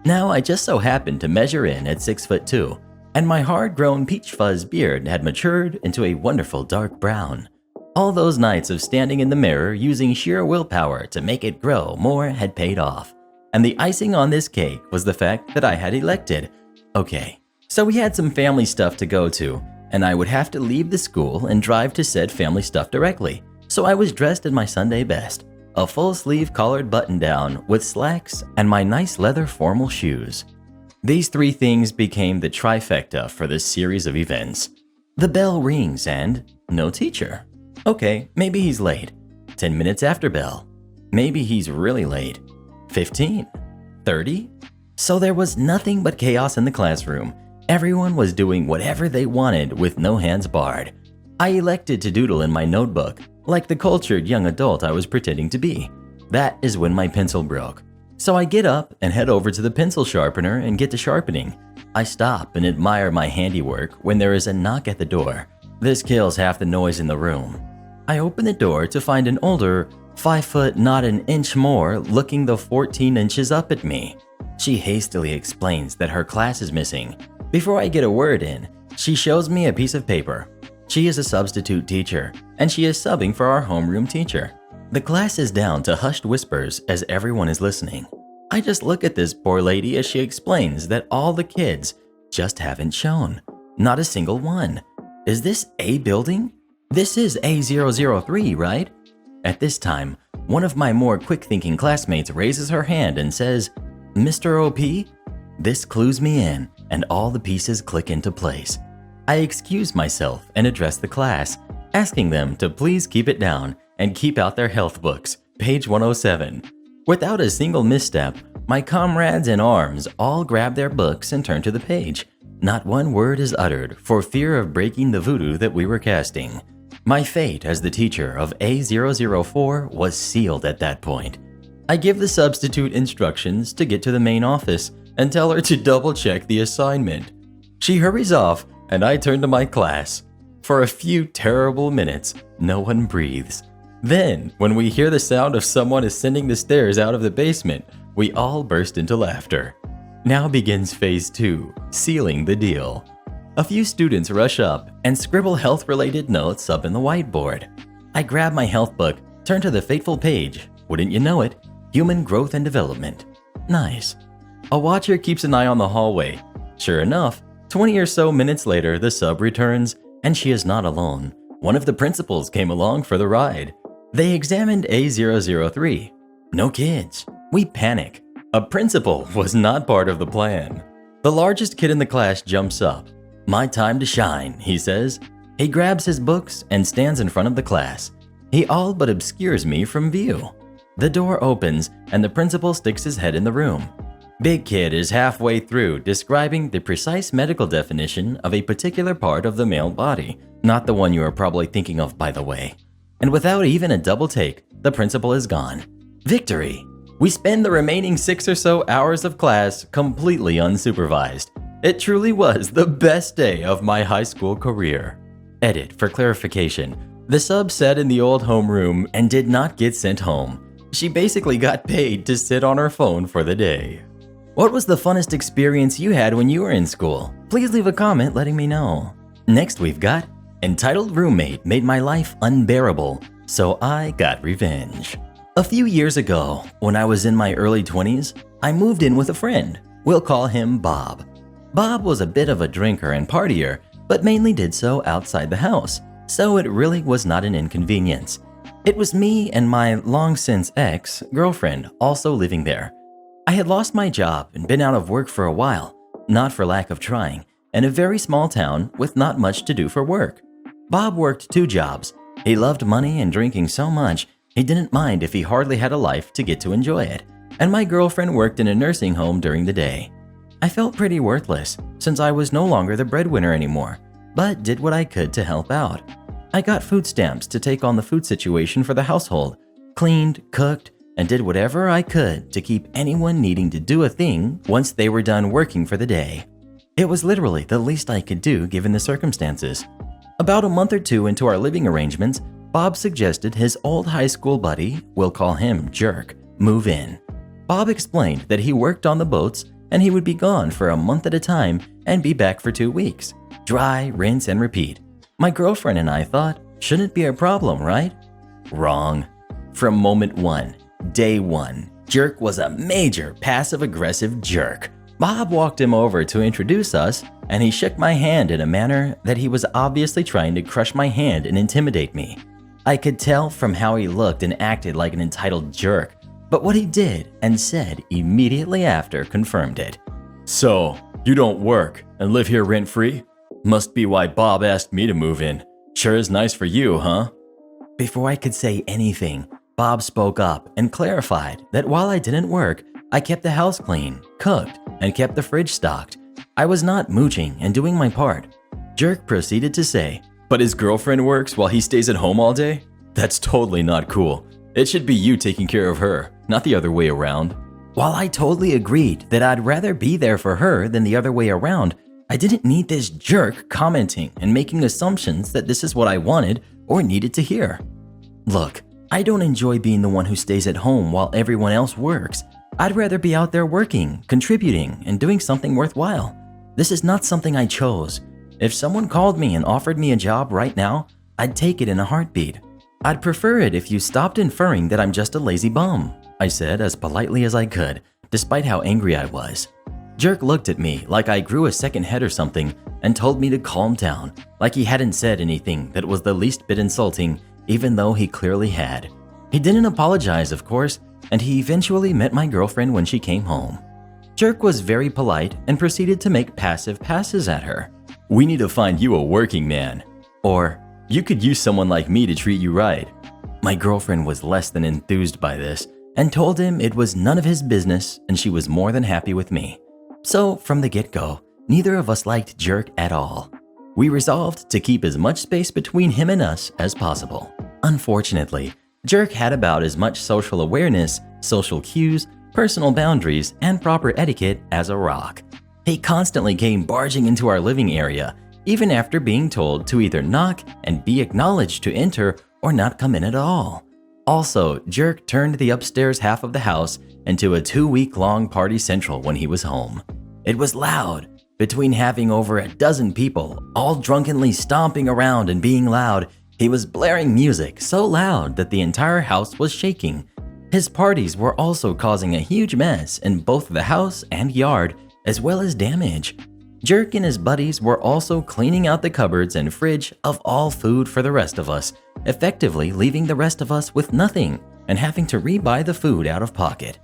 Now, I just so happened to measure in at 6'2", and my hard-grown peach fuzz beard had matured into a wonderful dark brown. All those nights of standing in the mirror using sheer willpower to make it grow more had paid off. And the icing on this cake was the fact that I had elected. Okay, so we had some family stuff to go to, and I would have to leave the school and drive to said family stuff directly. So I was dressed in my Sunday best, a full-sleeve collared button-down with slacks and my nice leather formal shoes. These 3 things became the trifecta for this series of events. The bell rings and no teacher. Okay, maybe he's late. 10 minutes after bell. Maybe he's really late. 15? 30? So there was nothing but chaos in the classroom. Everyone was doing whatever they wanted with no hands barred. I elected to doodle in my notebook, like the cultured young adult I was pretending to be. That is when my pencil broke. So I get up and head over to the pencil sharpener and get to sharpening. I stop and admire my handiwork when there is a knock at the door. This kills half the noise in the room. I open the door to find an older, 5 foot not an inch more, looking the 14 inches up at me. She hastily explains that her class is missing. Before I get a word in, she shows me a piece of paper. She is a substitute teacher, and she is subbing for our homeroom teacher. The class is down to hushed whispers as everyone is listening. I just look at this poor lady as she explains that all the kids just haven't shown. Not a single one. Is this A building? This is A003, right? At this time, one of my more quick-thinking classmates raises her hand and says, "Mr. OP?" This clues me in, and all the pieces click into place. I excuse myself and address the class, asking them to please keep it down and keep out their health books, page 107. Without a single misstep, my comrades in arms all grab their books and turn to the page. Not one word is uttered for fear of breaking the voodoo that we were casting. My fate as the teacher of A004 was sealed at that point. I give the substitute instructions to get to the main office and tell her to double-check the assignment. She hurries off, and I turn to my class. For a few terrible minutes, no one breathes. Then, when we hear the sound of someone ascending the stairs out of the basement, we all burst into laughter. Now begins phase 2, sealing the deal. A few students rush up and scribble health-related notes up in the whiteboard. I grab my health book, turn to the fateful page. Wouldn't you know it? Human growth and development. Nice. A watcher keeps an eye on the hallway. Sure enough, 20 or so minutes later, the sub returns, and she is not alone. One of the principals came along for the ride. They examined A003. No kids. We panic. A principal was not part of the plan. The largest kid in the class jumps up. "My time to shine," he says. He grabs his books and stands in front of the class. He all but obscures me from view. The door opens and the principal sticks his head in the room. Big Kid is halfway through describing the precise medical definition of a particular part of the male body, not the one you are probably thinking of, by the way. And without even a double take, the principal is gone. Victory! We spend the remaining 6 or so hours of class completely unsupervised. It truly was the best day of my high school career. Edit for clarification. The sub sat in the old homeroom and did not get sent home. She basically got paid to sit on her phone for the day. What was the funnest experience you had when you were in school? Please leave a comment letting me know. Next we've got entitled roommate made my life unbearable, so I got revenge. A few years ago, when I was in my early 20s, I moved in with a friend. We'll call him Bob. Bob was a bit of a drinker and partier, but mainly did so outside the house, so it really was not an inconvenience. It was me and my long-since ex-girlfriend also living there. I had lost my job and been out of work for a while, not for lack of trying, in a very small town with not much to do for work. Bob worked 2 jobs. He loved money and drinking so much, he didn't mind if he hardly had a life to get to enjoy it, and my girlfriend worked in a nursing home during the day. I felt pretty worthless since I was no longer the breadwinner anymore, but did what I could to help out. I got food stamps to take on the food situation for the household, cleaned, cooked, and did whatever I could to keep anyone needing to do a thing once they were done working for the day. It was literally the least I could do given the circumstances. About a month or 2 into our living arrangements, Bob suggested his old high school buddy, we'll call him Jerk, move in. Bob explained that he worked on the boats and he would be gone for a month at a time and be back for 2 weeks. Dry, rinse, and repeat. My girlfriend and I thought, shouldn't be a problem, right? Wrong. From moment 1, day 1, Jerk was a major passive-aggressive jerk. Bob walked him over to introduce us, and he shook my hand in a manner that he was obviously trying to crush my hand and intimidate me. I could tell from how he looked and acted like an entitled jerk, but what he did and said immediately after confirmed it. "So, you don't work and live here rent-free? Must be why Bob asked me to move in. Sure is nice for you, huh?" Before I could say anything, Bob spoke up and clarified that while I didn't work, I kept the house clean, cooked, and kept the fridge stocked. I was not mooching and doing my part. Jerk proceeded to say, "But his girlfriend works while he stays at home all day? That's totally not cool. It should be you taking care of her, not the other way around." While I totally agreed that I'd rather be there for her than the other way around, I didn't need this jerk commenting and making assumptions that this is what I wanted or needed to hear. Look, I don't enjoy being the one who stays at home while everyone else works. I'd rather be out there working, contributing, and doing something worthwhile. This is not something I chose. If someone called me and offered me a job right now, I'd take it in a heartbeat. I'd prefer it if you stopped inferring that I'm just a lazy bum, I said as politely as I could, despite how angry I was. Jerk looked at me like I grew a second head or something and told me to calm down, like he hadn't said anything that was the least bit insulting, even though he clearly had. He didn't apologize, of course, and he eventually met my girlfriend when she came home. Jerk was very polite and proceeded to make passive passes at her. "We need to find you a working man," or "You could use someone like me to treat you right." My girlfriend was less than enthused by this and told him it was none of his business and she was more than happy with me. So from the get-go, neither of us liked Jerk at all. We resolved to keep as much space between him and us as possible. Unfortunately, Jerk had about as much social awareness, social cues, personal boundaries, and proper etiquette as a rock. He constantly came barging into our living area, even after being told to either knock and be acknowledged to enter or not come in at all. Also, Jerk turned the upstairs half of the house into a 2-week-long party central when he was home. It was loud. Between having over a dozen people, all drunkenly stomping around and being loud, he was blaring music so loud that the entire house was shaking. His parties were also causing a huge mess in both the house and yard, as well as damage. Jerk and his buddies were also cleaning out the cupboards and fridge of all food for the rest of us, effectively leaving the rest of us with nothing and having to rebuy the food out of pocket.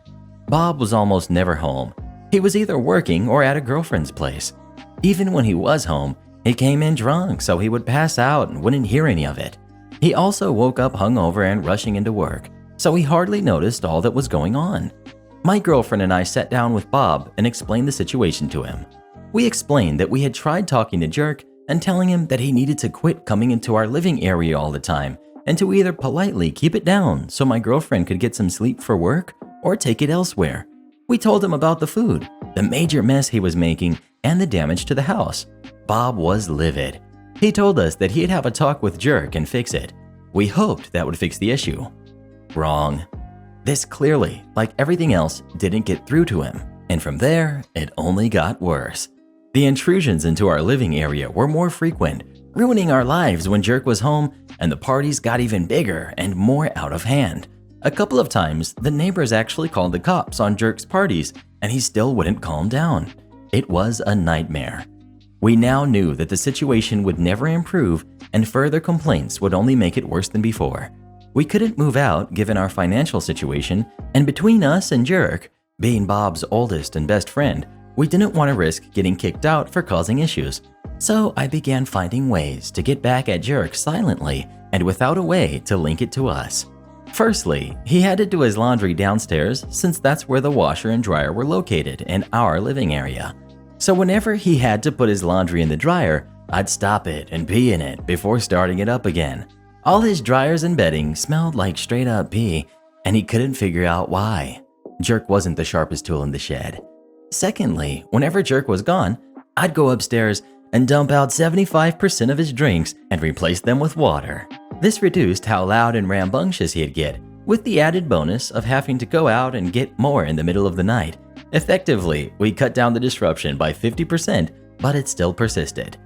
Bob was almost never home. He was either working or at a girlfriend's place. Even when he was home, he came in drunk, so he would pass out and wouldn't hear any of it. He also woke up hungover and rushing into work, so he hardly noticed all that was going on. My girlfriend and I sat down with Bob and explained the situation to him. We explained that we had tried talking to Jerk and telling him that he needed to quit coming into our living area all the time and to either politely keep it down so my girlfriend could get some sleep for work or take it elsewhere. We told him about the food, the major mess he was making, and the damage to the house. Bob was livid. He told us that he'd have a talk with Jerk and fix it. We hoped that would fix the issue. Wrong. This clearly, like everything else, didn't get through to him, and from there, it only got worse. The intrusions into our living area were more frequent, ruining our lives when Jerk was home, and the parties got even bigger and more out of hand. A couple of times, the neighbors actually called the cops on Jerk's parties, and he still wouldn't calm down. It was a nightmare. We now knew that the situation would never improve, and further complaints would only make it worse than before. We couldn't move out given our financial situation, and between us and Jerk, being Bob's oldest and best friend, we didn't want to risk getting kicked out for causing issues. So I began finding ways to get back at Jerk silently and without a way to link it to us. Firstly, he had to do his laundry downstairs since that's where the washer and dryer were located in our living area. So whenever he had to put his laundry in the dryer, I'd stop it and pee in it before starting it up again. All his dryers and bedding smelled like straight up pee, and he couldn't figure out why. Jerk wasn't the sharpest tool in the shed. Secondly, whenever Jerk was gone, I'd go upstairs and dump out 75% of his drinks and replace them with water. This reduced how loud and rambunctious he'd get, with the added bonus of having to go out and get more in the middle of the night. Effectively, we cut down the disruption by 50%, but it still persisted.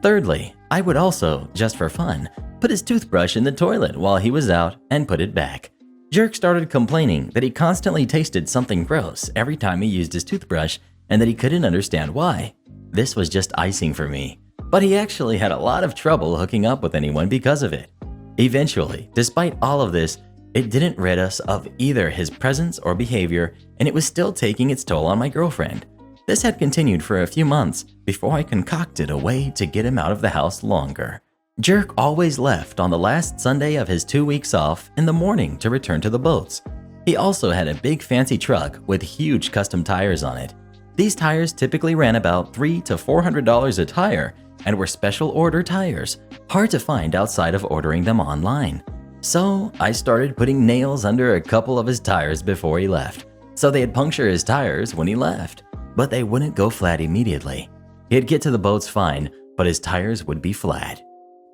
Thirdly, I would also, just for fun, put his toothbrush in the toilet while he was out and put it back. Jerk started complaining that he constantly tasted something gross every time he used his toothbrush and that he couldn't understand why. This was just icing for me, but he actually had a lot of trouble hooking up with anyone because of it. Eventually, despite all of this, it didn't rid us of either his presence or behavior, and it was still taking its toll on my girlfriend. This had continued for a few months before I concocted a way to get him out of the house longer. Jerk always left on the last Sunday of his 2 weeks off in the morning to return to the boats. He also had a big fancy truck with huge custom tires on it. These tires typically ran about $300 to $400 a tire and were special order tires, hard to find outside of ordering them online. So I started putting nails under a couple of his tires before he left, so they'd puncture his tires when he left, but they wouldn't go flat immediately. He'd get to the boats fine, but his tires would be flat.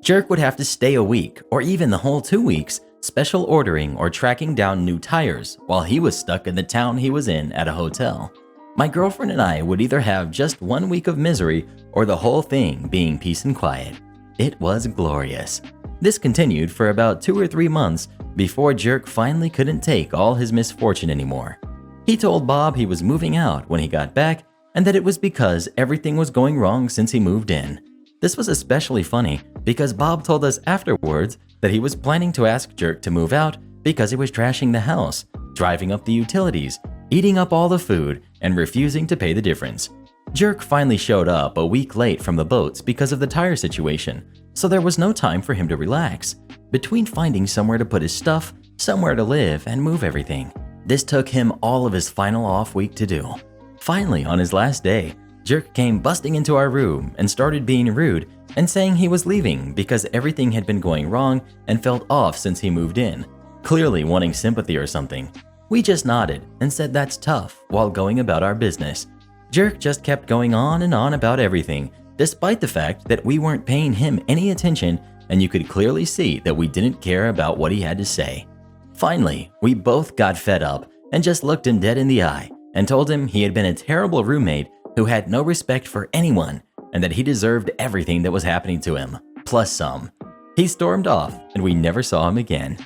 Jerk would have to stay a week or even the whole 2 weeks special ordering or tracking down new tires while he was stuck in the town he was in at a hotel. My girlfriend and I would either have just 1 week of misery or the whole thing being peace and quiet. It was glorious. This continued for about 2 or 3 months before Jerk finally couldn't take all his misfortune anymore. He told Bob he was moving out when he got back and that it was because everything was going wrong since he moved in. This was especially funny because Bob told us afterwards that he was planning to ask Jerk to move out because he was trashing the house, driving up the utilities, eating up all the food and refusing to pay the difference. Jerk finally showed up a week late from the boats because of the tire situation, so there was no time for him to relax. Between finding somewhere to put his stuff, somewhere to live, and move everything, this took him all of his final off week to do. Finally, on his last day, Jerk came busting into our room and started being rude and saying he was leaving because everything had been going wrong and felt off since he moved in, clearly wanting sympathy or something. We just nodded and said that's tough while going about our business. Jerk just kept going on and on about everything, despite the fact that we weren't paying him any attention and you could clearly see that we didn't care about what he had to say. Finally, we both got fed up and just looked him dead in the eye and told him he had been a terrible roommate who had no respect for anyone and that he deserved everything that was happening to him, plus some. He stormed off and we never saw him again.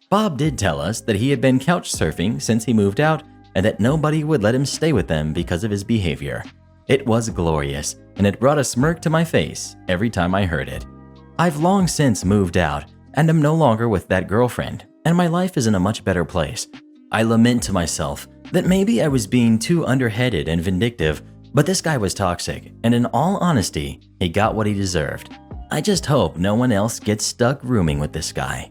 Bob did tell us that he had been couch surfing since he moved out and that nobody would let him stay with them because of his behavior. It was glorious, and it brought a smirk to my face every time I heard it. I've long since moved out and am no longer with that girlfriend, and my life is in a much better place. I lament to myself that maybe I was being too underheaded and vindictive, but this guy was toxic, and in all honesty, he got what he deserved. I just hope no one else gets stuck rooming with this guy.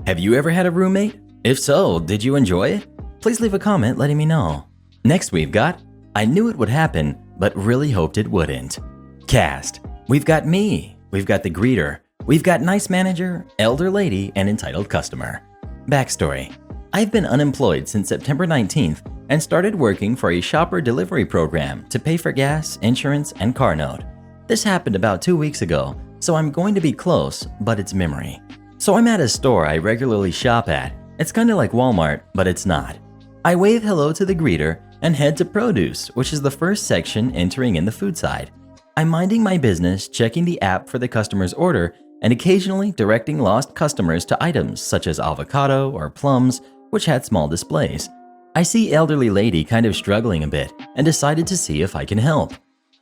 Have you ever had a roommate? If so, did you enjoy it? Please leave a comment letting me know. Next we've got, I knew it would happen, but really hoped it wouldn't. Cast. We've got me. We've got the greeter. We've got nice manager, elder lady, and entitled customer. Backstory. I've been unemployed since September 19th and started working for a shopper delivery program to pay for gas, insurance, and car note. This happened about 2 weeks ago, so I'm going to be close, but it's memory. So I'm at a store I regularly shop at. It's kind of like Walmart, but it's not. I wave hello to the greeter and head to produce, which is the first section entering in the food side. I'm minding my business, checking the app for the customer's order, and occasionally directing lost customers to items such as avocado or plums, which had small displays. I see elderly lady kind of struggling a bit and decided to see if I can help.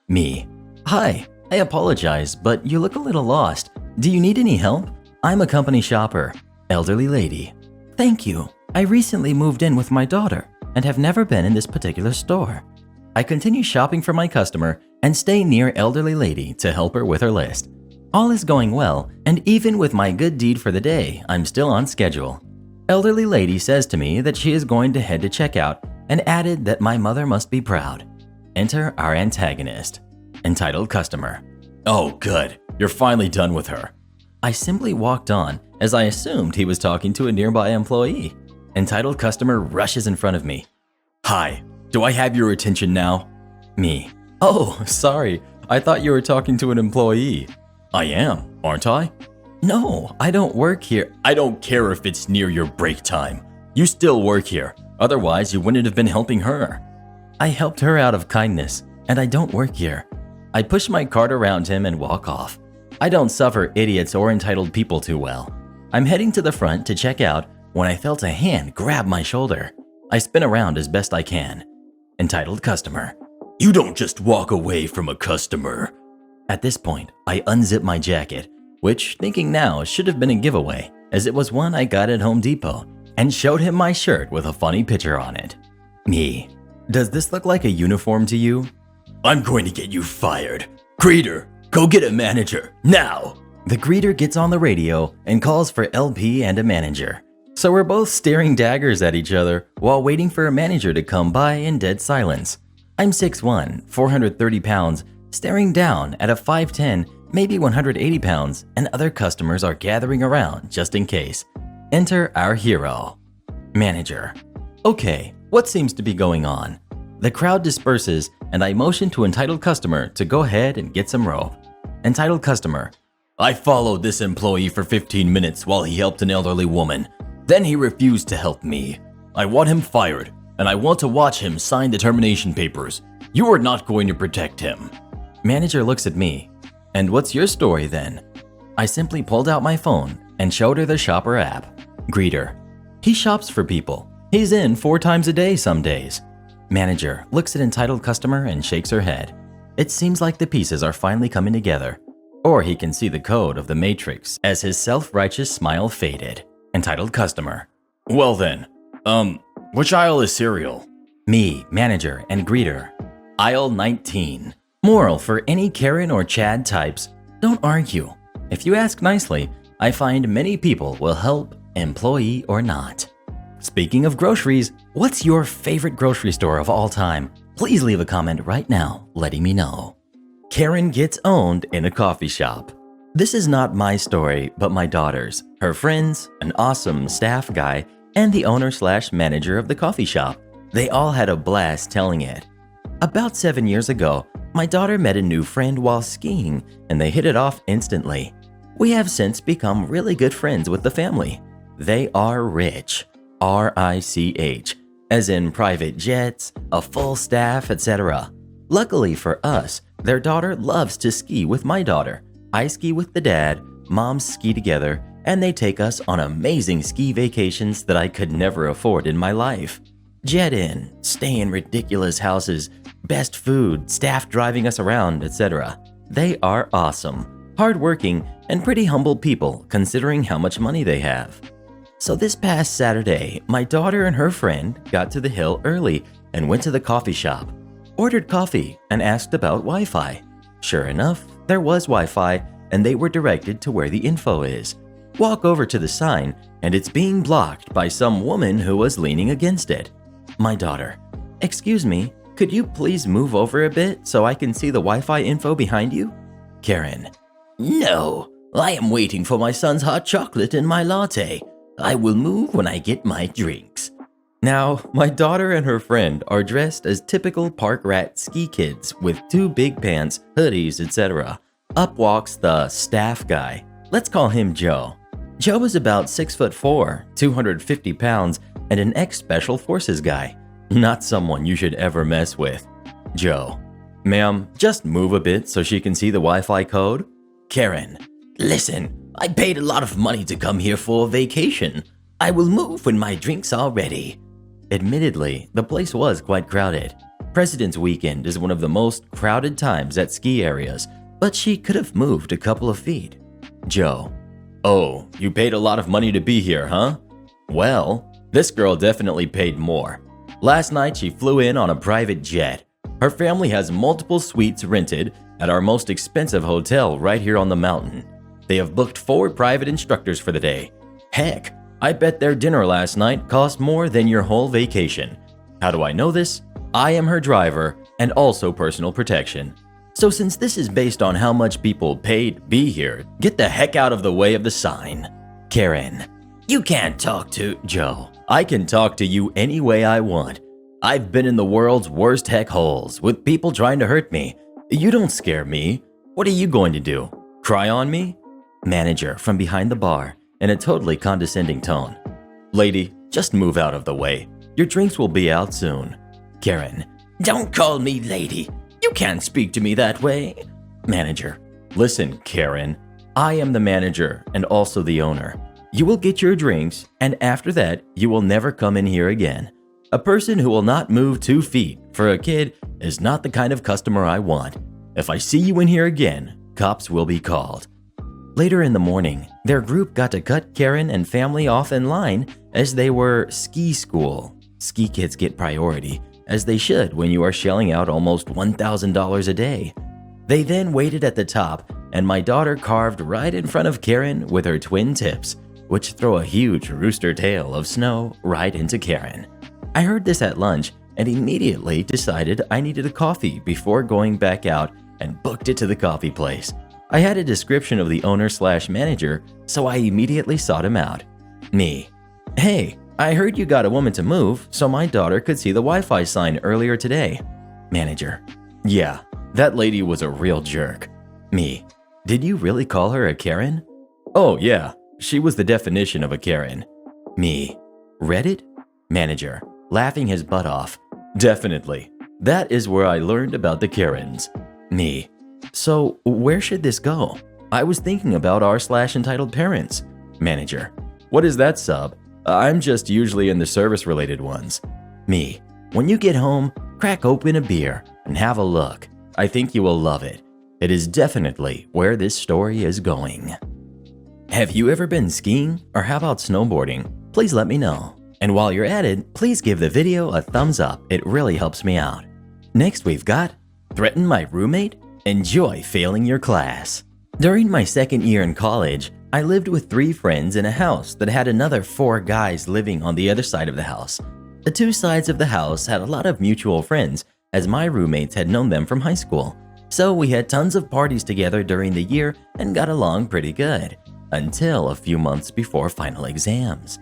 Me. Hi, I apologize, but you look a little lost. Do you need any help? I'm a company shopper. Elderly lady. Thank you. I recently moved in with my daughter and have never been in this particular store. I continue shopping for my customer and stay near elderly lady to help her with her list. All is going well, and even with my good deed for the day, I'm still on schedule. Elderly lady says to me that she is going to head to checkout and added that my mother must be proud. Enter our antagonist. Entitled customer. Oh good, you're finally done with her. I simply walked on as I assumed he was talking to a nearby employee. Entitled customer rushes in front of me. Hi, do I have your attention now? Me. Oh, sorry, I thought you were talking to an employee. I am, aren't I? No, I don't work here. I don't care if it's near your break time. You still work here, otherwise you wouldn't have been helping her. I helped her out of kindness, and I don't work here. I push my cart around him and walk off. I don't suffer idiots or entitled people too well. I'm heading to the front to check out when I felt a hand grab my shoulder. I spin around as best I can. Entitled customer. You don't just walk away from a customer. At this point, I unzip my jacket, which, thinking now, should have been a giveaway, as it was one I got at Home Depot, and showed him my shirt with a funny picture on it. Me. Does this look like a uniform to you? I'm going to get you fired. Greeter, go get a manager, now! The greeter gets on the radio and calls for LP and a manager. So we're both staring daggers at each other while waiting for a manager to come by in dead silence. I'm 6'1", 430 pounds, staring down at a 5'10", maybe 180 pounds, and other customers are gathering around just in case. Enter our hero. Manager. Okay, what seems to be going on? The crowd disperses and I motion to entitled customer to go ahead and get some rope. Entitled customer. I followed this employee for 15 minutes while he helped an elderly woman. Then he refused to help me. I want him fired, and I want to watch him sign the termination papers. You are not going to protect him. Manager looks at me. And what's your story then? I simply pulled out my phone and showed her the shopper app. Greeter. He shops for people. He's in 4 times a day some days. Manager looks at entitled customer and shakes her head. It seems like the pieces are finally coming together. Or he can see the code of the matrix as his self-righteous smile faded. Entitled customer. Well then, which aisle is cereal? Me, manager and greeter. Aisle 19. Moral for any Karen or Chad types: don't argue. If you ask nicely, I find many people will help, employee or not. Speaking of groceries, what's your favorite grocery store of all time? Please leave a comment right now letting me know. Karen gets owned in a coffee shop. This is not my story, but my daughter's, her friends, an awesome staff guy, and the owner/manager of the coffee shop. They all had a blast telling it. About 7 years ago, my daughter met a new friend while skiing, and they hit it off instantly. We have since become really good friends with the family. They are rich, R-I-C-H, as in private jets, a full staff, etc. Luckily for us, their daughter loves to ski with my daughter. I ski with the dad, moms ski together, and they take us on amazing ski vacations that I could never afford in my life. Jet in, stay in ridiculous houses, best food, staff driving us around, etc. They are awesome, hardworking, and pretty humble people considering how much money they have. So this past Saturday, my daughter and her friend got to the hill early and went to the coffee shop, ordered coffee, and asked about Wi-Fi. Sure enough, there was Wi-Fi, and they were directed to where the info is. Walk over to the sign, and it's being blocked by some woman who was leaning against it. My daughter: excuse me, could you please move over a bit so I can see the Wi-Fi info behind you? Karen: no, I am waiting for my son's hot chocolate and my latte. I will move when I get my drinks. Now, my daughter and her friend are dressed as typical park rat ski kids with 2 big pants, hoodies, etc. Up walks the staff guy. Let's call him Joe. Joe is about 6'4", 250 pounds, and an ex-Special Forces guy. Not someone you should ever mess with. Joe: ma'am, just move a bit so she can see the Wi-Fi code. Karen: listen, I paid a lot of money to come here for a vacation. I will move when my drinks are ready. Admittedly, the place was quite crowded. President's Weekend is one of the most crowded times at ski areas, but she could have moved a couple of feet. Joe: oh, you paid a lot of money to be here, huh? Well, this girl definitely paid more. Last night she flew in on a private jet. Her family has multiple suites rented at our most expensive hotel right here on the mountain. They have booked 4 private instructors for the day. Heck, I bet their dinner last night cost more than your whole vacation. How do I know this? I am her driver and also personal protection. So since this is based on how much people paid to be here, get the heck out of the way of the sign. Karen: you can't talk to Joe. I can talk to you any way I want. I've been in the world's worst heck holes with people trying to hurt me. You don't scare me. What are you going to do? Cry on me? Manager from behind the bar in a totally condescending tone: lady, just move out of the way. Your drinks will be out soon. Karen: don't call me lady. You can't speak to me that way. Manager: listen, Karen, I am the manager and also the owner. You will get your drinks, and after that, you will never come in here again. A person who will not move 2 feet for a kid is not the kind of customer I want. If I see you in here again, cops will be called. Later in the morning, their group got to cut Karen and family off in line as they were ski school. Ski kids get priority, as they should when you are shelling out almost $1,000 a day. They then waited at the top, and my daughter carved right in front of Karen with her twin tips, which throw a huge rooster tail of snow right into Karen. I heard this at lunch and immediately decided I needed a coffee before going back out and booked it to the coffee place. I had a description of the owner/manager, so I immediately sought him out. Me: hey, I heard you got a woman to move so my daughter could see the Wi-Fi sign earlier today. Manager: yeah, that lady was a real jerk. Me: did you really call her a Karen? Oh yeah, she was the definition of a Karen. Me: Reddit? Manager, laughing his butt off: definitely. That is where I learned about the Karens. Me: so where should this go? I was thinking about rSlash_EntitledParents. Manager: what is that sub? I'm just usually in the service-related ones. Me: when you get home, crack open a beer and have a look. I think you will love it. It is definitely where this story is going. Have you ever been skiing, or how about snowboarding? Please let me know. And while you're at it, please give the video a thumbs up, it really helps me out. Next we've got threaten my roommate, enjoy failing your class. During my second year in college, I lived with 3 friends in a house that had another 4 guys living on the other side of the house. The 2 sides of the house had a lot of mutual friends, as my roommates had known them from high school. So we had tons of parties together during the year and got along pretty good, until a few months before final exams.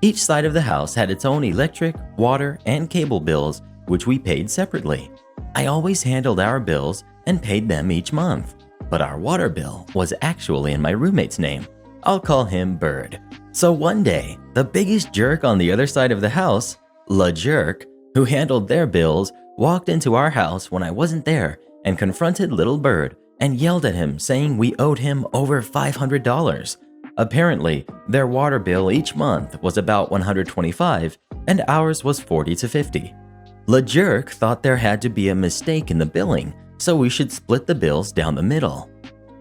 Each side of the house had its own electric, water, and cable bills, which we paid separately. I always handled our bills and paid them each month, but our water bill was actually in my roommate's name. I'll call him Bird. So one day, the biggest jerk on the other side of the house, LaJerk, who handled their bills, walked into our house when I wasn't there and confronted little Bird and yelled at him saying we owed him over $500. Apparently, their water bill each month was about $125 and ours was $40 to $50. LaJerk thought there had to be a mistake in the billing, so we should split the bills down the middle.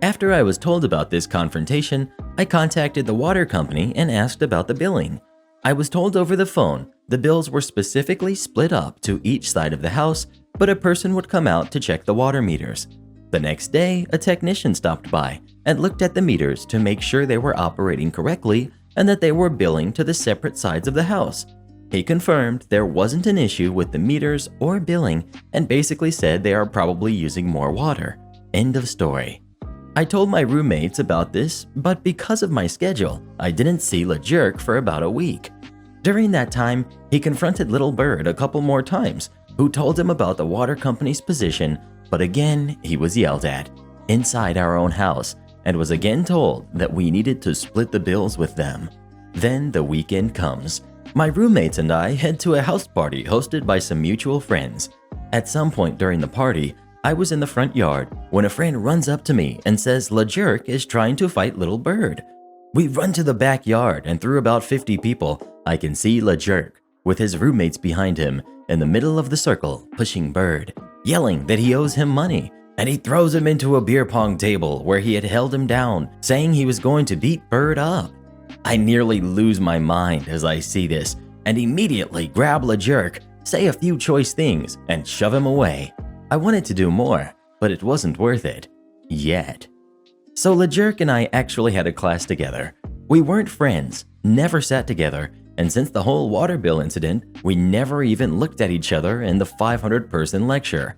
After I was told about this confrontation, I contacted the water company and asked about the billing. I was told over the phone the bills were specifically split up to each side of the house, but a person would come out to check the water meters. The next day, a technician stopped by and looked at the meters to make sure they were operating correctly and that they were billing to the separate sides of the house. He confirmed there wasn't an issue with the meters or billing and basically said they are probably using more water. End of story. I told my roommates about this, but because of my schedule, I didn't see LaJerk for about a week. During that time, he confronted little Bird a couple more times, who told him about the water company's position, but again, he was yelled at inside our own house and was again told that we needed to split the bills with them. Then the weekend comes. My roommates and I head to a house party hosted by some mutual friends. At some point during the party, I was in the front yard when a friend runs up to me and says LaJerk is trying to fight little Bird. We run to the backyard and through about 50 people, I can see LaJerk with his roommates behind him in the middle of the circle pushing Bird, yelling that he owes him money, and he throws him into a beer pong table where he had held him down, saying he was going to beat Bird up. I nearly lose my mind as I see this and immediately grab LaJerk, say a few choice things, and shove him away. I wanted to do more, but it wasn't worth it. Yet. So LaJerk and I actually had a class together. We weren't friends, never sat together, and since the whole water bill incident, we never even looked at each other in the 500-person lecture.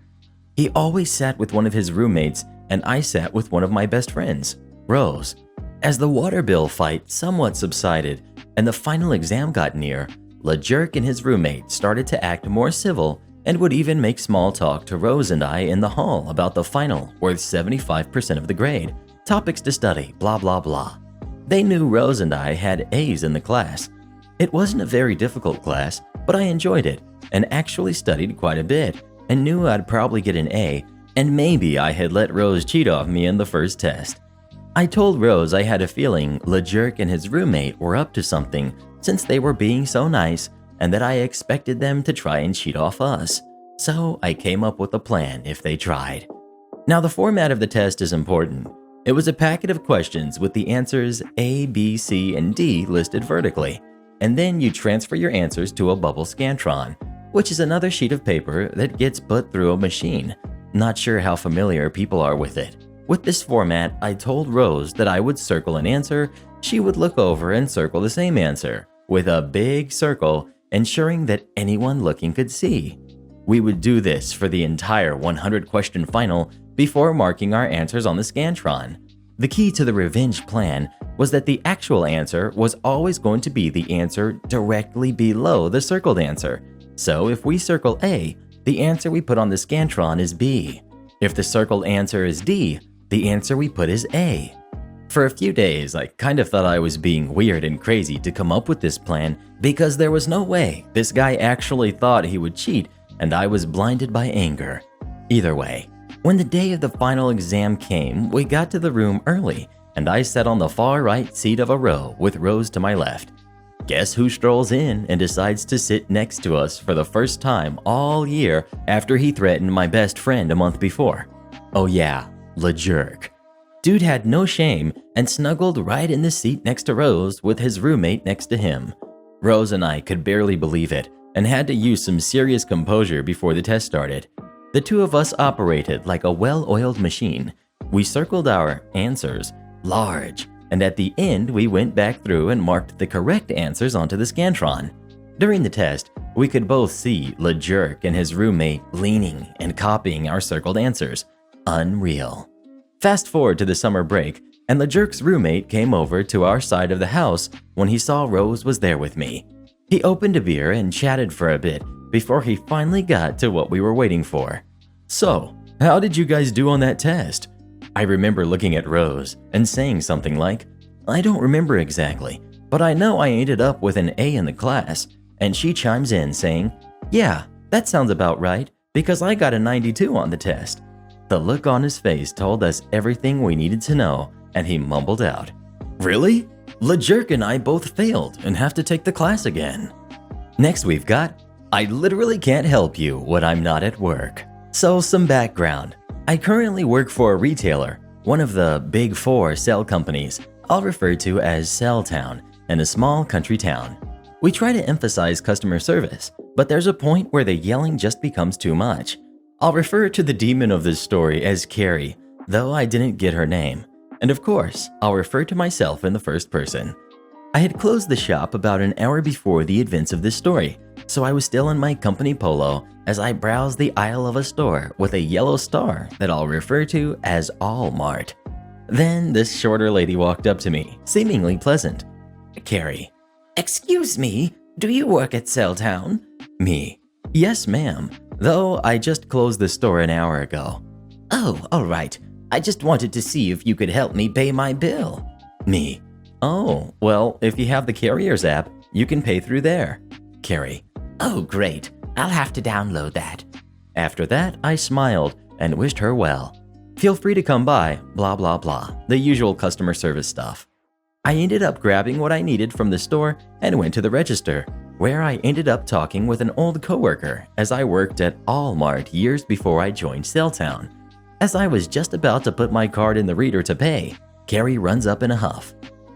He always sat with one of his roommates, and I sat with one of my best friends, Rose. As the water bill fight somewhat subsided and the final exam got near, LaJerk and his roommate started to act more civil and would even make small talk to Rose and I in the hall about the final worth 75% of the grade, topics to study, blah blah blah. They knew Rose and I had A's in the class. It wasn't a very difficult class, but I enjoyed it and actually studied quite a bit and knew I'd probably get an A, and maybe I had let Rose cheat off me in the first test. I told Rose I had a feeling LaJerk and his roommate were up to something since they were being so nice and that I expected them to try and cheat off us. So I came up with a plan if they tried. Now the format of the test is important. It was a packet of questions with the answers A, B, C, and D listed vertically, and then you transfer your answers to a bubble Scantron, which is another sheet of paper that gets put through a machine. Not sure how familiar people are with it. With this format, I told Rose that I would circle an answer, she would look over and circle the same answer, with a big circle, ensuring that anyone looking could see. We would do this for the entire 100-question final before marking our answers on the Scantron. The key to the revenge plan was that the actual answer was always going to be the answer directly below the circled answer. So if we circle A, the answer we put on the Scantron is B. If the circled answer is D, the answer we put is A. For a few days, I kind of thought I was being weird and crazy to come up with this plan because there was no way this guy actually thought he would cheat and I was blinded by anger. Either way, when the day of the final exam came, we got to the room early and I sat on the far right seat of a row with Rose to my left. Guess who strolls in and decides to sit next to us for the first time all year after he threatened my best friend a month before? Oh yeah, LaJerk. Dude had no shame and snuggled right in the seat next to Rose with his roommate next to him. Rose and I could barely believe it and had to use some serious composure before the test started. The two of us operated like a well-oiled machine. We circled our answers large, and at the end we went back through and marked the correct answers onto the Scantron. During the test, we could both see LeJerk and his roommate leaning and copying our circled answers. Unreal. Fast forward to the summer break, and LeJerk's roommate came over to our side of the house when he saw Rose was there with me. He opened a beer and chatted for a bit before he finally got to what we were waiting for. So, how did you guys do on that test? I remember looking at Rose and saying something like, I don't remember exactly, but I know I ended up with an A in the class, and she chimes in saying, yeah, that sounds about right, because I got a 92 on the test. The look on his face told us everything we needed to know, and he mumbled out, really? LeJerk and I both failed and have to take the class again. Next we've got, I literally can't help you when I'm not at work. So some background. I currently work for a retailer, one of the big 4 cell companies I'll refer to as Cell Town, in a small country town. We try to emphasize customer service, but there's a point where the yelling just becomes too much. I'll refer to the demon of this story as Carrie, though I didn't get her name. And of course, I'll refer to myself in the first person. I had closed the shop about an hour before the events of this story, so I was still in my company polo as I browsed the aisle of a store with a yellow star that I'll refer to as All-Mart. Then this shorter lady walked up to me, seemingly pleasant. Carrie. Excuse me, do you work at Cell Town? Me. Yes, ma'am, though I just closed the store an hour ago. Oh, all right. I just wanted to see if you could help me pay my bill. Me. Oh, well, if you have the Carrier's app, you can pay through there. Carrie. Oh, great. I'll have to download that. After that, I smiled and wished her well. Feel free to come by, blah blah blah, the usual customer service stuff. I ended up grabbing what I needed from the store and went to the register, where I ended up talking with an old coworker as I worked at All-Mart years before I joined Cell Town. As I was just about to put my card in the reader to pay, Carrie runs up in a huff.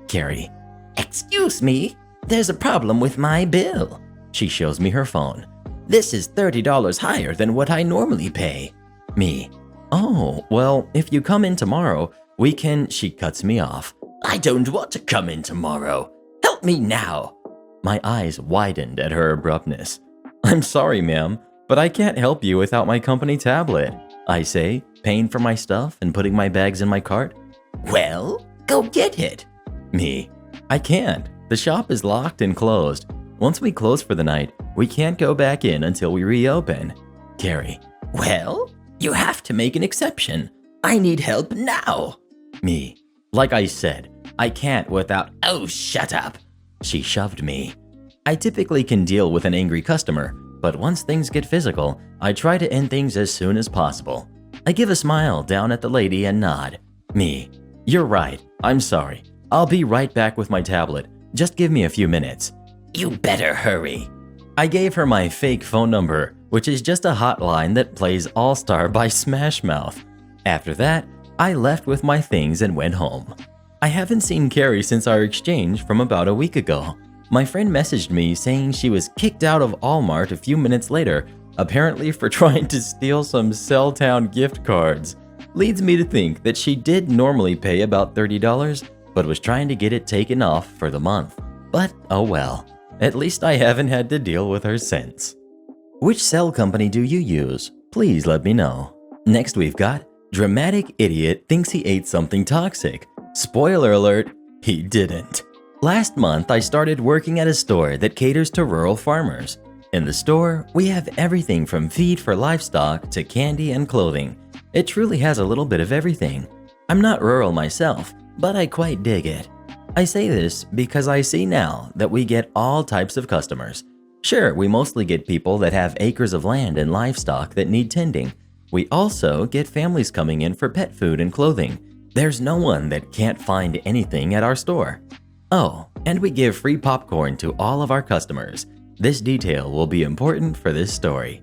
Carrie. Excuse me, there's a problem with my bill. She shows me her phone. This is $30 higher than what I normally pay. Me. Oh, well, if you come in tomorrow, we can… She cuts me off. I don't want to come in tomorrow. Help me now. My eyes widened at her abruptness. I'm sorry, ma'am, but I can't help you without my company tablet, I say, paying for my stuff and putting my bags in my cart. Well, go get it. Me. I can't. The shop is locked and closed. Once we close for the night, we can't go back in until we reopen. Carrie. Well, you have to make an exception. I need help now. Me. Like I said, I can't without… Oh, shut up. She shoved me. I typically can deal with an angry customer, but once things get physical, I try to end things as soon as possible. I give a smile down at the lady and nod. Me. You're right. I'm sorry. I'll be right back with my tablet. Just give me a few minutes. You better hurry. I gave her my fake phone number, which is just a hotline that plays All-Star by Smash Mouth. After that, I left with my things and went home. I haven't seen Carrie since our exchange from about a week ago. My friend messaged me saying she was kicked out of All-Mart a few minutes later, apparently for trying to steal some Cell Town gift cards. Leads me to think that she did normally pay about $30, but was trying to get it taken off for the month. But oh well. At least I haven't had to deal with her since. Which cell company do you use? Please let me know. Next we've got, dramatic idiot thinks he ate something toxic. Spoiler alert, he didn't. Last month I started working at a store that caters to rural farmers. In the store, we have everything from feed for livestock to candy and clothing. It truly has a little bit of everything. I'm not rural myself, but I quite dig it. I say this because I see now that we get all types of customers. Sure, we mostly get people that have acres of land and livestock that need tending. We also get families coming in for pet food and clothing. There's no one that can't find anything at our store. Oh, and we give free popcorn to all of our customers. This detail will be important for this story.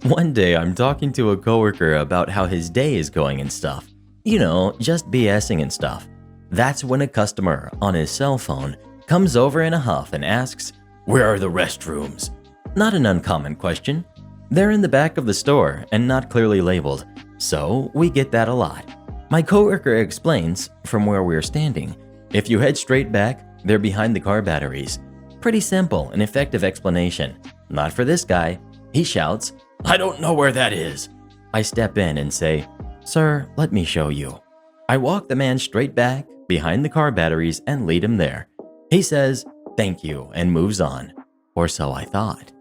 One day I'm talking to a coworker about how his day is going and stuff. You know, just BSing and stuff. That's when a customer on his cell phone comes over in a huff and asks, "Where are the restrooms?" Not an uncommon question. They're in the back of the store and not clearly labeled, so we get that a lot. My coworker explains from where we're standing. If you head straight back, they're behind the car batteries. Pretty simple and effective explanation. Not for this guy. He shouts, "I don't know where that is." I step in and say, "Sir, let me show you." I walk the man straight back, behind the car batteries, and lead him there. He says, "Thank you," and moves on. Or so I thought.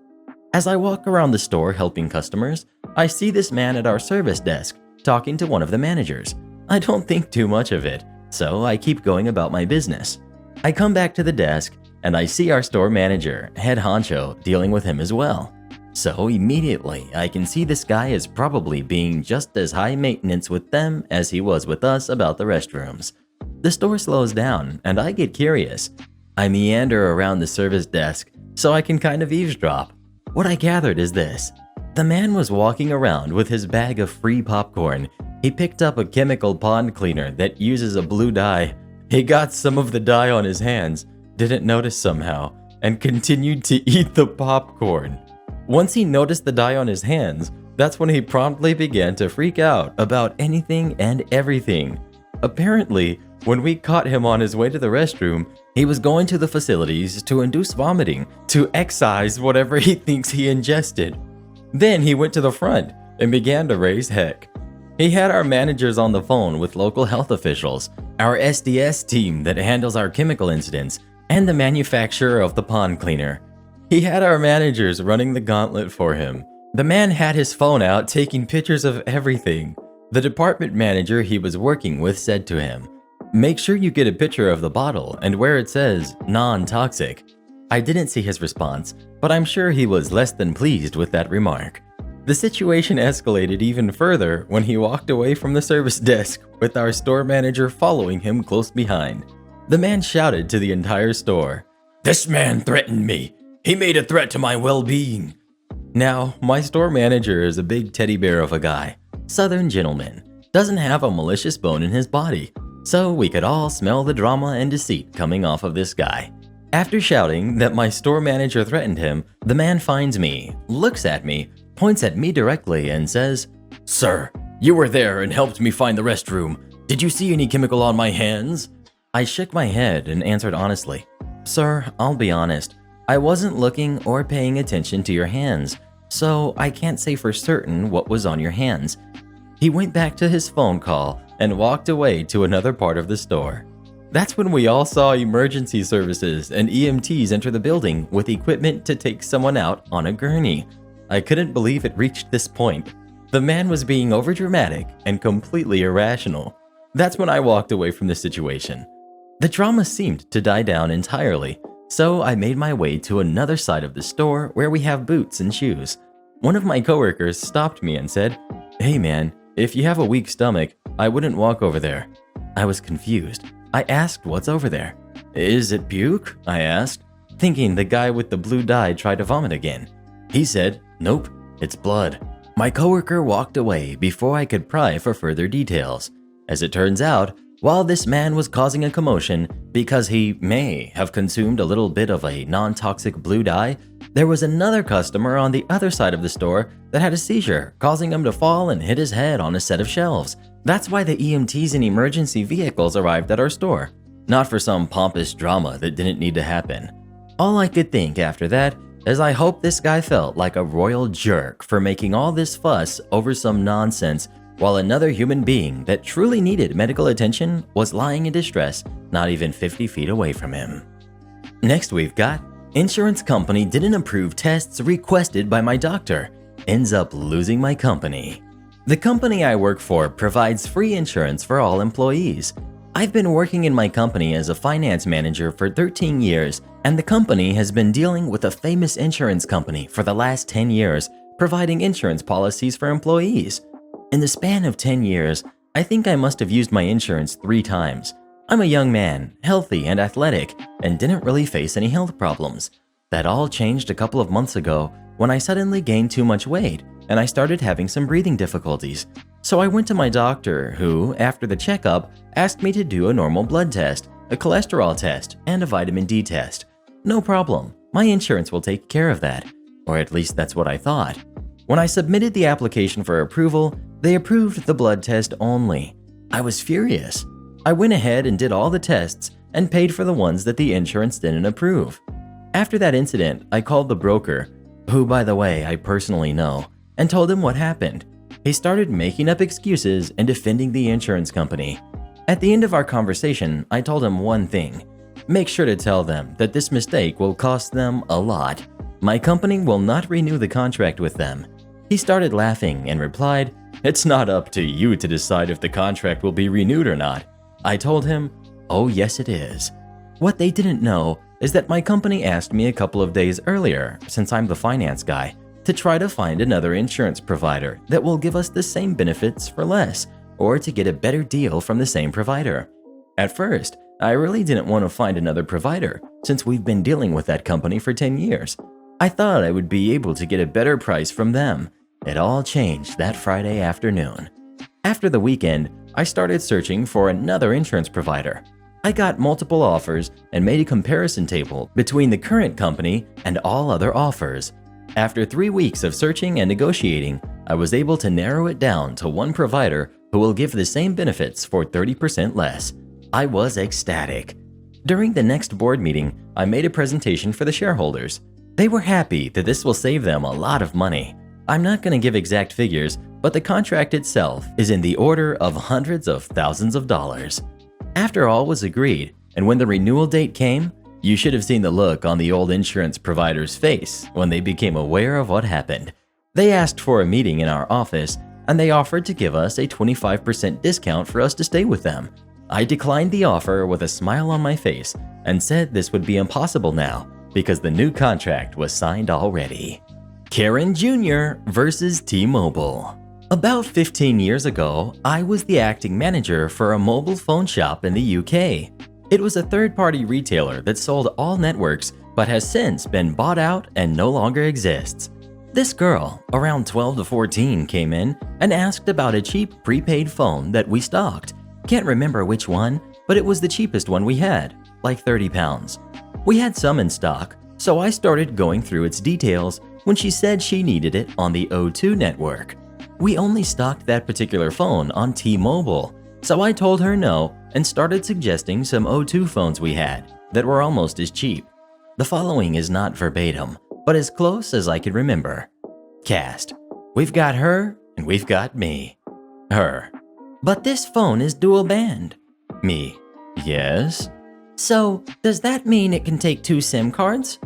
As I walk around the store helping customers, I see this man at our service desk, talking to one of the managers. I don't think too much of it, so I keep going about my business. I come back to the desk, and I see our store manager, head honcho, dealing with him as well. So immediately, I can see this guy is probably being just as high maintenance with them as he was with us about the restrooms. The store slows down, and I get curious. I meander around the service desk so I can kind of eavesdrop. What I gathered is this. The man was walking around with his bag of free popcorn. He picked up a chemical pond cleaner that uses a blue dye. He got some of the dye on his hands, didn't notice somehow, and continued to eat the popcorn. Once he noticed the dye on his hands, that's when he promptly began to freak out about anything and everything. Apparently, when we caught him on his way to the restroom, he was going to the facilities to induce vomiting, to excise whatever he thinks he ingested. Then he went to the front and began to raise heck. He had our managers on the phone with local health officials, our SDS team that handles our chemical incidents, and the manufacturer of the pond cleaner. He had our managers running the gauntlet for him. The man had his phone out taking pictures of everything. The department manager he was working with said to him, "Make sure you get a picture of the bottle and where it says non-toxic." I didn't see his response, but I'm sure he was less than pleased with that remark. The situation escalated even further when he walked away from the service desk with our store manager following him close behind. The man shouted to the entire store, "This man threatened me. He made a threat to my well-being." Now, my store manager is a big teddy bear of a guy, Southern gentleman, doesn't have a malicious bone in his body, so we could all smell the drama and deceit coming off of this guy. After shouting that my store manager threatened him, the man finds me, looks at me, points at me directly, and says, "Sir, you were there and helped me find the restroom. Did you see any chemical on my hands?" I shook my head and answered honestly, "Sir, I'll be honest. I wasn't looking or paying attention to your hands, so I can't say for certain what was on your hands." He went back to his phone call and walked away to another part of the store. That's when we all saw emergency services and EMTs enter the building with equipment to take someone out on a gurney. I couldn't believe it reached this point. The man was being overdramatic and completely irrational. That's when I walked away from the situation. The drama seemed to die down entirely, so I made my way to another side of the store where we have boots and shoes. One of my coworkers stopped me and said, "Hey man, if you have a weak stomach, I wouldn't walk over there." I was confused. I asked what's over there. "Is it puke?" I asked, thinking the guy with the blue dye tried to vomit again. He said, "Nope, it's blood." My coworker walked away before I could pry for further details. As it turns out, while this man was causing a commotion because he may have consumed a little bit of a non-toxic blue dye, there was another customer on the other side of the store that had a seizure, causing him to fall and hit his head on a set of shelves. That's why the EMTs and emergency vehicles arrived at our store, not for some pompous drama that didn't need to happen. All I could think after that is I hope this guy felt like a royal jerk for making all this fuss over some nonsense while another human being that truly needed medical attention was lying in distress not even 50 feet away from him. Next we've got, insurance company didn't approve tests requested by my doctor, ends up losing my company. The company I work for provides free insurance for all employees. I've been working in my company as a finance manager for 13 years, and the company has been dealing with a famous insurance company for the last 10 years, providing insurance policies for employees. In the span of 10 years, I think I must have used my insurance 3 times. I'm a young man, healthy and athletic, and didn't really face any health problems. That all changed a couple of months ago when I suddenly gained too much weight and I started having some breathing difficulties. So I went to my doctor who, after the checkup, asked me to do a normal blood test, a cholesterol test, and a vitamin D test. No problem. My insurance will take care of that, or at least that's what I thought. When I submitted the application for approval, they approved the blood test only. I was furious. I went ahead and did all the tests and paid for the ones that the insurance didn't approve. After that incident, I called the broker, who by the way I personally know, and told him what happened. He started making up excuses and defending the insurance company. At the end of our conversation, I told him one thing. Make sure to tell them that this mistake will cost them a lot. My company will not renew the contract with them. He started laughing and replied, "It's not up to you to decide if the contract will be renewed or not." I told him, "Oh yes it is." What they didn't know is that my company asked me a couple of days earlier, since I'm the finance guy, to try to find another insurance provider that will give us the same benefits for less, or to get a better deal from the same provider. At first, I really didn't want to find another provider, since we've been dealing with that company for 10 years. I thought I would be able to get a better price from them. It all changed that Friday afternoon. After the weekend, I started searching for another insurance provider. I got multiple offers and made a comparison table between the current company and all other offers. After 3 weeks of searching and negotiating, I was able to narrow it down to one provider who will give the same benefits for 30% less. I was ecstatic. During the next board meeting, I made a presentation for the shareholders. They were happy that this will save them a lot of money. I'm not going to give exact figures, but the contract itself is in the order of hundreds of thousands of dollars. After all was agreed, and when the renewal date came, you should have seen the look on the old insurance provider's face when they became aware of what happened. They asked for a meeting in our office, and they offered to give us a 25% discount for us to stay with them. I declined the offer with a smile on my face and said this would be impossible now because the new contract was signed already. Karen Jr. versus T-Mobile. About 15 years ago, I was the acting manager for a mobile phone shop in the UK. It was a third-party retailer that sold all networks but has since been bought out and no longer exists. This girl, around 12 to 14, came in and asked about a cheap prepaid phone that we stocked. Can't remember which one, but it was the cheapest one we had, like £30. We had some in stock, so I started going through its details when she said she needed it on the O2 network. We only stocked that particular phone on T-Mobile, so I told her no and started suggesting some O2 phones we had that were almost as cheap. The following is not verbatim, but as close as I can remember. Cast. We've got her and we've got me. Her. But this phone is dual band. Me. Yes? So, does that mean it can take 2 SIM cards?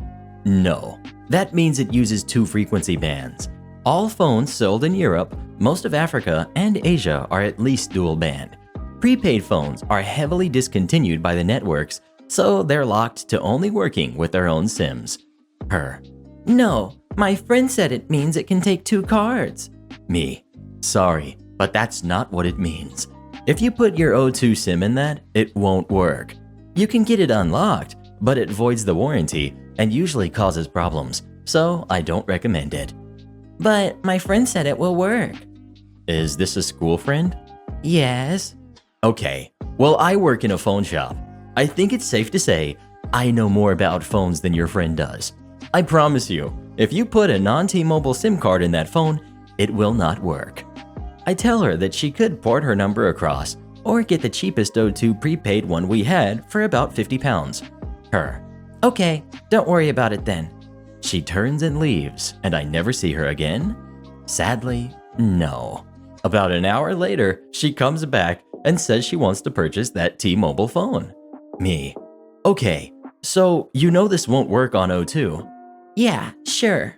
No. That means it uses 2 frequency bands. All phones sold in Europe, most of Africa, and Asia are at least dual band. Prepaid phones are heavily discontinued by the networks, so they're locked to only working with their own SIMs. Her. No, my friend said it means it can take 2 cards. Me. Sorry, but that's not what it means. If you put your O2 SIM in that, it won't work. You can get it unlocked, but it voids the warranty and usually causes problems, so I don't recommend it. But my friend said it will work. Is this a school friend? Yes. Okay, well I work in a phone shop. I think it's safe to say I know more about phones than your friend does. I promise you, if you put a non-T-Mobile SIM card in that phone, it will not work. I tell her that she could port her number across or get the cheapest O2 prepaid one we had for about £50. Her. Okay, don't worry about it then. She turns and leaves, and I never see her again? Sadly, no. About an hour later, she comes back and says she wants to purchase that T-Mobile phone. Me. Okay, so you know this won't work on O2? Yeah, sure.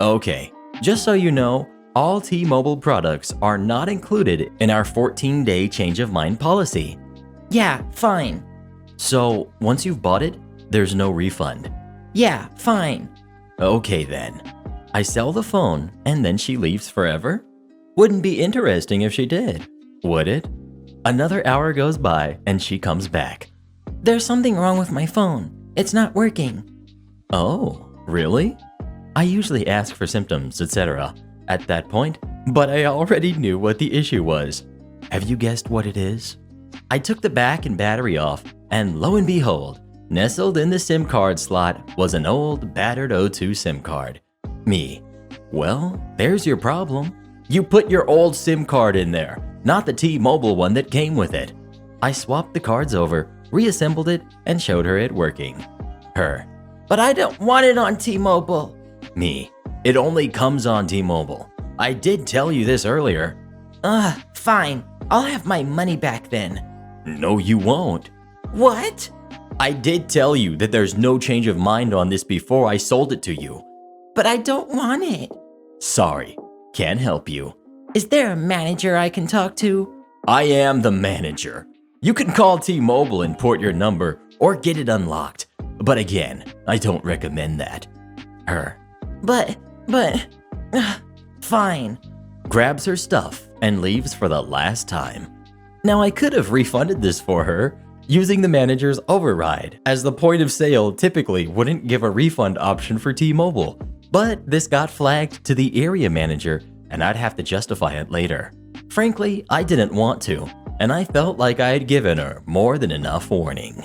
Okay, just so you know, all T-Mobile products are not included in our 14-day change of mind policy. Yeah, fine. So, once you've bought it, there's no refund. Yeah, fine. Okay then. I sell the phone and then she leaves forever? Wouldn't be interesting if she did, would it? Another hour goes by and she comes back. There's something wrong with my phone. It's not working. Oh, really? I usually ask for symptoms, etc. at that point, but I already knew what the issue was. Have you guessed what it is? I took the back and battery off, and lo and behold, Nestled in the SIM card slot was an old, battered O2 SIM card. Me. Well, there's your problem. You put your old SIM card in there, not the T-Mobile one that came with it. I swapped the cards over, reassembled it, and showed her it working. Her. But I don't want it on T-Mobile. Me. It only comes on T-Mobile. I did tell you this earlier. Fine. I'll have my money back then. No, you won't. What? I did tell you that there's no change of mind on this before I sold it to you. But I don't want it. Sorry, can't help you. Is there a manager I can talk to? I am the manager. You can call T-Mobile and port your number or get it unlocked. But again, I don't recommend that. Her. But, fine. Grabs her stuff and leaves for the last time. Now I could have refunded this for her using the manager's override, as the point of sale typically wouldn't give a refund option for T-Mobile. But this got flagged to the area manager and I'd have to justify it later. Frankly, I didn't want to, and I felt like I had given her more than enough warning.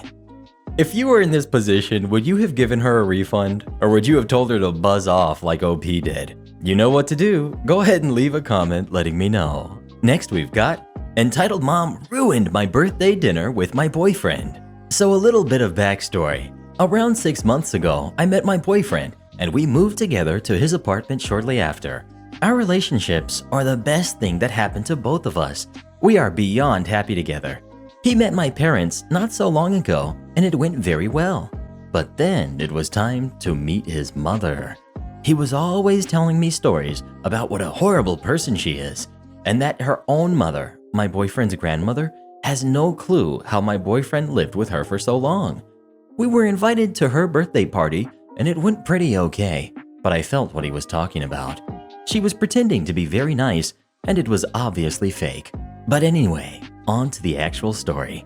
If you were in this position, would you have given her a refund? Or would you have told her to buzz off like OP did? You know what to do. Go ahead and leave a comment letting me know. Next we've got, Entitled Mom ruined my birthday dinner with my boyfriend. So a little bit of backstory. Around 6 months ago, I met my boyfriend, and we moved together to his apartment shortly after. Our relationships are the best thing that happened to both of us. We are beyond happy together. He met my parents not so long ago, and it went very well. But then it was time to meet his mother. He was always telling me stories about what a horrible person she is, and that her own mother, my boyfriend's grandmother, has no clue how my boyfriend lived with her for so long. We were invited to her birthday party, and it went pretty okay, but I felt what he was talking about. She was pretending to be very nice, and it was obviously fake. But anyway, on to the actual story.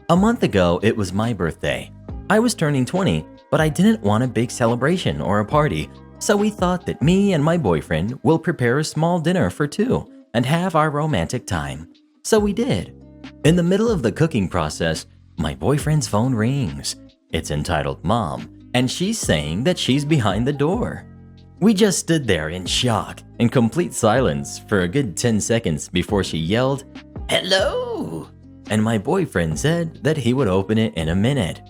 A month ago, it was my birthday. I was turning 20, but I didn't want a big celebration or a party, so we thought that me and my boyfriend will prepare a small dinner for two and have our romantic time. So we did. In the middle of the cooking process, my boyfriend's phone rings. It's entitled Mom, and she's saying that she's behind the door. We just stood there in shock, in complete silence for a good 10 seconds before she yelled, "Hello!" And my boyfriend said that he would open it in a minute.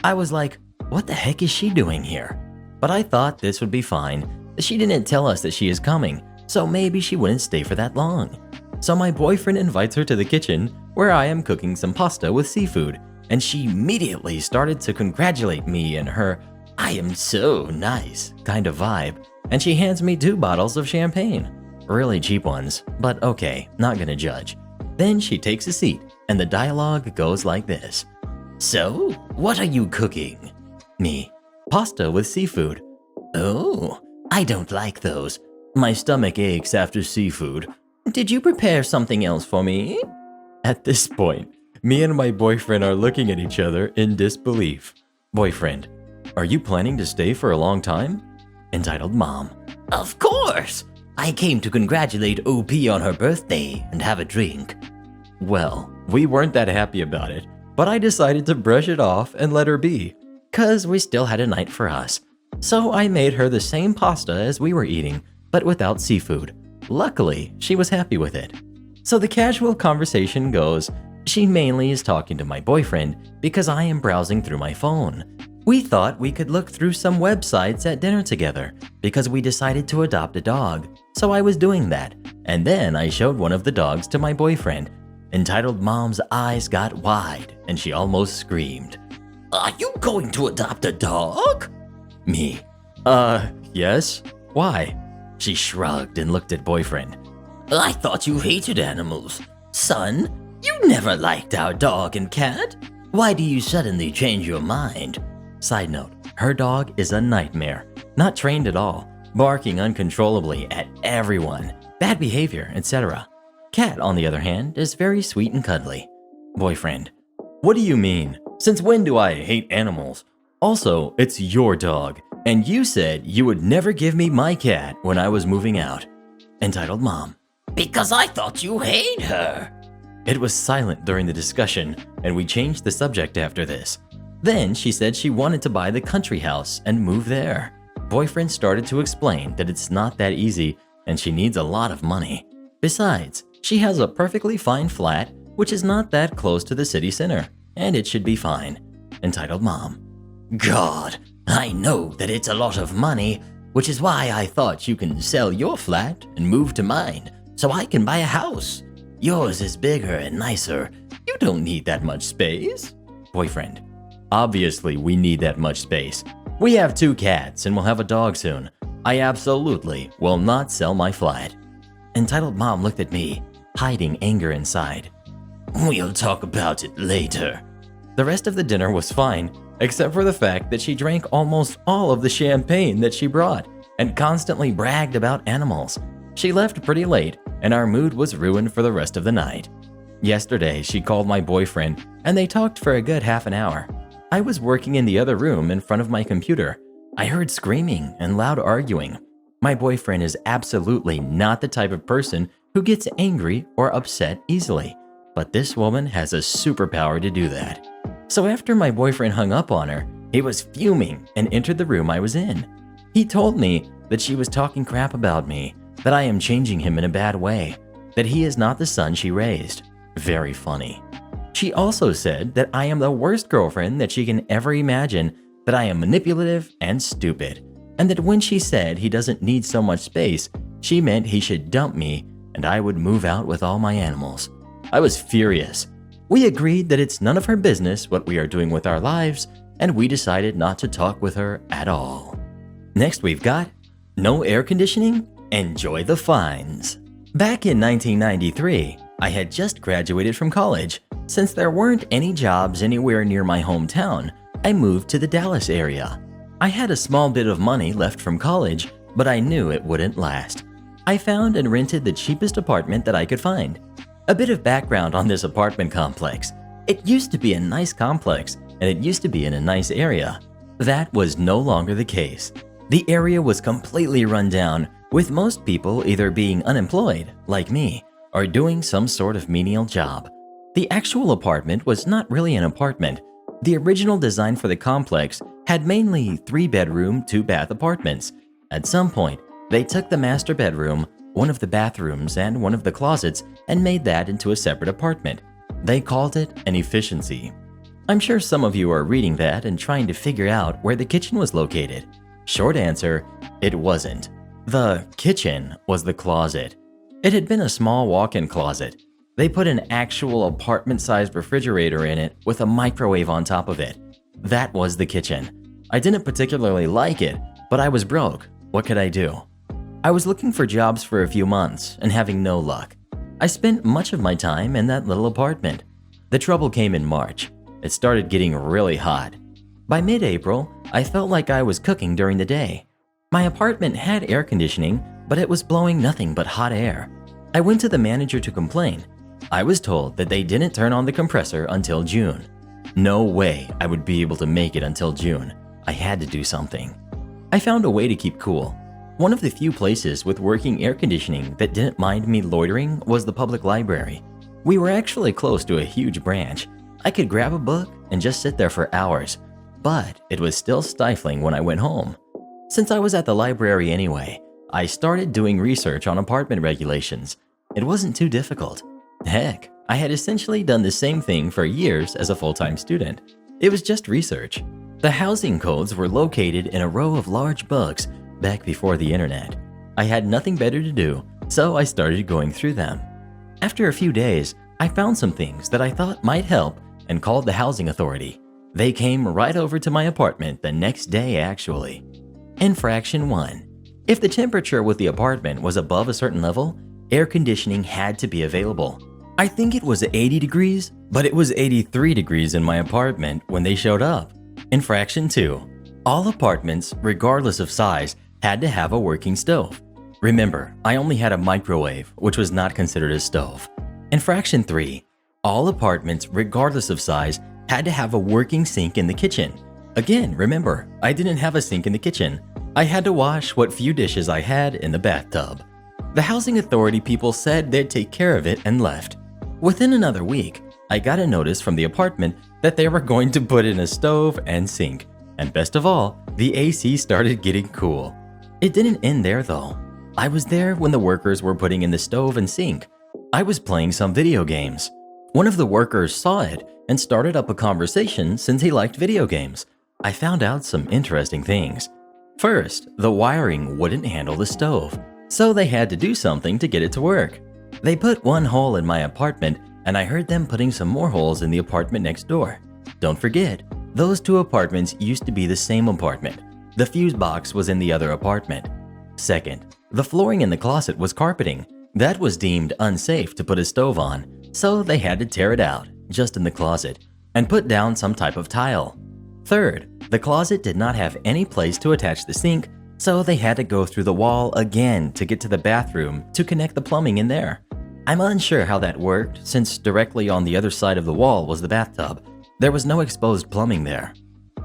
I was like, what the heck is she doing here? But I thought this would be fine. She didn't tell us that she is coming, so maybe she wouldn't stay for that long. So my boyfriend invites her to the kitchen where I am cooking some pasta with seafood, and she immediately started to congratulate me and her "I am so nice" kind of vibe, and she hands me 2 bottles of champagne. Really cheap ones, but okay, not gonna judge. Then she takes a seat, and the dialogue goes like this. "So, what are you cooking?" Me. "Pasta with seafood." "Oh, I don't like those. My stomach aches after seafood. Did you prepare something else for me?" At this point, me and my boyfriend are looking at each other in disbelief. Boyfriend, "Are you planning to stay for a long time?" Entitled Mom. "Of course! I came to congratulate OP on her birthday and have a drink." Well, we weren't that happy about it, but I decided to brush it off and let her be, 'cause we still had a night for us. So I made her the same pasta as we were eating, but without seafood. Luckily, she was happy with it. So the casual conversation goes, she mainly is talking to my boyfriend because I am browsing through my phone. We thought we could look through some websites at dinner together because we decided to adopt a dog. So I was doing that, and then I showed one of the dogs to my boyfriend. Entitled Mom's eyes got wide and she almost screamed. "Are you going to adopt a dog?" Me. Yes. Why?" She shrugged and looked at boyfriend. "I thought you hated animals. Son, you never liked our dog and cat. Why do you suddenly change your mind?" Side note, her dog is a nightmare. Not trained at all, barking uncontrollably at everyone, bad behavior, etc. Cat, on the other hand, is very sweet and cuddly. Boyfriend. "What do you mean? Since when do I hate animals? Also, it's your dog, and you said you would never give me my cat when I was moving out." Entitled Mom. "Because I thought you hate her." It was silent during the discussion, and we changed the subject after this. Then she said she wanted to buy the country house and move there. Boyfriend started to explain that it's not that easy and she needs a lot of money. Besides, she has a perfectly fine flat which is not that close to the city center, and it should be fine. Entitled Mom: God, I know that it's a lot of money, which is why I thought you can sell your flat and move to mine so I can buy a house. Yours is bigger and nicer. You don't need that much space. Boyfriend: Obviously, we need that much space. We have 2 cats and we'll have a dog soon. I absolutely will not sell my flat. Entitled Mom looked at me, hiding anger inside. We'll talk about it later. The rest of the dinner was fine, except for the fact that she drank almost all of the champagne that she brought and constantly bragged about animals. She left pretty late, and our mood was ruined for the rest of the night. Yesterday, she called my boyfriend, and they talked for a good half an hour. I was working in the other room in front of my computer. I heard screaming and loud arguing. My boyfriend is absolutely not the type of person who gets angry or upset easily, but this woman has a superpower to do that. So after my boyfriend hung up on her, he was fuming and entered the room I was in. He told me that she was talking crap about me, that I am changing him in a bad way, that he is not the son she raised. Very funny. She also said that I am the worst girlfriend that she can ever imagine, that I am manipulative and stupid, and that when she said he doesn't need so much space, she meant he should dump me and I would move out with all my animals. I was furious. We agreed that it's none of her business what we are doing with our lives, and we decided not to talk with her at all. Next we've got no air conditioning? Enjoy the fines. Back in 1993, I had just graduated from college. Since there weren't any jobs anywhere near my hometown, I moved to the Dallas area. I had a small bit of money left from college, but I knew it wouldn't last. I found and rented the cheapest apartment that I could find. A bit of background on this apartment complex. It used to be a nice complex, and it used to be in a nice area. That was no longer the case. The area was completely run down, with most people either being unemployed, like me, or doing some sort of menial job. The actual apartment was not really an apartment. The original design for the complex had mainly 3-bedroom, 2-bath apartments. At some point, they took the master bedroom, one of the bathrooms, and one of the closets and made that into a separate apartment. They called it an efficiency. I'm sure some of you are reading that and trying to figure out where the kitchen was located. Short answer, it wasn't. The kitchen was the closet. It had been a small walk-in closet. They put an actual apartment-sized refrigerator in it with a microwave on top of it. That was the kitchen. I didn't particularly like it, but I was broke. What could I do? I was looking for jobs for a few months and having no luck. I spent much of my time in that little apartment. The trouble came in March. It started getting really hot. By mid-April, I felt like I was cooking during the day. My apartment had air conditioning, but it was blowing nothing but hot air. I went to the manager to complain. I was told that they didn't turn on the compressor until June. No way I would be able to make it until June. I had to do something. I found a way to keep cool. One of the few places with working air conditioning that didn't mind me loitering was the public library. We were actually close to a huge branch. I could grab a book and just sit there for hours, but it was still stifling when I went home. Since I was at the library anyway, I started doing research on apartment regulations. It wasn't too difficult. Heck, I had essentially done the same thing for years as a full-time student. It was just research. The housing codes were located in a row of large books back before the internet. I had nothing better to do, so I started going through them. After a few days, I found some things that I thought might help and called the housing authority. They came right over to my apartment the next day actually. Infraction 1. If the temperature with the apartment was above a certain level, air conditioning had to be available. I think it was 80 degrees, but it was 83 degrees in my apartment when they showed up. Infraction 2. All apartments, regardless of size, had to have a working stove. Remember, I only had a microwave, which was not considered a stove. Infraction 3. All apartments, regardless of size, had to have a working sink in the kitchen. Again, remember, I didn't have a sink in the kitchen. I had to wash what few dishes I had in the bathtub. The housing authority people said they'd take care of it and left. Within another week, I got a notice from the apartment that they were going to put in a stove and sink. And best of all, the AC started getting cool. It didn't end there though. I was there when the workers were putting in the stove and sink. I was playing some video games. One of the workers saw it and started up a conversation since he liked video games. I found out some interesting things. First, the wiring wouldn't handle the stove, so they had to do something to get it to work. They put one hole in my apartment, and I heard them putting some more holes in the apartment next door. Don't forget, those two apartments used to be the same apartment. The fuse box was in the other apartment. Second, the flooring in the closet was carpeting. That was deemed unsafe to put a stove on, so they had to tear it out, just in the closet, and put down some type of tile. Third, the closet did not have any place to attach the sink, so they had to go through the wall again to get to the bathroom to connect the plumbing in there. I'm unsure how that worked, since directly on the other side of the wall was the bathtub. There was no exposed plumbing there.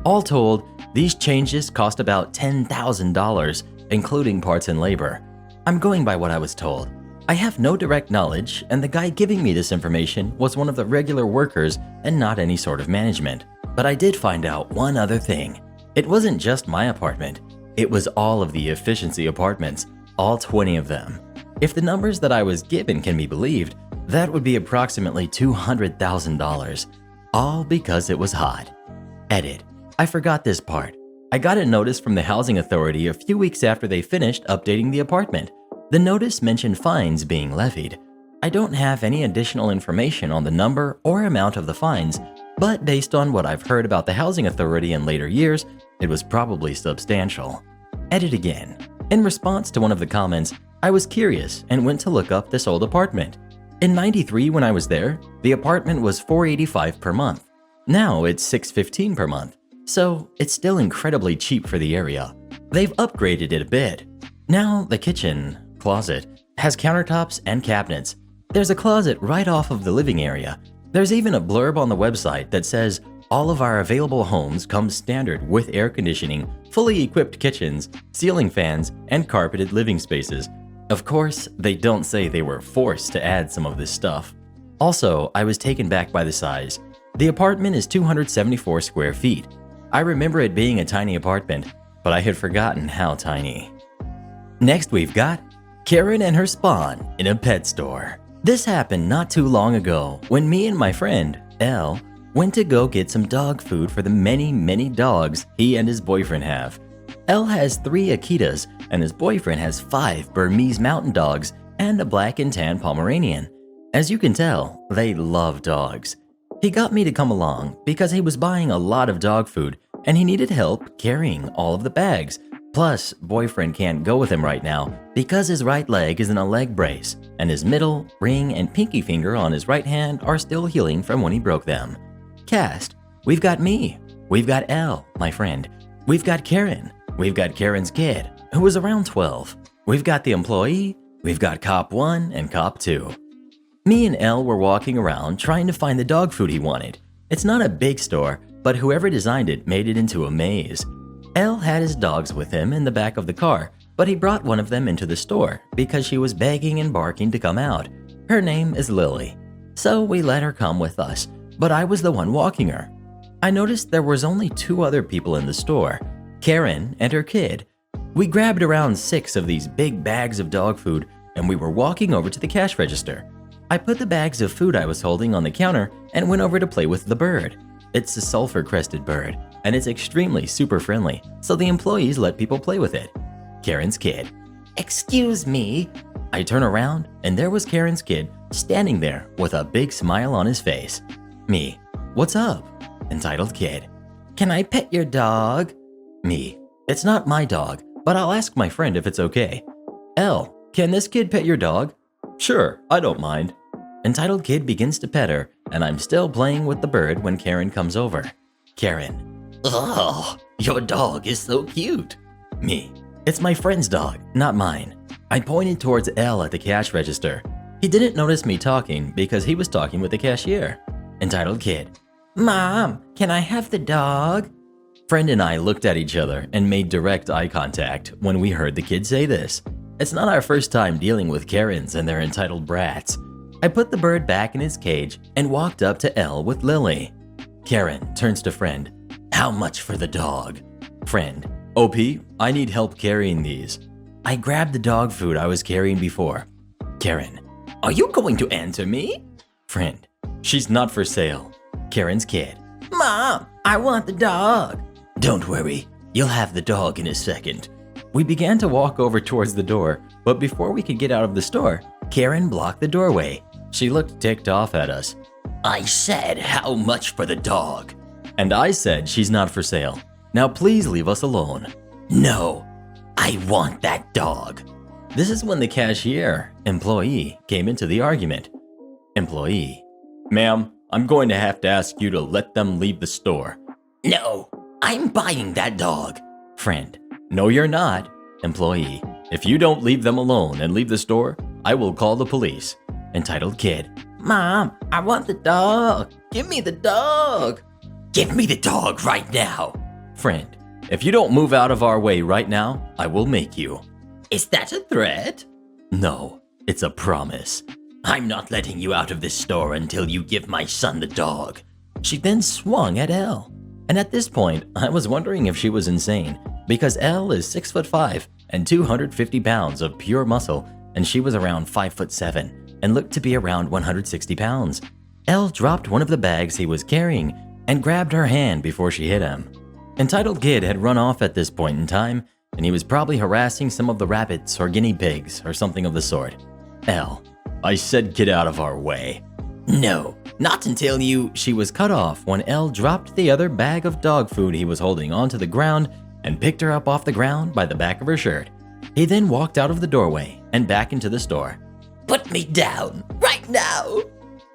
All told, these changes cost about $10,000, including parts and labor. I'm going by what I was told. I have no direct knowledge, and the guy giving me this information was one of the regular workers and not any sort of management. But I did find out one other thing. It wasn't just my apartment. It was all of the efficiency apartments, all 20 of them. If the numbers that I was given can be believed, that would be approximately $200,000. All because it was hot. Edit. I forgot this part. I got a notice from the housing authority a few weeks after they finished updating the apartment. The notice mentioned fines being levied. I don't have any additional information on the number or amount of the fines, but based on what I've heard about the housing authority in later years, it was probably substantial. Edit again. In response to one of the comments, I was curious and went to look up this old apartment. In '93 when I was there, the apartment was $485 per month. Now it's $615 per month, so it's still incredibly cheap for the area. They've upgraded it a bit. Now the kitchen, closet, has countertops and cabinets. There's a closet right off of the living area. There's even a blurb on the website that says, all of our available homes come standard with air conditioning, fully equipped kitchens, ceiling fans, and carpeted living spaces. Of course, they don't say they were forced to add some of this stuff. Also, I was taken back by the size. The apartment is 274 square feet. I remember it being a tiny apartment, but I had forgotten how tiny. Next we've got Karen and her spawn in a pet store. This happened not too long ago when me and my friend, Elle, went to go get some dog food for the many dogs he and his boyfriend have. Elle has 3 Akitas and his boyfriend has 5 Burmese mountain dogs and a black and tan Pomeranian. As you can tell, they love dogs. He got me to come along because he was buying a lot of dog food and he needed help carrying all of the bags. Plus, boyfriend can't go with him right now because his right leg is in a leg brace and his middle, ring, and pinky finger on his right hand are still healing from when he broke them. Cast, we've got me, we've got Elle, my friend, we've got Karen, we've got Karen's kid, who was around 12, we've got the employee, we've got Cop 1 and Cop 2. Me and Elle were walking around trying to find the dog food he wanted. It's not a big store, but whoever designed it made it into a maze. Elle had his dogs with him in the back of the car, but he brought one of them into the store because she was begging and barking to come out. Her name is Lily. So we let her come with us, but I was the one walking her. I noticed there was only 2 other people in the store, Karen and her kid. We grabbed around 6 of these big bags of dog food and we were walking over to the cash register. I put the bags of food I was holding on the counter and went over to play with the bird. It's a sulfur-crested bird, and it's extremely super friendly, so the employees let people play with it. Karen's kid. Excuse me. I turn around, and there was Karen's kid standing there with a big smile on his face. Me. What's up? Entitled kid. Can I pet your dog? Me. It's not my dog, but I'll ask my friend if it's okay. Elle, can this kid pet your dog? Sure, I don't mind. Entitled kid begins to pet her, and I'm still playing with the bird when Karen comes over. Karen. Oh, your dog is so cute. Me. It's my friend's dog, not mine. I pointed towards Elle at the cash register. He didn't notice me talking because he was talking with the cashier. Entitled kid. Mom, can I have the dog? Friend and I looked at each other and made direct eye contact when we heard the kid say this. It's not our first time dealing with Karens and their entitled brats. I put the bird back in his cage and walked up to Elle with Lily. Karen turns to friend. How much for the dog? Friend. OP, I need help carrying these. I grabbed the dog food I was carrying before. Karen. Are you going to answer me? Friend. She's not for sale. Karen's kid. Mom, I want the dog. Don't worry, you'll have the dog in a second. We began to walk over towards the door, but before we could get out of the store, Karen blocked the doorway. She looked ticked off at us. I said, how much for the dog? And I said she's not for sale. Now please leave us alone. No, I want that dog. This is when the cashier, employee, came into the argument. Employee. Ma'am, I'm going to have to ask you to let them leave the store. No, I'm buying that dog. Friend. No, you're not. Employee. If you don't leave them alone and leave the store, I will call the police. Entitled kid. Mom, I want the dog. Give me the dog. Give me the dog right now. Friend. If you don't move out of our way right now, I will make you. Is that a threat? No, it's a promise. I'm not letting you out of this store until you give my son the dog. She then swung at Elle. And at this point, I was wondering if she was insane, because Elle is 6'5" and 250 pounds of pure muscle, and she was around 5'7" and looked to be around 160 pounds. Elle dropped one of the bags he was carrying and grabbed her hand before she hit him. Entitled Kid had run off at this point in time, and he was probably harassing some of the rabbits or guinea pigs or something of the sort. Elle. I said get out of our way. No, not until you... She was cut off when Elle dropped the other bag of dog food he was holding onto the ground and picked her up off the ground by the back of her shirt. He then walked out of the doorway and back into the store. Put me down, right now!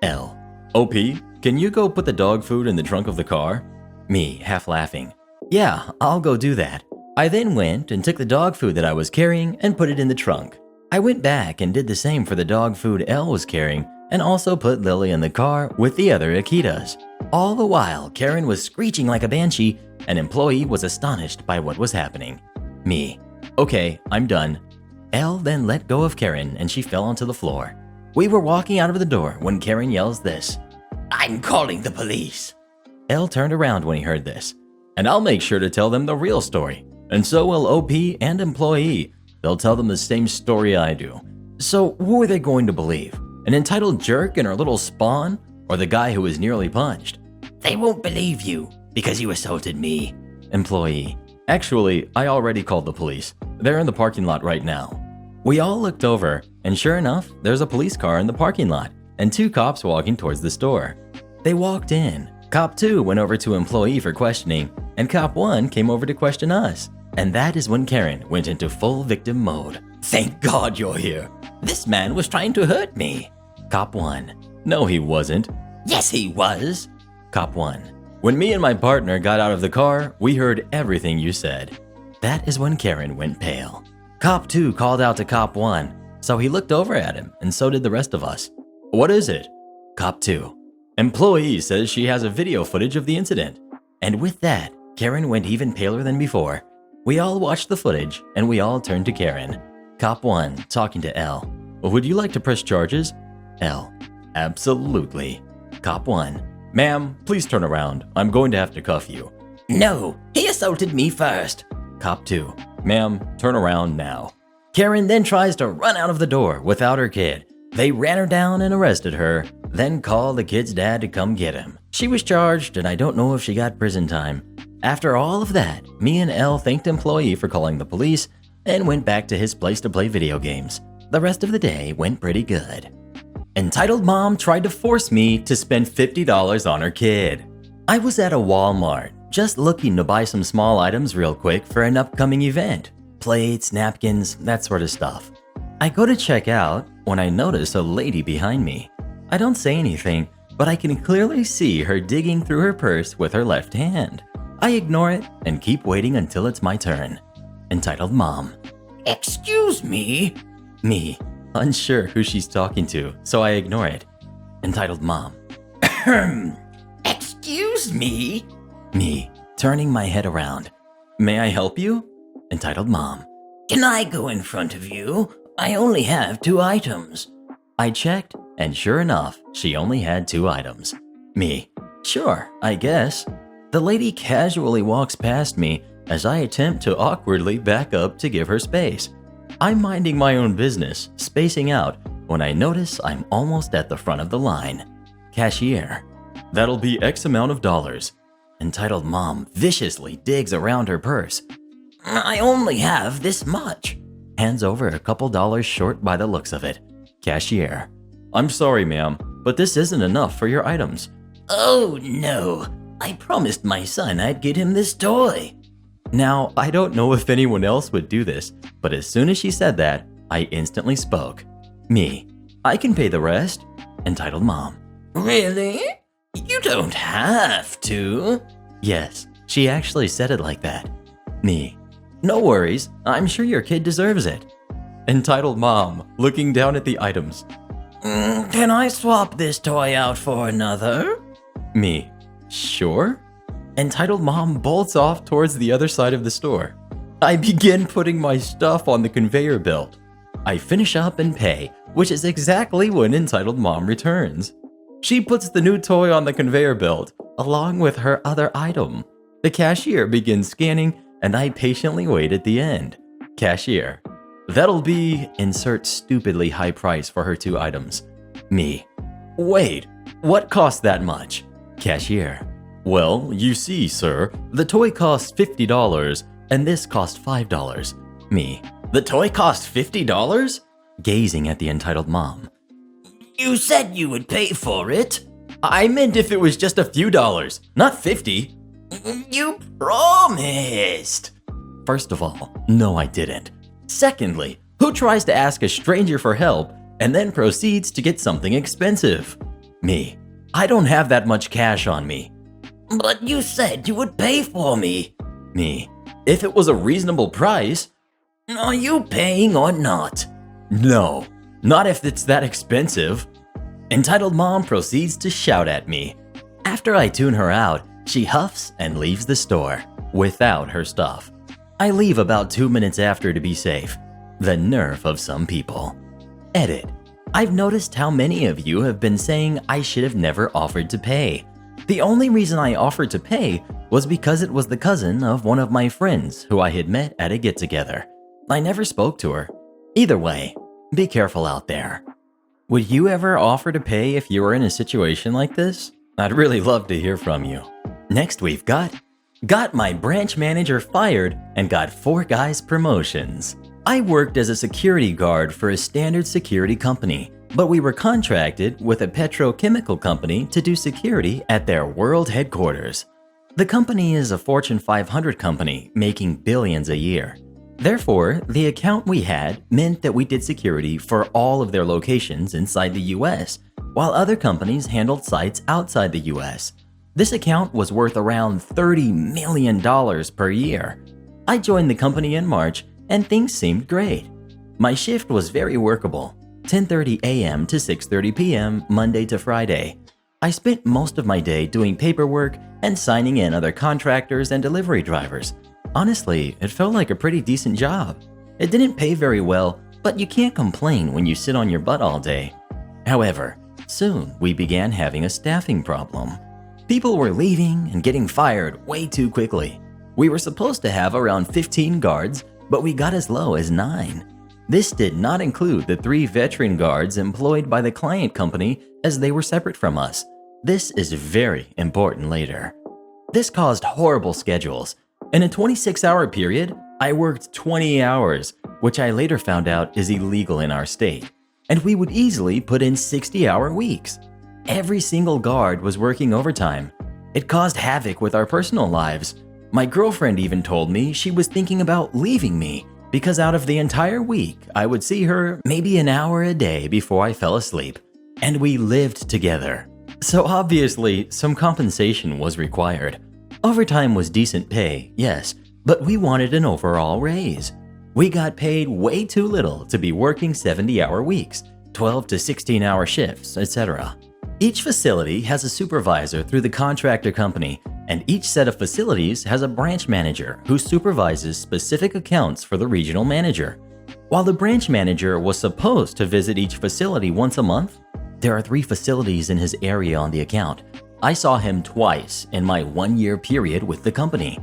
Elle. OP, can you go put the dog food in the trunk of the car? Me, half laughing. Yeah, I'll go do that. I then went and took the dog food that I was carrying and put it in the trunk. I went back and did the same for the dog food Elle was carrying and also put Lily in the car with the other AITAs. All the while, Karen was screeching like a banshee. An employee was astonished by what was happening. Me. Okay, I'm done. Elle then let go of Karen and she fell onto the floor. We were walking out of the door when Karen yells this. I'm calling the police. Elle turned around when he heard this. And I'll make sure to tell them the real story. And so will OP and employee. They'll tell them the same story I do. So who are they going to believe? An entitled jerk and her little spawn? Or the guy who was nearly punched? They won't believe you because you assaulted me. Employee. Actually, I already called the police. They're in the parking lot right now. We all looked over, and sure enough, there's a police car in the parking lot and 2 cops walking towards the store. They walked in. Cop 2 went over to employee for questioning, and Cop 1 came over to question us. And that is when Karen went into full victim mode. Thank God you're here. This man was trying to hurt me. Cop 1. No, he wasn't. Yes, he was. Cop 1. When me and my partner got out of the car, we heard everything you said. That is when Karen went pale. Cop 2 called out to Cop 1, so he looked over at him, and so did the rest of us. What is it? Cop 2. Employee says she has a video footage of the incident. And with that, Karen went even paler than before. We all watched the footage, and we all turned to Karen. Cop 1 talking to Elle. Would you like to press charges? Elle. Absolutely. Cop 1. Ma'am, please turn around. I'm going to have to cuff you. No, he assaulted me first. Cop 2. Ma'am, turn around now. Karen then tries to run out of the door without her kid. They ran her down and arrested her, then called the kid's dad to come get him. She was charged, and I don't know if she got prison time. After all of that, me and Elle thanked employee for calling the police and went back to his place to play video games. The rest of the day went pretty good. Entitled mom tried to force me to spend $50 on her kid. I was at a Walmart, just looking to buy some small items real quick for an upcoming event. Plates, napkins, that sort of stuff. I go to check out when I notice a lady behind me. I don't say anything, but I can clearly see her digging through her purse with her left hand. I ignore it and keep waiting until it's my turn. Entitled mom. Excuse me? Me, unsure who she's talking to, so I ignore it. Entitled mom. Excuse me? Me, turning my head around. May I help you? Entitled mom. Can I go in front of you? I only have 2 items. I checked, and sure enough, she only had 2 items. Me. Sure, I guess. The lady casually walks past me as I attempt to awkwardly back up to give her space. I'm minding my own business, spacing out, when I notice I'm almost at the front of the line. Cashier. That'll be X amount of dollars. Entitled mom viciously digs around her purse. I only have this much. Hands over a couple dollars short by the looks of it. Cashier. I'm sorry, ma'am, but this isn't enough for your items. Oh no, I promised my son I'd get him this toy. Now, I don't know if anyone else would do this, but as soon as she said that, I instantly spoke. Me. I can pay the rest. Entitled mom. Really? You don't have to. Yes, she actually said it like that. Me. No worries, I'm sure your kid deserves it. Entitled mom, looking down at the items. Can I swap this toy out for another? Me. Sure. Entitled mom bolts off towards the other side of the store. I begin putting my stuff on the conveyor belt. I finish up and pay, which is exactly when Entitled mom returns. She puts the new toy on the conveyor belt, along with her other item. The cashier begins scanning, and I patiently wait at the end. Cashier. That'll be insert stupidly high price for her two items. Me. Wait, what cost that much? Cashier. Well, you see, sir, the toy costs $50 and this cost $5. Me. The toy cost $50? Gazing at the entitled mom. You said you would pay for it. I meant if it was just a few dollars, not 50. You promised. First of all, no I didn't. Secondly, who tries to ask a stranger for help and then proceeds to get something expensive? Me. I don't have that much cash on me. But you said you would pay for me. Me. If it was a reasonable price. Are you paying or not? No, not if it's that expensive. Entitled mom proceeds to shout at me. After I tune her out, she huffs and leaves the store without her stuff. I leave about 2 minutes after to be safe. The nerve of some people. Edit. I've noticed how many of you have been saying I should have never offered to pay. The only reason I offered to pay was because it was the cousin of one of my friends who I had met at a get-together. I never spoke to her. Either way, be careful out there. Would you ever offer to pay if you were in a situation like this? I'd really love to hear from you. Next we've got my branch manager fired and got 4 guys promotions. I worked as a security guard for a standard security company, but we were contracted with a petrochemical company to do security at their world headquarters. The company is a Fortune 500 company making billions a year. Therefore, the account we had meant that we did security for all of their locations inside the US, while other companies handled sites outside the US. This account was worth around $30 million per year. I joined the company in March and things seemed great. My shift was very workable, 10:30 a.m. to 6:30 p.m. Monday to Friday. I spent most of my day doing paperwork and signing in other contractors and delivery drivers. Honestly, it felt like a pretty decent job. It didn't pay very well, but you can't complain when you sit on your butt all day. However, soon we began having a staffing problem. People were leaving and getting fired way too quickly. We were supposed to have around 15 guards, but we got as low as 9. This did not include the 3 veteran guards employed by the client company as they were separate from us. This is very important later. This caused horrible schedules. In a 26-hour period, I worked 20 hours, which I later found out is illegal in our state, and we would easily put in 60-hour weeks. Every single guard was working overtime. It caused havoc with our personal lives. My girlfriend even told me she was thinking about leaving me because out of the entire week, I would see her maybe an hour a day before I fell asleep, and we lived together. So obviously, some compensation was required. Overtime was decent pay, yes, but we wanted an overall raise. We got paid way too little to be working 70-hour weeks, 12 to 16-hour shifts, etc. Each facility has a supervisor through the contractor company, and each set of facilities has a branch manager who supervises specific accounts for the regional manager. While the branch manager was supposed to visit each facility once a month, there are 3 facilities in his area on the account, I saw him twice in my 1-year period with the company.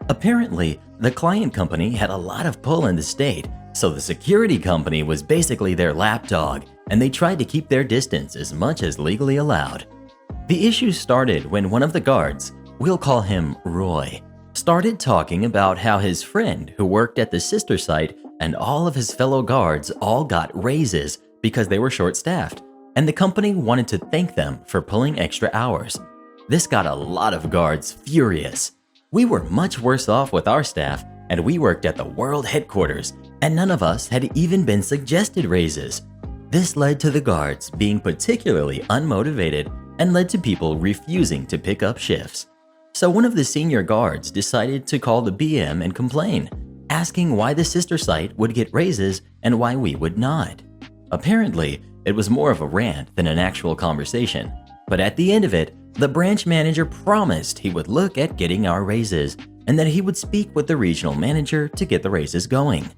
Apparently, the client company had a lot of pull in the state, so the security company was basically their lapdog, and they tried to keep their distance as much as legally allowed. The issue started when one of the guards, we'll call him Roy, started talking about how his friend who worked at the sister site and all of his fellow guards all got raises because they were short-staffed, and the company wanted to thank them for pulling extra hours. This got a lot of guards furious. We were much worse off with our staff, and we worked at the world headquarters, and none of us had even been suggested raises. This led to the guards being particularly unmotivated and led to people refusing to pick up shifts. So one of the senior guards decided to call the BM and complain, asking why the sister site would get raises and why we would not. Apparently, it was more of a rant than an actual conversation, but at the end of it, the branch manager promised he would look at getting our raises and that he would speak with the regional manager to get the raises going.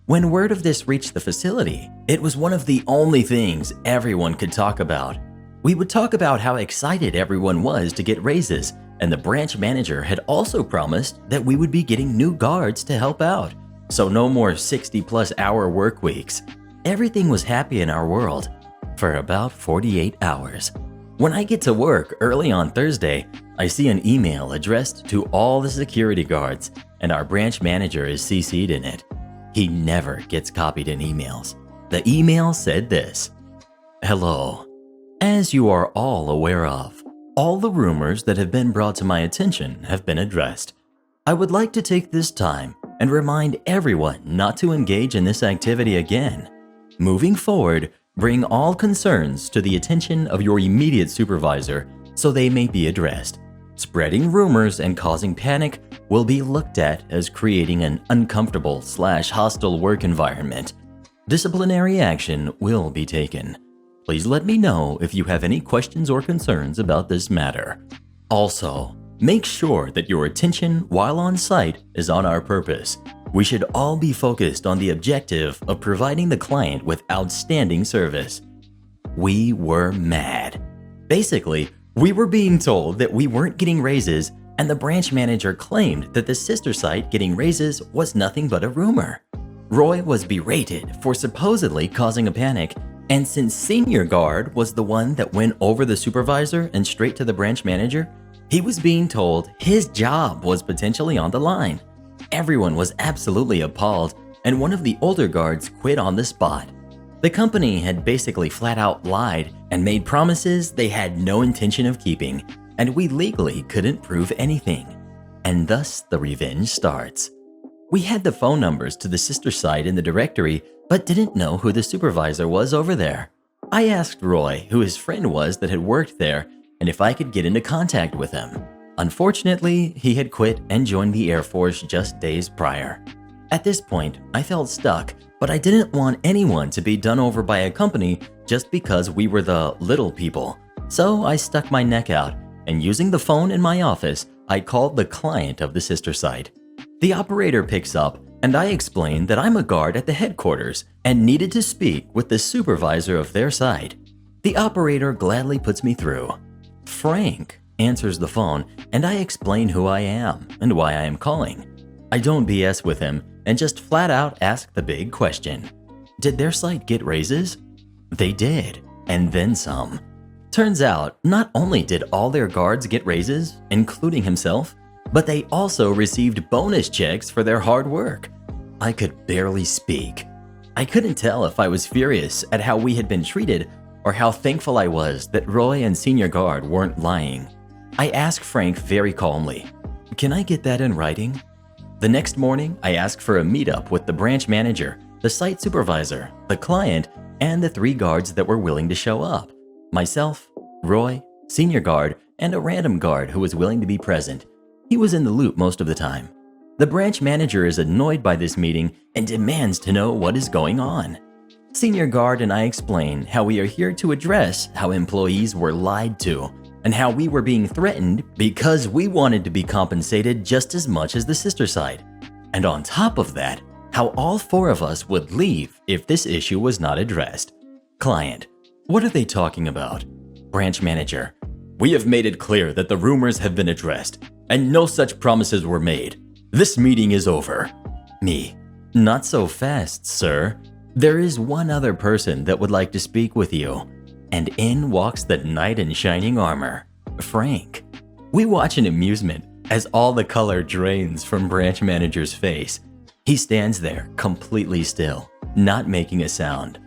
When word of this reached the facility, it was one of the only things everyone could talk about. We would talk about how excited everyone was to get raises, and the branch manager had also promised that we would be getting new guards to help out, so no more 60-plus hour work weeks. Everything was happy in our world for about 48 hours. When I get to work early on Thursday, I see an email addressed to all the security guards, and our branch manager is CC'd in it. He never gets copied in emails. The email said this: "Hello. As you are all aware of, all the rumors that have been brought to my attention have been addressed. I would like to take this time and remind everyone not to engage in this activity again. Moving forward, bring all concerns to the attention of your immediate supervisor so they may be addressed. Spreading rumors and causing panic will be looked at as creating an uncomfortable/hostile work environment. Disciplinary action will be taken. Please let me know if you have any questions or concerns about this matter. Also, make sure that your attention while on site is on our purpose. We should all be focused on the objective of providing the client with outstanding service." We were mad. Basically, we were being told that we weren't getting raises, and the branch manager claimed that the sister site getting raises was nothing but a rumor. Roy was berated for supposedly causing a panic, and since senior guard was the one that went over the supervisor and straight to the branch manager, he was being told his job was potentially on the line. Everyone was absolutely appalled, and one of the older guards quit on the spot. The company had basically flat out lied and made promises they had no intention of keeping, and we legally couldn't prove anything. And thus the revenge starts. We had the phone numbers to the sister site in the directory, but didn't know who the supervisor was over there. I asked Roy who his friend was that had worked there and if I could get into contact with him. Unfortunately, he had quit and joined the Air Force just days prior. At this point, I felt stuck, but I didn't want anyone to be done over by a company just because we were the little people. So I stuck my neck out, and using the phone in my office, I called the client of the sister site. The operator picks up, and I explain that I'm a guard at the headquarters and needed to speak with the supervisor of their site. The operator gladly puts me through. Frank answers the phone, and I explain who I am and why I am calling. I don't BS with him and just flat out ask the big question. Did their site get raises? They did, and then some. Turns out, not only did all their guards get raises, including himself, but they also received bonus checks for their hard work. I could barely speak. I couldn't tell if I was furious at how we had been treated or how thankful I was that Roy and Senior Guard weren't lying. I asked Frank very calmly, "Can I get that in writing?" The next morning, I asked for a meetup with the branch manager, the site supervisor, the client, and the 3 guards that were willing to show up. Myself, Roy, Senior Guard, and a random guard who was willing to be present. He was in the loop most of the time. The branch manager is annoyed by this meeting and demands to know what is going on. Senior Guard and I explain how we are here to address how employees were lied to and how we were being threatened because we wanted to be compensated just as much as the sister site. And on top of that, how all 4 of us would leave if this issue was not addressed. Client: "What are they talking about?" Branch manager: We have made it clear that the rumors have been addressed, and no such promises were made. This meeting is over. Me. Not so fast, sir. There is one other person that would like to speak with you. And in walks the knight in shining armor, Frank. We watch in amusement as all the color drains from branch manager's face. He stands there completely still, not making a sound.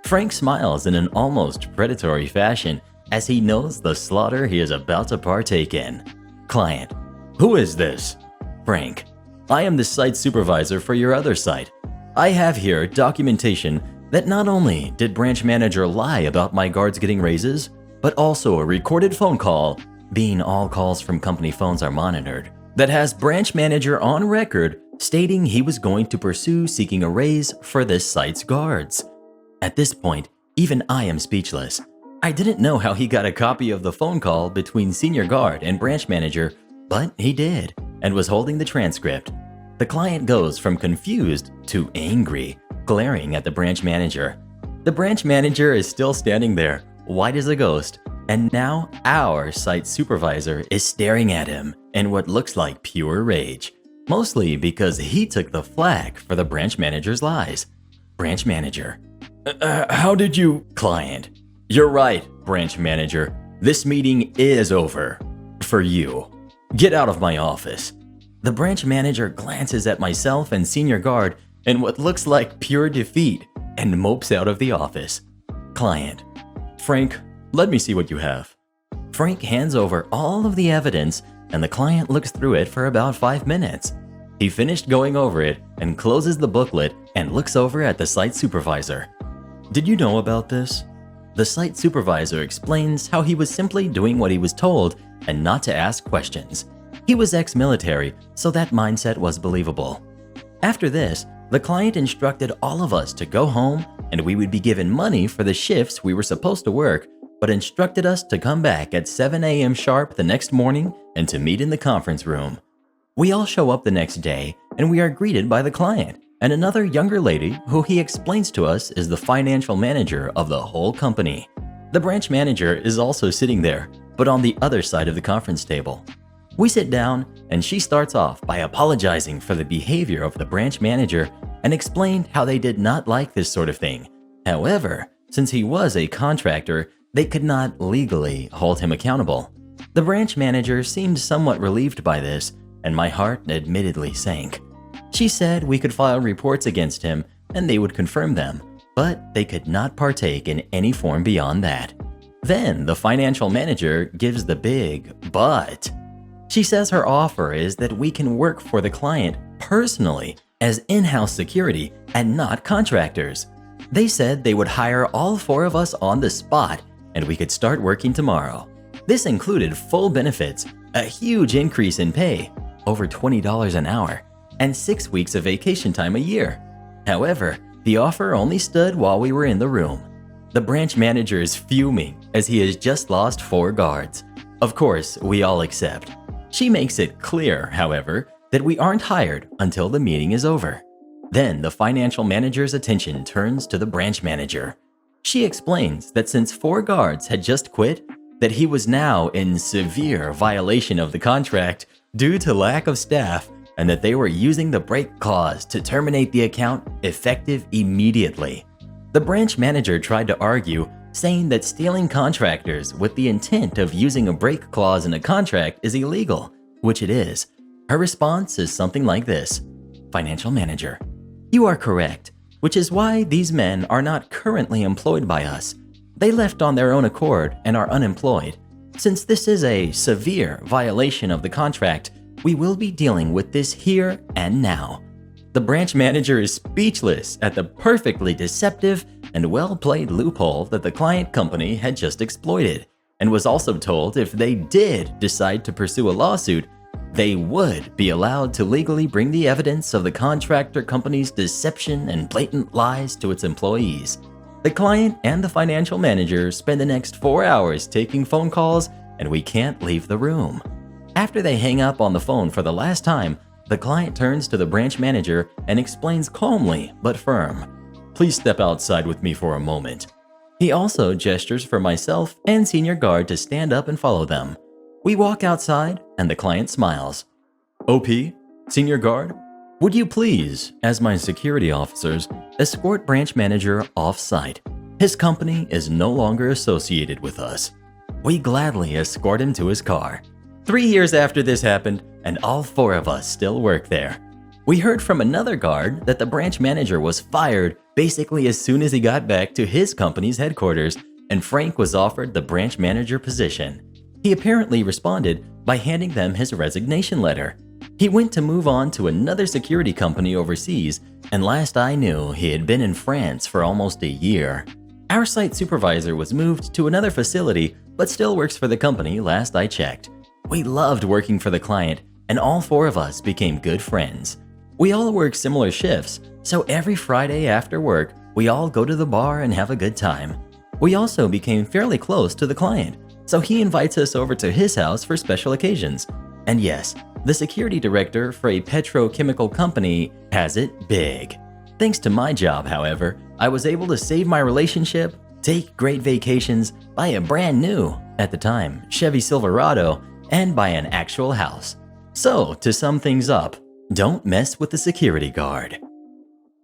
Frank smiles in an almost predatory fashion as he knows the slaughter he is about to partake in. Client. Who is this? Frank. I am the site supervisor for your other site. I have here documentation that not only did branch manager lie about my guards getting raises, but also a recorded phone call, being all calls from company phones are monitored, that has branch manager on record stating he was going to pursue seeking a raise for this site's guards. At this point, even I am speechless. I didn't know how he got a copy of the phone call between senior guard and branch manager, but he did, and was holding the transcript. The client goes from confused to angry, glaring at the branch manager. The branch manager is still standing there, white as a ghost, and now our site supervisor is staring at him in what looks like pure rage, mostly because he took the flak for the branch manager's lies. Branch manager. How did you... Client. You're right, branch manager. This meeting is over. For you. Get out of my office. The branch manager glances at myself and senior guard in what looks like pure defeat and mopes out of the office. Client. Frank, let me see what you have. Frank hands over all of the evidence and the client looks through it for about 5 minutes. He finished going over it and closes the booklet and looks over at the site supervisor. Did you know about this? The site supervisor explains how he was simply doing what he was told and not to ask questions. He was ex-military, so that mindset was believable. After this, the client instructed all of us to go home and we would be given money for the shifts we were supposed to work, but instructed us to come back at 7 a.m. sharp the next morning and to meet in the conference room. We all show up the next day and we are greeted by the client and another younger lady who he explains to us is the financial manager of the whole company. The branch manager is also sitting there, but on the other side of the conference table. We sit down and she starts off by apologizing for the behavior of the branch manager and explained how they did not like this sort of thing. However, since he was a contractor, they could not legally hold him accountable. The branch manager seemed somewhat relieved by this, and my heart admittedly sank. She said we could file reports against him and they would confirm them, but they could not partake in any form beyond that. Then the financial manager gives the big but. She says her offer is that we can work for the client personally as in-house security and not contractors. They said they would hire all 4 of us on the spot and we could start working tomorrow. This included full benefits, a huge increase in pay, over $20 an hour, and 6 weeks of vacation time a year. However, the offer only stood while we were in the room. The branch manager is fuming as he has just lost 4 guards. Of course, we all accept. She makes it clear, however, that we aren't hired until the meeting is over. Then the financial manager's attention turns to the branch manager. She explains that since 4 guards had just quit, that he was now in severe violation of the contract due to lack of staff and that they were using the break clause to terminate the account effective immediately. The branch manager tried to argue, saying that stealing contractors with the intent of using a break clause in a contract is illegal, which it is. Her response is something like this. Financial manager. You are correct, which is why these men are not currently employed by us. They left on their own accord and are unemployed. Since this is a severe violation of the contract, we will be dealing with this here and now. The branch manager is speechless at the perfectly deceptive and well-played loophole that the client company had just exploited, and was also told if they did decide to pursue a lawsuit, they would be allowed to legally bring the evidence of the contractor company's deception and blatant lies to its employees. The client and the financial manager spend the next 4 hours taking phone calls, and we can't leave the room. After they hang up on the phone for the last time, the client turns to the branch manager and explains calmly but firm, "Please step outside with me for a moment." He also gestures for myself and senior guard to stand up and follow them. We walk outside and the client smiles. OP, senior guard, would you please, as my security officers, escort branch manager off-site? His company is no longer associated with us. We gladly escort him to his car. 3 years after this happened, and all 4 of us still work there. We heard from another guard that the branch manager was fired basically as soon as he got back to his company's headquarters, and Frank was offered the branch manager position. He apparently responded by handing them his resignation letter. He went to move on to another security company overseas, and last I knew, he had been in France for almost a year. Our site supervisor was moved to another facility, but still works for the company last I checked. We loved working for the client, and all 4 of us became good friends. We all work similar shifts, so every Friday after work, we all go to the bar and have a good time. We also became fairly close to the client, so he invites us over to his house for special occasions. And yes, the security director for a petrochemical company has it big. Thanks to my job, however, I was able to save my relationship, take great vacations, buy a brand new, at the time, Chevy Silverado, and buy an actual house. So, to sum things up, don't mess with the security guard.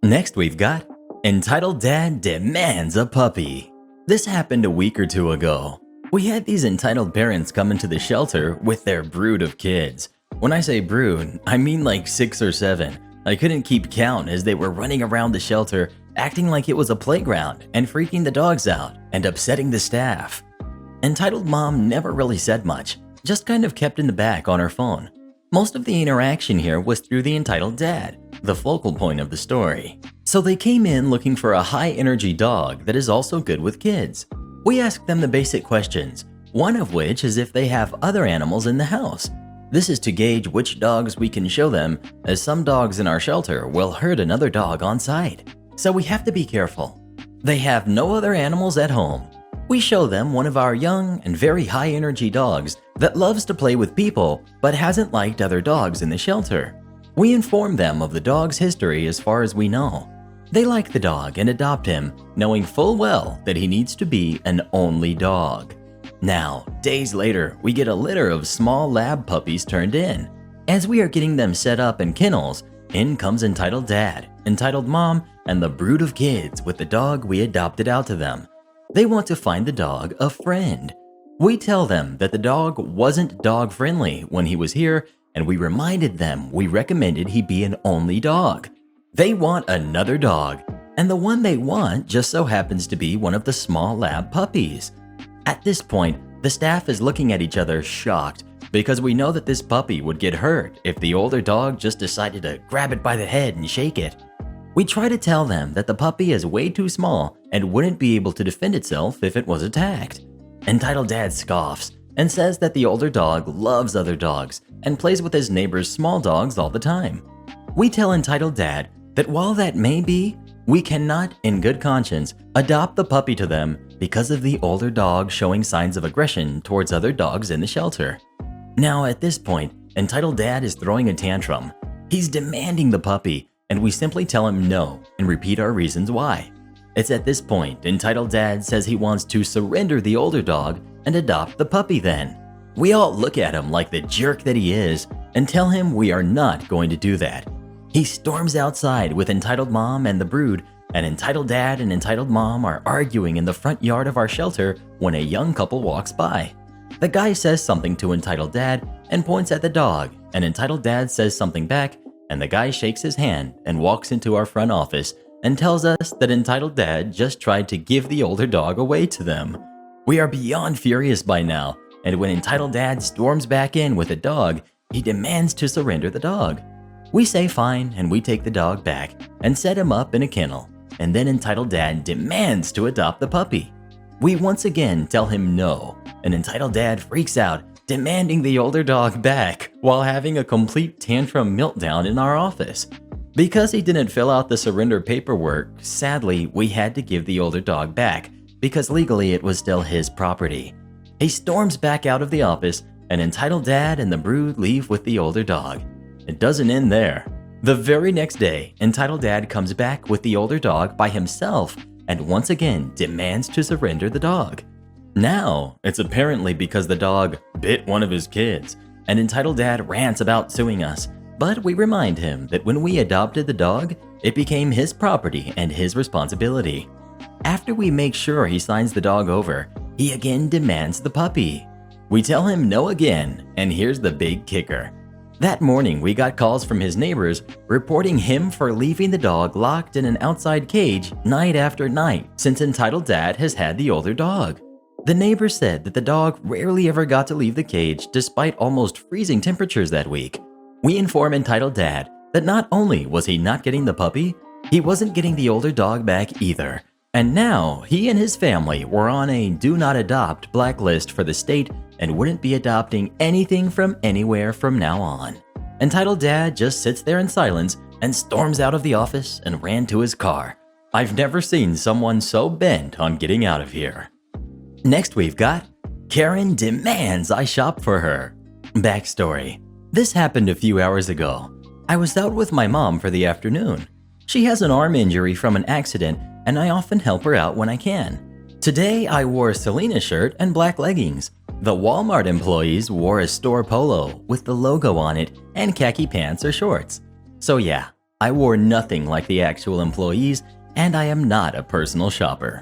Next we've got Entitled Dad Demands a Puppy. This happened a week or 2 ago. We had these entitled parents come into the shelter with their brood of kids. When I say brood, I mean like 6 or 7. I couldn't keep count as they were running around the shelter, acting like it was a playground and freaking the dogs out and upsetting the staff. Entitled Mom never really said much, just kind of kept in the back on her phone. Most of the interaction here was through the Entitled Dad, the focal point of the story. So they came in looking for a high-energy dog that is also good with kids. We asked them the basic questions, one of which is if they have other animals in the house. This is to gauge which dogs we can show them, as some dogs in our shelter will hurt another dog on sight. So we have to be careful. They have no other animals at home. We show them one of our young and very high-energy dogs that loves to play with people but hasn't liked other dogs in the shelter. We inform them of the dog's history as far as we know. They like the dog and adopt him, knowing full well that he needs to be an only dog. Now, days later, we get a litter of small lab puppies turned in. As we are getting them set up in kennels, in comes Entitled Dad, Entitled Mom, and the brood of kids with the dog we adopted out to them. They want to find the dog a friend. We tell them that the dog wasn't dog-friendly when he was here, and we reminded them we recommended he be an only dog. They want another dog, and the one they want just so happens to be one of the small lab puppies. At this point, the staff is looking at each other shocked because we know that this puppy would get hurt if the older dog just decided to grab it by the head and shake it. We try to tell them that the puppy is way too small and wouldn't be able to defend itself if it was attacked. Entitled Dad scoffs and says that the older dog loves other dogs and plays with his neighbor's small dogs all the time. We tell Entitled Dad that while that may be, we cannot, in good conscience, adopt the puppy to them because of the older dog showing signs of aggression towards other dogs in the shelter. Now at this point, Entitled Dad is throwing a tantrum. He's demanding the puppy, and we simply tell him no and repeat our reasons why. It's at this point Entitled Dad says he wants to surrender the older dog and adopt the puppy then. We all look at him like the jerk that he is and tell him we are not going to do that. He storms outside with Entitled Mom and the brood, and Entitled Dad and Entitled Mom are arguing in the front yard of our shelter when a young couple walks by. The guy says something to Entitled Dad and points at the dog, and Entitled Dad says something back, and the guy shakes his hand and walks into our front office and tells us that Entitled Dad just tried to give the older dog away to them. We are beyond furious by now, and when Entitled Dad storms back in with a dog, he demands to surrender the dog. We say fine, and we take the dog back and set him up in a kennel, and then Entitled Dad demands to adopt the puppy. We once again tell him no, and Entitled Dad freaks out, demanding the older dog back while having a complete tantrum meltdown in our office. Because he didn't fill out the surrender paperwork, sadly, we had to give the older dog back because legally it was still his property. He storms back out of the office, and Entitled Dad and the brood leave with the older dog. It doesn't end there. The very next day, Entitled Dad comes back with the older dog by himself and once again demands to surrender the dog. Now, it's apparently because the dog bit one of his kids, and Entitled Dad rants about suing us, but we remind him that when we adopted the dog, it became his property and his responsibility. After we make sure he signs the dog over, he again demands the puppy. We tell him no again, and here's the big kicker. That morning, we got calls from his neighbors reporting him for leaving the dog locked in an outside cage night after night since Entitled Dad has had the older dog. The neighbors said that the dog rarely ever got to leave the cage despite almost freezing temperatures that week. We inform Entitled Dad that not only was he not getting the puppy, he wasn't getting the older dog back either. And now, he and his family were on a do not adopt blacklist for the state and wouldn't be adopting anything from anywhere from now on. Entitled Dad just sits there in silence and storms out of the office and ran to his car. I've never seen someone so bent on getting out of here. Next we've got Karen demands I shop for her. Backstory. This happened a few hours ago. I was out with my mom for the afternoon. She has an arm injury from an accident, and I often help her out when I can. Today, I wore a Selena shirt and black leggings. The Walmart employees wore a store polo with the logo on it and khaki pants or shorts. So yeah, I wore nothing like the actual employees, and I am not a personal shopper.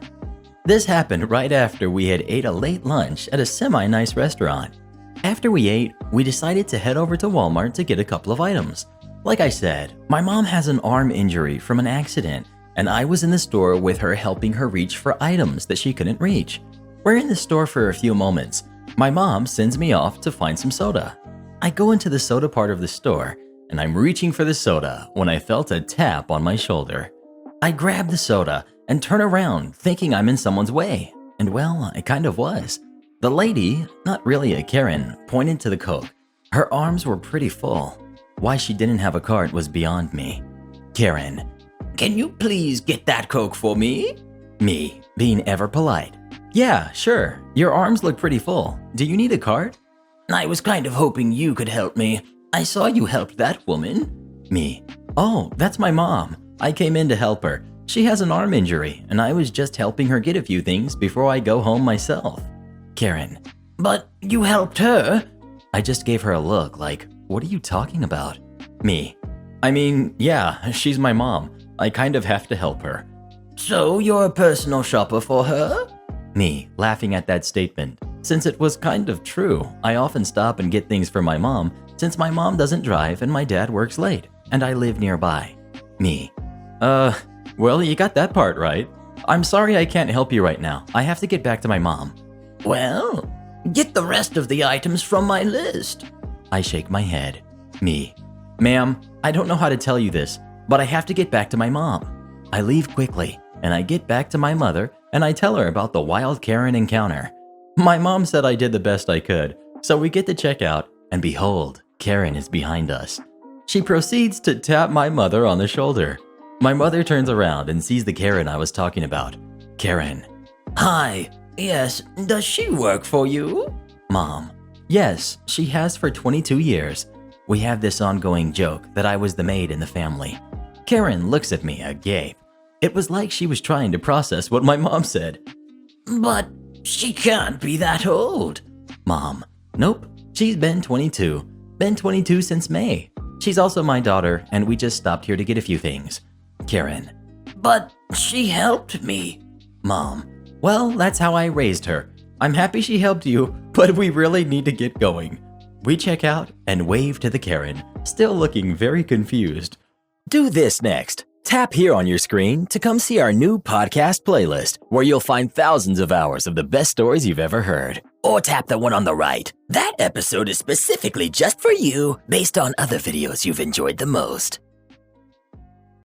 This happened right after we had ate a late lunch at a semi-nice restaurant. After we ate, we decided to head over to Walmart to get a couple of items. Like I said, my mom has an arm injury from an accident, and I was in the store with her helping her reach for items that she couldn't reach. We're in the store for a few moments. My mom sends me off to find some soda. I go into the soda part of the store, and I'm reaching for the soda when I felt a tap on my shoulder. I grab the soda and turn around thinking I'm in someone's way, and well, I kind of was. The lady, not really a Karen, pointed to the Coke. Her arms were pretty full. Why she didn't have a cart was beyond me. Karen, can you please get that Coke for me? Me, being ever polite. Yeah, sure. Your arms look pretty full. Do you need a cart? I was kind of hoping you could help me. I saw you helped that woman. Me. Oh, that's my mom. I came in to help her. She has an arm injury, and I was just helping her get a few things before I go home myself. Karen. But you helped her. I just gave her a look like, what are you talking about? Me. I mean, yeah, she's my mom. I kind of have to help her. So you're a personal shopper for her? Me, laughing at that statement. Since it was kind of true, I often stop and get things for my mom since my mom doesn't drive and my dad works late, and I live nearby. Me. Well, you got that part right. I'm sorry I can't help you right now. I have to get back to my mom. Well, get the rest of the items from my list. I shake my head. Me. Ma'am, I don't know how to tell you this, but I have to get back to my mom. I leave quickly, and I get back to my mother, and I tell her about the wild Karen encounter. My mom said I did the best I could, so we get to check out, and behold, Karen is behind us. She proceeds to tap my mother on the shoulder. My mother turns around and sees the Karen I was talking about. Karen. Hi. Yes, does she work for you? Mom. Yes, she has for 22 years. We have this ongoing joke that I was the maid in the family. Karen looks at me agape. It was like she was trying to process what my mom said. But she can't be that old. Mom. Nope, she's been 22. Been 22 since May. She's also my daughter, and we just stopped here to get a few things. Karen. But she helped me. Mom. Well, that's how I raised her. I'm happy she helped you, but we really need to get going. We check out and wave to the Karen, still looking very confused. Do this next. Tap here on your screen to come see our new podcast playlist, where you'll find thousands of hours of the best stories you've ever heard. Or tap the one on the right. That episode is specifically just for you, based on other videos you've enjoyed the most.